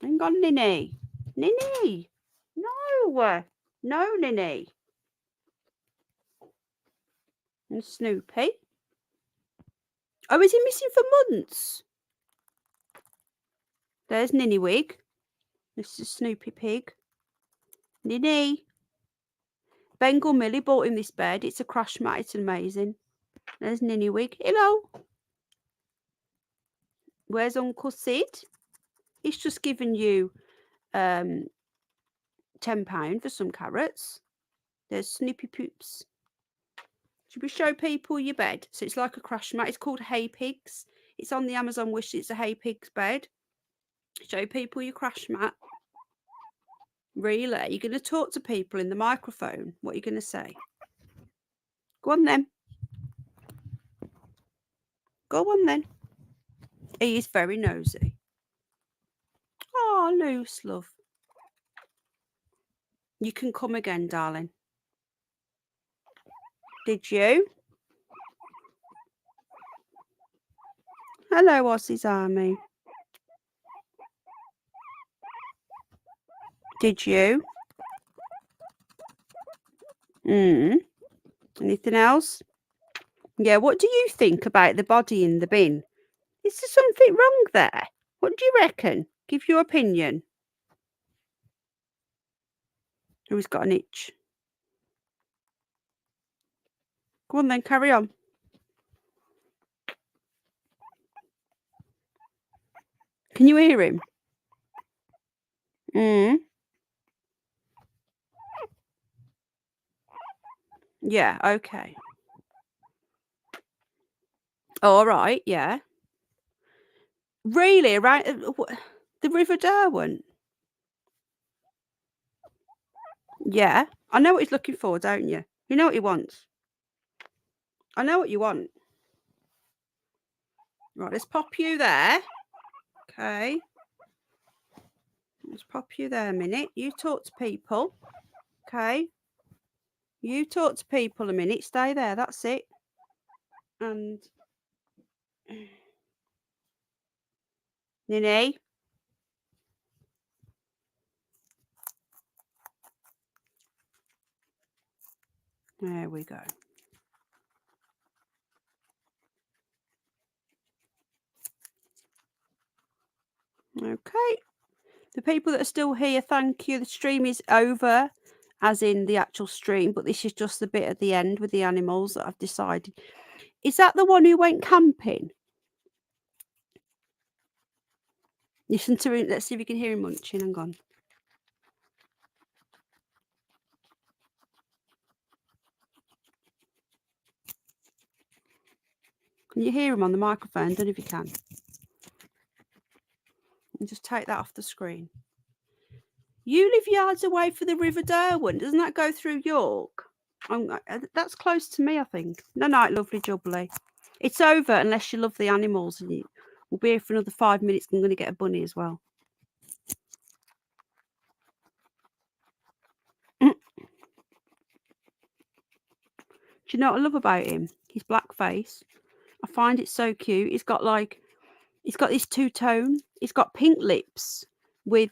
Hang on, Ninny. Ninny. No. No, Ninny. And Snoopy. Oh, is he missing for months? There's Ninny Wig. This is Snoopy Pig. Ninny. Bengal Millie bought him this bed. It's a crash mat. It's amazing. There's Ninny Wig. Hello. Where's Uncle Sid? He's just given you £10 for some carrots. There's Snoopy Poops. Should we show people your bed? So it's like a crash mat. It's called Hay Pigs. It's on the Amazon wish. It's a Hay Pigs bed. Show people your crash mat. Really? You're going to talk to people in the microphone. What are you going to say? Go on then. Go on then. He is very nosy. Oh, loose, love. You can come again, darling. Did you? Hello, Aussie's Army. Did you? Anything else? Yeah, what do you think about the body in the bin? Is there something wrong there? What do you reckon? Give your opinion. Who's got an itch? Go on then, carry on. Can you hear him? Yeah, okay. Oh, all right, yeah. Really? Around the River Derwent? Yeah. I know what he's looking for, don't you? You know what he wants. I know what you want. Right, let's pop you there. Okay. Let's pop you there a minute. You talk to people. Okay. You talk to people a minute. Stay there. That's it. And Ninny. There we go. Okay. The people that are still here, thank you. The stream is over, as in the actual stream, but this is just the bit at the end with the animals that I've decided. Is that the one who went camping? Listen to him. Let's see if we can hear him munching. Hang on. Can you hear him on the microphone? I don't know if you can. And just take that off the screen. You live yards away from the River Derwent. Doesn't that go through York? That's close to me, I think. No, lovely jubbly. It's over unless you love the animals. And we'll be here for another 5 minutes. I'm going to get a bunny as well. Do you know what I love about him? His black face. I find it so cute. He's got this two-tone. He's got pink lips with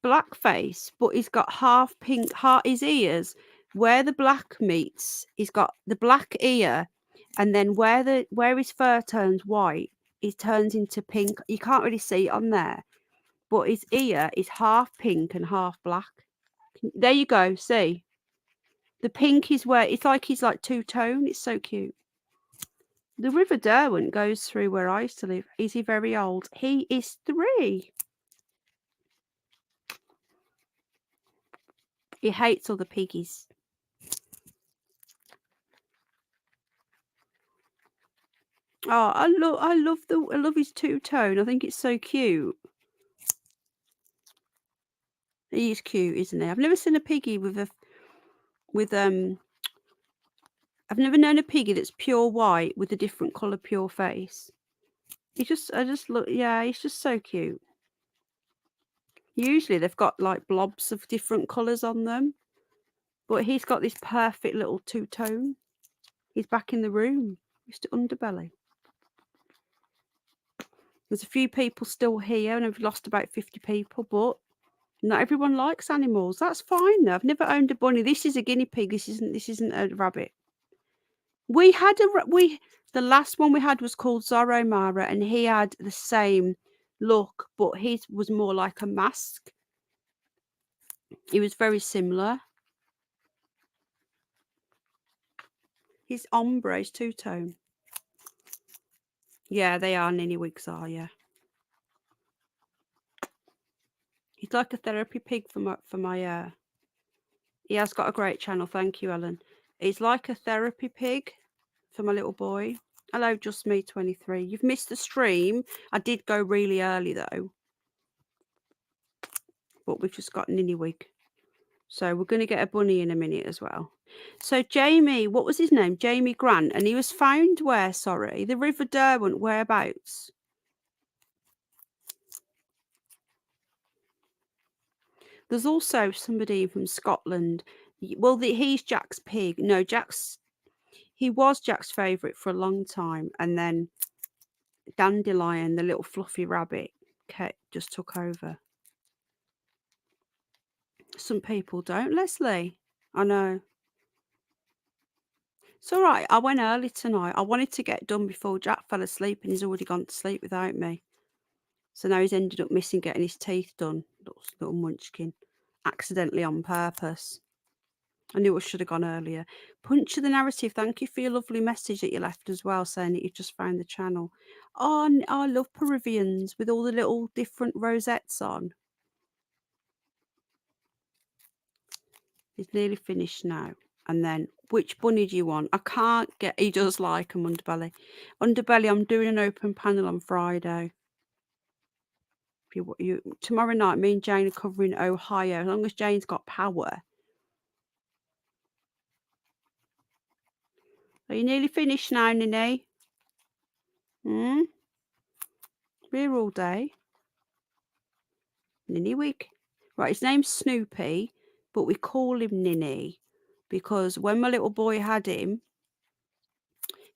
black face, but he's got half pink his ears. Where the black meets, he's got the black ear, and then where his fur turns white, it turns into pink. You can't really see it on there, but his ear is half pink and half black. There you go. See, the pink is where it's like he's like two-tone. It's so cute. The River Derwent goes through where I used to live. Is he very old? He is 3. He hates all the piggies. Oh, I love his two-tone. I think it's so cute. He is cute, isn't he? I've never seen a piggy I've never known a piggy that's pure white with a different colour pure face. I just look, yeah, he's just so cute. Usually they've got like blobs of different colours on them, but he's got this perfect little two-tone. He's back in the room, Mr. Underbelly. There's a few people still here, and I've lost about 50 people, but not everyone likes animals. That's fine though. I've never owned a bunny. This is a guinea pig. This isn't a rabbit. The last one we had was called Zorro Mara, and he had the same look, but his was more like a mask. He was very similar. His ombre is two-tone. Yeah, they are. Ninnywigs are, yeah. He's like a therapy pig for my he has got a great channel. Thank you, Ellen. He's like a therapy pig for my little boy. Hello, Just Me 23. You've missed the stream. I did go really early though, but we've just got Ninny-wig. So we're going to get a bunny in a minute as well. So Jamie, what was his name? Jamie Grant. And he was found where, sorry? The River Derwent, whereabouts? There's also somebody from Scotland. Well, he's Jack's pig. No, he was Jack's favourite for a long time. And then Dandelion, the little fluffy rabbit, just took over. Some people don't, Leslie. I know. It's all right. I went early tonight. I wanted to get done before Jack fell asleep, and he's already gone to sleep without me. So now he's ended up missing getting his teeth done. Little munchkin. Accidentally on purpose. I knew I should have gone earlier. Punch of the Narrative, thank you for your lovely message that you left as well, saying that you just found the channel. Oh, I love Peruvians with all the little different rosettes on. It's nearly finished now. And then, which bunny do you want? I can't get... He does like them, Underbelly. Underbelly, I'm doing an open panel on Friday. Tomorrow night, me and Jane are covering Ohio. As long as Jane's got power. Are you nearly finished now, Ninny? We're here all day. Ninny-wig. Right, his name's Snoopy, but we call him Ninny. because when my little boy had him,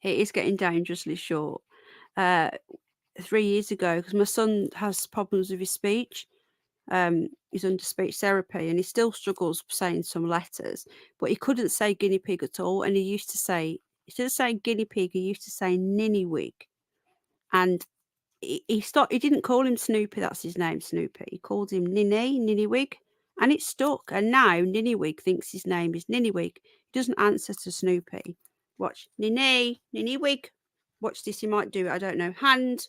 it is getting dangerously short. 3 years ago, because my son has problems with his speech. He's under speech therapy and he still struggles saying some letters, but he couldn't say guinea pig at all. And he used to say, instead of saying guinea pig, he used to say ninny-wig. And he didn't call him Snoopy, that's his name, Snoopy. He called him Ninny-wig, and it stuck. And now Ninny-wig thinks his name is Ninny-wig. He doesn't answer to Snoopy. Watch, Ninny-wig. Watch this, he might do it, I don't know. Hand.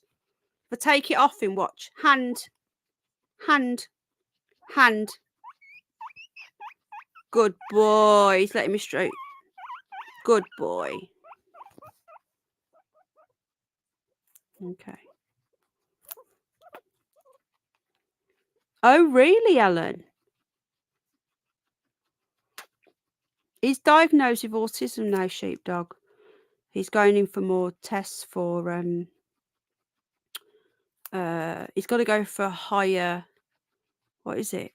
If I take it off him, watch. Hand. Good boy. He's letting me straight. Good boy. Okay. Oh, really, Ellen? He's diagnosed with autism now, sheepdog. He's going in for more tests for he's got to go for a higher, what is it?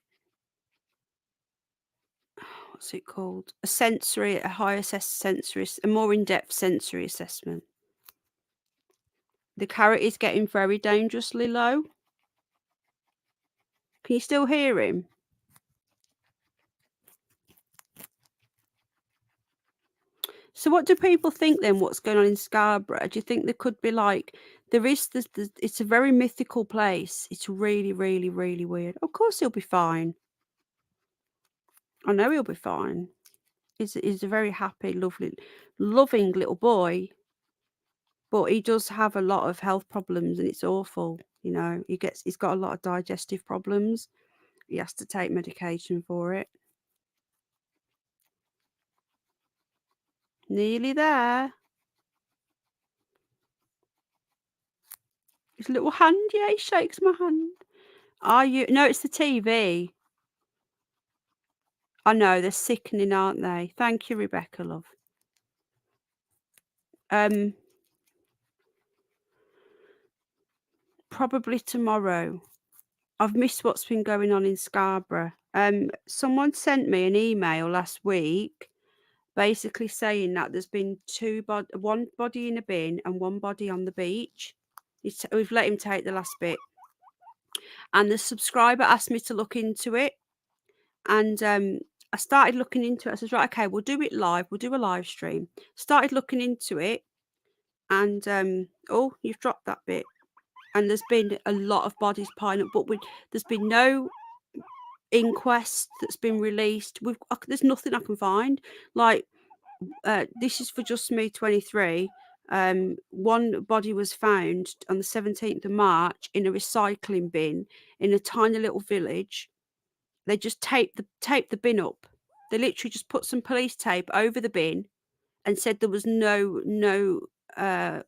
What's it called? A higher sensory, a more in-depth sensory assessment. The carrot is getting very dangerously low. Can you still hear him? So what do people think then, what's going on in Scarborough? Do you think there could be like, it's a very mythical place. It's really, really, really weird. Of course he'll be fine. I know he'll be fine. He's a very happy, lovely, loving little boy. But he does have a lot of health problems and it's awful. You know, he's got a lot of digestive problems. He has to take medication for it. Nearly there. His little hand, yeah, he shakes my hand. Are you? No, it's the TV. I know, they're sickening, aren't they? Thank you, Rebecca, love. Probably tomorrow. I've missed what's been going on in Scarborough. Someone sent me an email last week basically saying that there's been one body in a bin and one body on the beach. We've let him take the last bit. And the subscriber asked me to look into it. And I started looking into it. I said, right, okay, we'll do it live. We'll do a live stream. Started looking into it. And, oh, you've dropped that bit. And there's been a lot of bodies piling up. But there's been no inquest that's been released. There's nothing I can find. Like, this is for Just Me 23. One body was found on the 17th of March in a recycling bin in a tiny little village. They just taped the bin up. They literally just put some police tape over the bin and said there was nothing to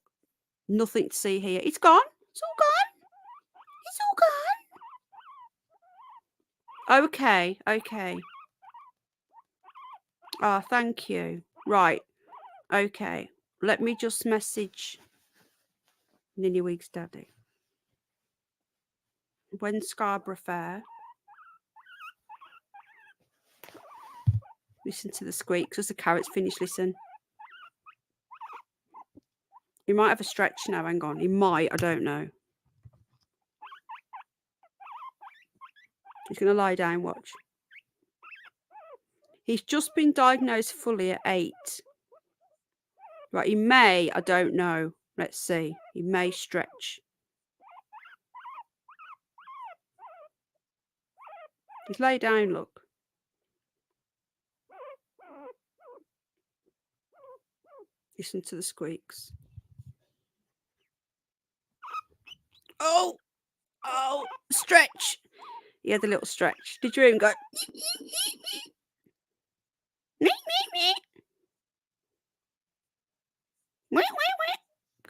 see here. It's gone. It's all gone. It's all gone. Okay. Ah, thank you. Right. Okay. Let me just message Ninny-wig's daddy. When's Scarborough Fair? Listen to the squeaks as the carrots finish. Listen. He might have a stretch now. Hang on. He might. I don't know. He's going to lie down. Watch. He's just been diagnosed fully at 8. Right. He may. I don't know. Let's see. He may stretch. He's laid down. Look. Listen to the squeaks. Oh, stretch. He had a little stretch. Did you hear him go? Look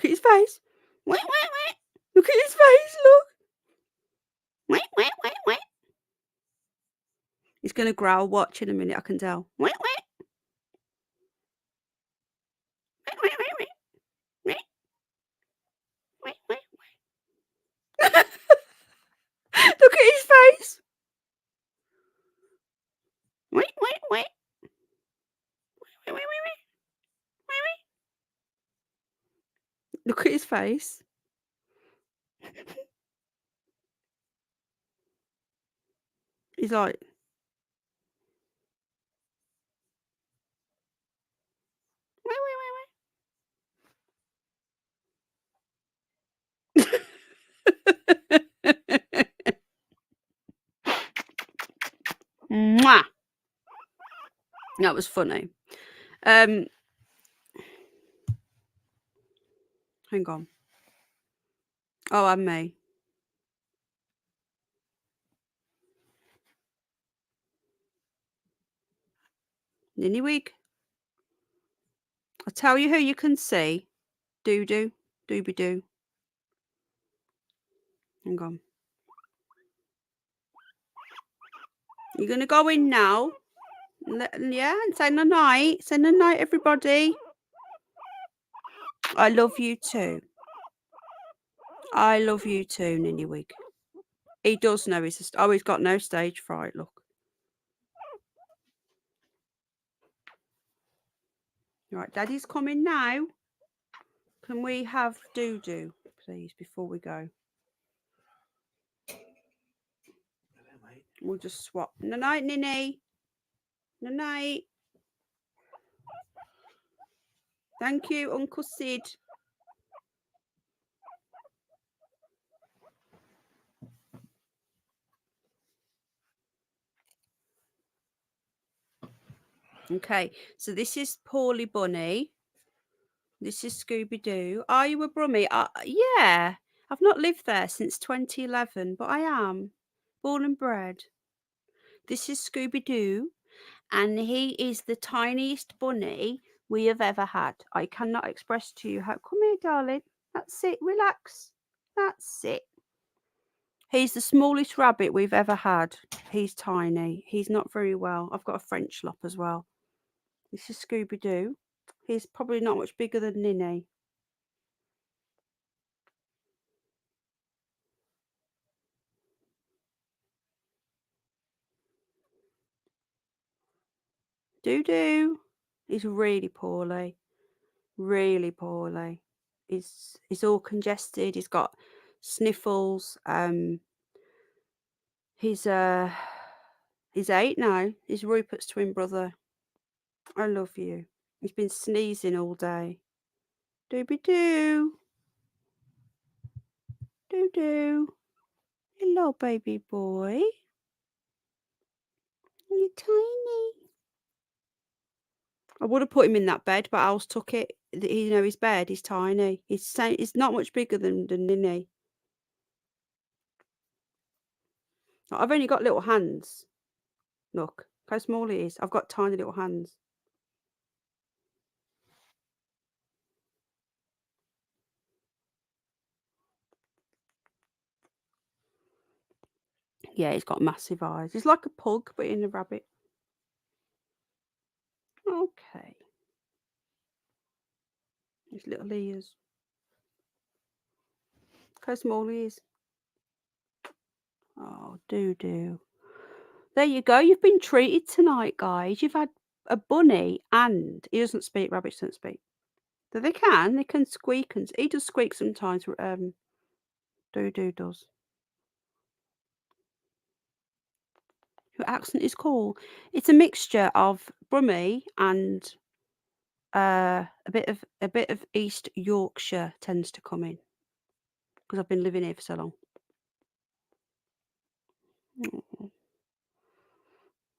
at his face. Look at his face. Look. He's going to growl. Watch in a minute. I can tell. Look at his face. Look at his face. He's like, Mwah! That was funny. Hang on. Oh, and me. Ninny-wig. I'll tell you who you can see. Doo-doo. Dooby-doo. Hang on. You're going to go in now. Yeah, and say night. Say night, everybody. I love you too. I love you too, Ninny-wig. He does know he's he's got no stage fright, look. Right, Daddy's coming now. Can we have Doo-doo, please, before we go? We'll just swap. Night, Ninny. Night. Thank you, Uncle Sid. Okay, so this is Paulie Bunny. This is Scooby-Doo. Are you a Brummie? Yeah. I've not lived there since 2011, but I am. Born and bred. This is Scooby-Doo, and he is the tiniest bunny we have ever had. I cannot express to you how... Come here, darling. That's it. Relax. That's it. He's the smallest rabbit we've ever had. He's tiny. He's not very well. I've got a French lop as well. This is Scooby-Doo. He's probably not much bigger than Ninny. Doo-doo. He's really poorly. Really poorly. He's all congested. He's got sniffles. He's 8 now. He's Rupert's twin brother. I love you. He's been sneezing all day. Dooby-doo. Doo-doo. Hello, baby boy. You're tiny. I would have put him in that bed, but Al's took it. His bed is tiny. He's not much bigger than Ninny. I've only got little hands. Look how small he is. I've got tiny little hands. Yeah, he's got massive eyes. He's like a pug, but in a rabbit. Okay. His little ears. Look how small he is. Oh, doo-doo. There you go. You've been treated tonight, guys. You've had a bunny and... He doesn't speak. Rabbits don't speak. So they can squeak, and he does squeak sometimes. Doo-doo does. Your accent is cool. It's a mixture of Brummie and a bit of East Yorkshire tends to come in because I've been living here for so long.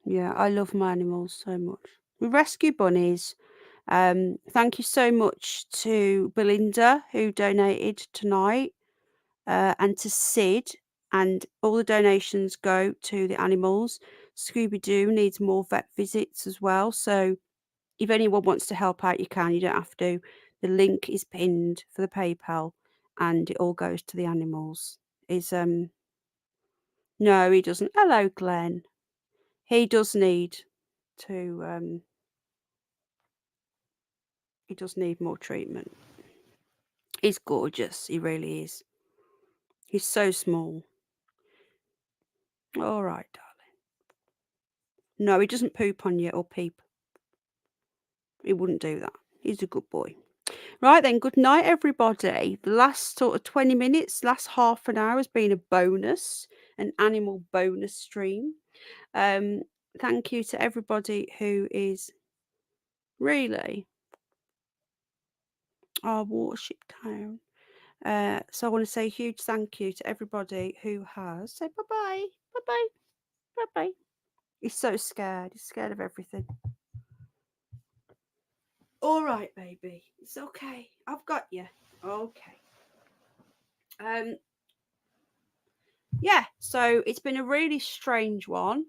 Yeah, I love my animals so much. We rescue bunnies. Thank you so much to Belinda who donated tonight, and to Sid, and all the donations go to the animals. Scooby-Doo needs more vet visits as well, so if anyone wants to help out, you can. You don't have to. The link is pinned for the PayPal, and it all goes to the animals. No, he doesn't. Hello, Glenn. He does need to. He does need more treatment. He's gorgeous. He really is. He's so small. All right, darling. No, he doesn't poop on you or peep. He wouldn't do that. He's a good boy. Right then, good night, everybody. The last sort of 20 minutes, last half an hour has been a bonus, an animal bonus stream. Thank you to everybody who is really our Watership Town. So I want to say a huge thank you to everybody who has. Say bye bye, bye bye, bye bye. He's so scared. He's scared of everything. All right, baby. It's okay. I've got you. Okay. Yeah. So it's been a really strange one.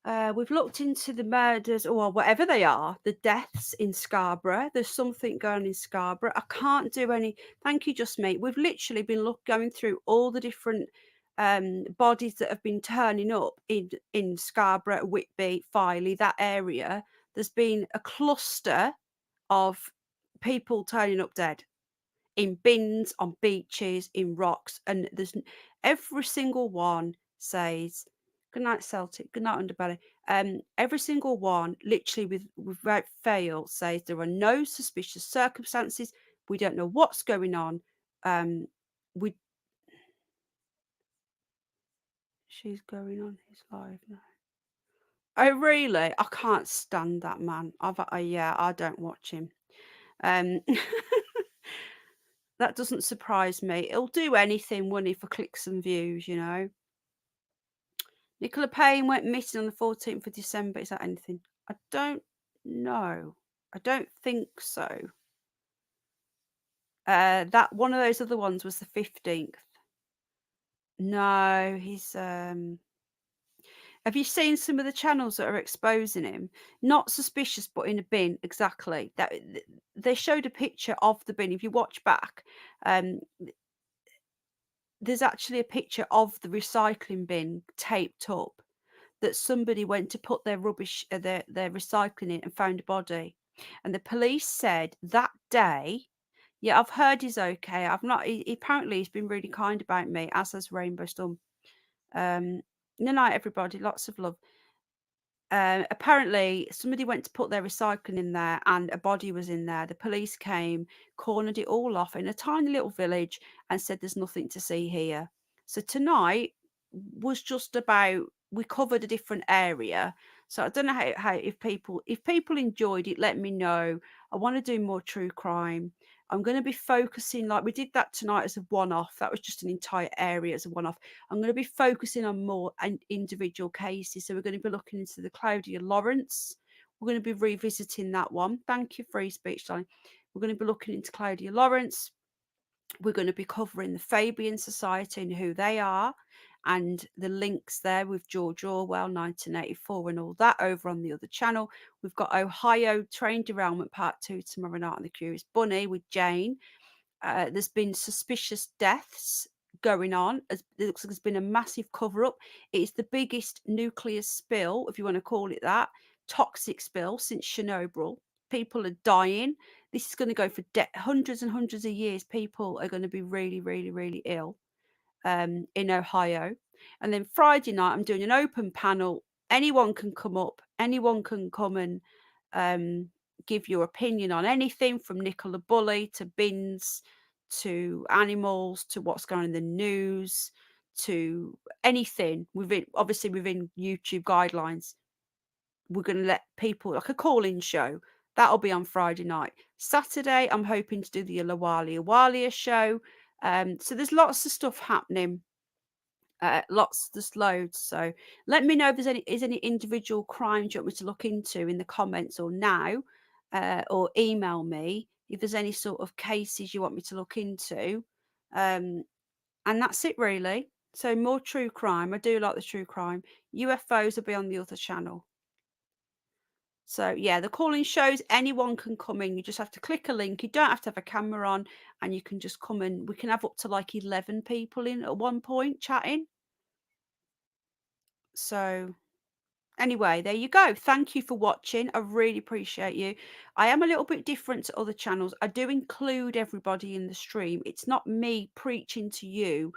We've looked into the murders, or whatever they are, the deaths in Scarborough. There's something going on in Scarborough. I can't do any. Thank you, Just Me. We've literally been going through all the different bodies that have been turning up in Scarborough, Whitby, Filey, that area. There's been a cluster of people turning up dead in bins, on beaches, in rocks, and there's every single one says good night Celtic, good night Underbelly. Every single one, literally without fail, says there are no suspicious circumstances. We don't know what's going on. We She's going on his live now. Oh really? I can't stand that man. Yeah, I don't watch him. Um That doesn't surprise me. He'll do anything, won't he, for clicks and views, you know? Nicola Payne went missing on the 14th of December. Is that anything? I don't know. I don't think so. That one of those other ones was the 15th. No, he's have you seen some of the channels that are exposing him? Not suspicious, but in a bin, exactly. That they showed a picture of the bin. If you watch back, there's actually a picture of the recycling bin taped up that somebody went to put their rubbish, their recycling in and found a body. And the police said that day, yeah, I've heard he's okay. I've not, apparently he's been really kind about me, as has Rainbow Storm. Good night, everybody. Lots of love. Apparently, somebody went to put their recycling in there and a body was in there. The police came, cornered it all off in a tiny little village and said, there's nothing to see here. So tonight was just about, we covered a different area. So I don't know how if people enjoyed it, let me know. I want to do more true crime. I'm going to be focusing, like we did that tonight as a one-off. That was just an entire area as a one-off. I'm going to be focusing on more individual cases. So we're going to be looking into the Claudia Lawrence. We're going to be revisiting that one. Thank you, Free Speech, darling. We're going to be looking into Claudia Lawrence. We're going to be covering the Fabian Society and who they are, and the links there with George Orwell, 1984, and all that over on the other channel. We've got Ohio Train Derailment Part 2 tomorrow night on The Curious Bunny with Jane. There's been suspicious deaths going on. It looks like there's been a massive cover-up. It's the biggest nuclear spill, if you want to call it that, toxic spill since Chernobyl. People are dying. This is going to go for hundreds and hundreds of years. People are going to be really, really, really ill in Ohio. And then Friday night, I'm doing an open panel. Anyone can come up. Anyone can come and give your opinion on anything from Nicola Bully to bins to animals to what's going on in the news to anything obviously within YouTube guidelines. We're going to let people, like a call-in show, that'll be on Friday night. Saturday, I'm hoping to do the Awalia show. So there's lots of stuff happening. There's loads. So let me know if there's any individual crimes you want me to look into in the comments or now, or email me if there's any sort of cases you want me to look into. And that's it really. So more true crime. I do like the true crime. UFOs will be on the other channel. So yeah, the calling shows, anyone can come in. You just have to click a link. You don't have to have a camera on, and you can just come in. We can have up to like 11 people in at one point chatting. So anyway, there you go. Thank you for watching. I really appreciate you. I am a little bit different to other channels. I do include everybody in the stream. It's not me preaching to you.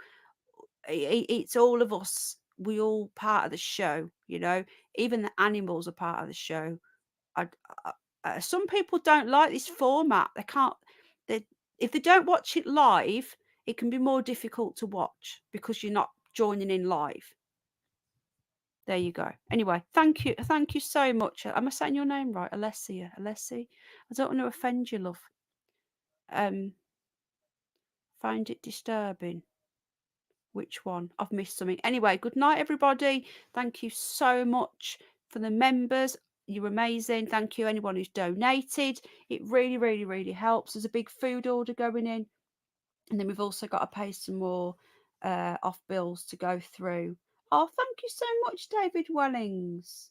It's all of us. We all part of the show, you know. Even the animals are part of the show. Some people don't like this format. They can't. if they don't watch it live, it can be more difficult to watch because you're not joining in live. There you go. Anyway, thank you so much. Am I saying your name right? Alessia, Alessi? I don't want to offend you, love. Find it disturbing. Which one? I've missed something. Anyway, good night, everybody. Thank you so much for the members. You're amazing. Thank you, anyone who's donated. It really, really, really helps. There's a big food order going in. And then we've also got to pay some more off bills to go through. Oh, thank you so much, David Wellings.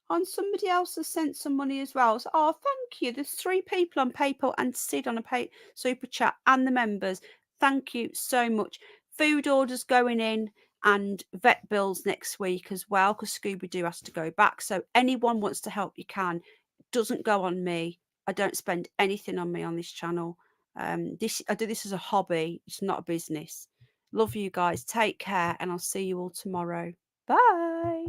And somebody else has sent some money as well. So, oh, thank you. There's 3 people on PayPal and Sid on a super chat and the members. Thank you so much. Food orders going in and vet bills next week as well because Scooby-Doo has to go back. So anyone wants to help, you can. It doesn't go on me. I don't spend anything on me on this channel. I do this as a hobby. It's not a business. Love you guys. Take care and I'll see you all tomorrow. Bye.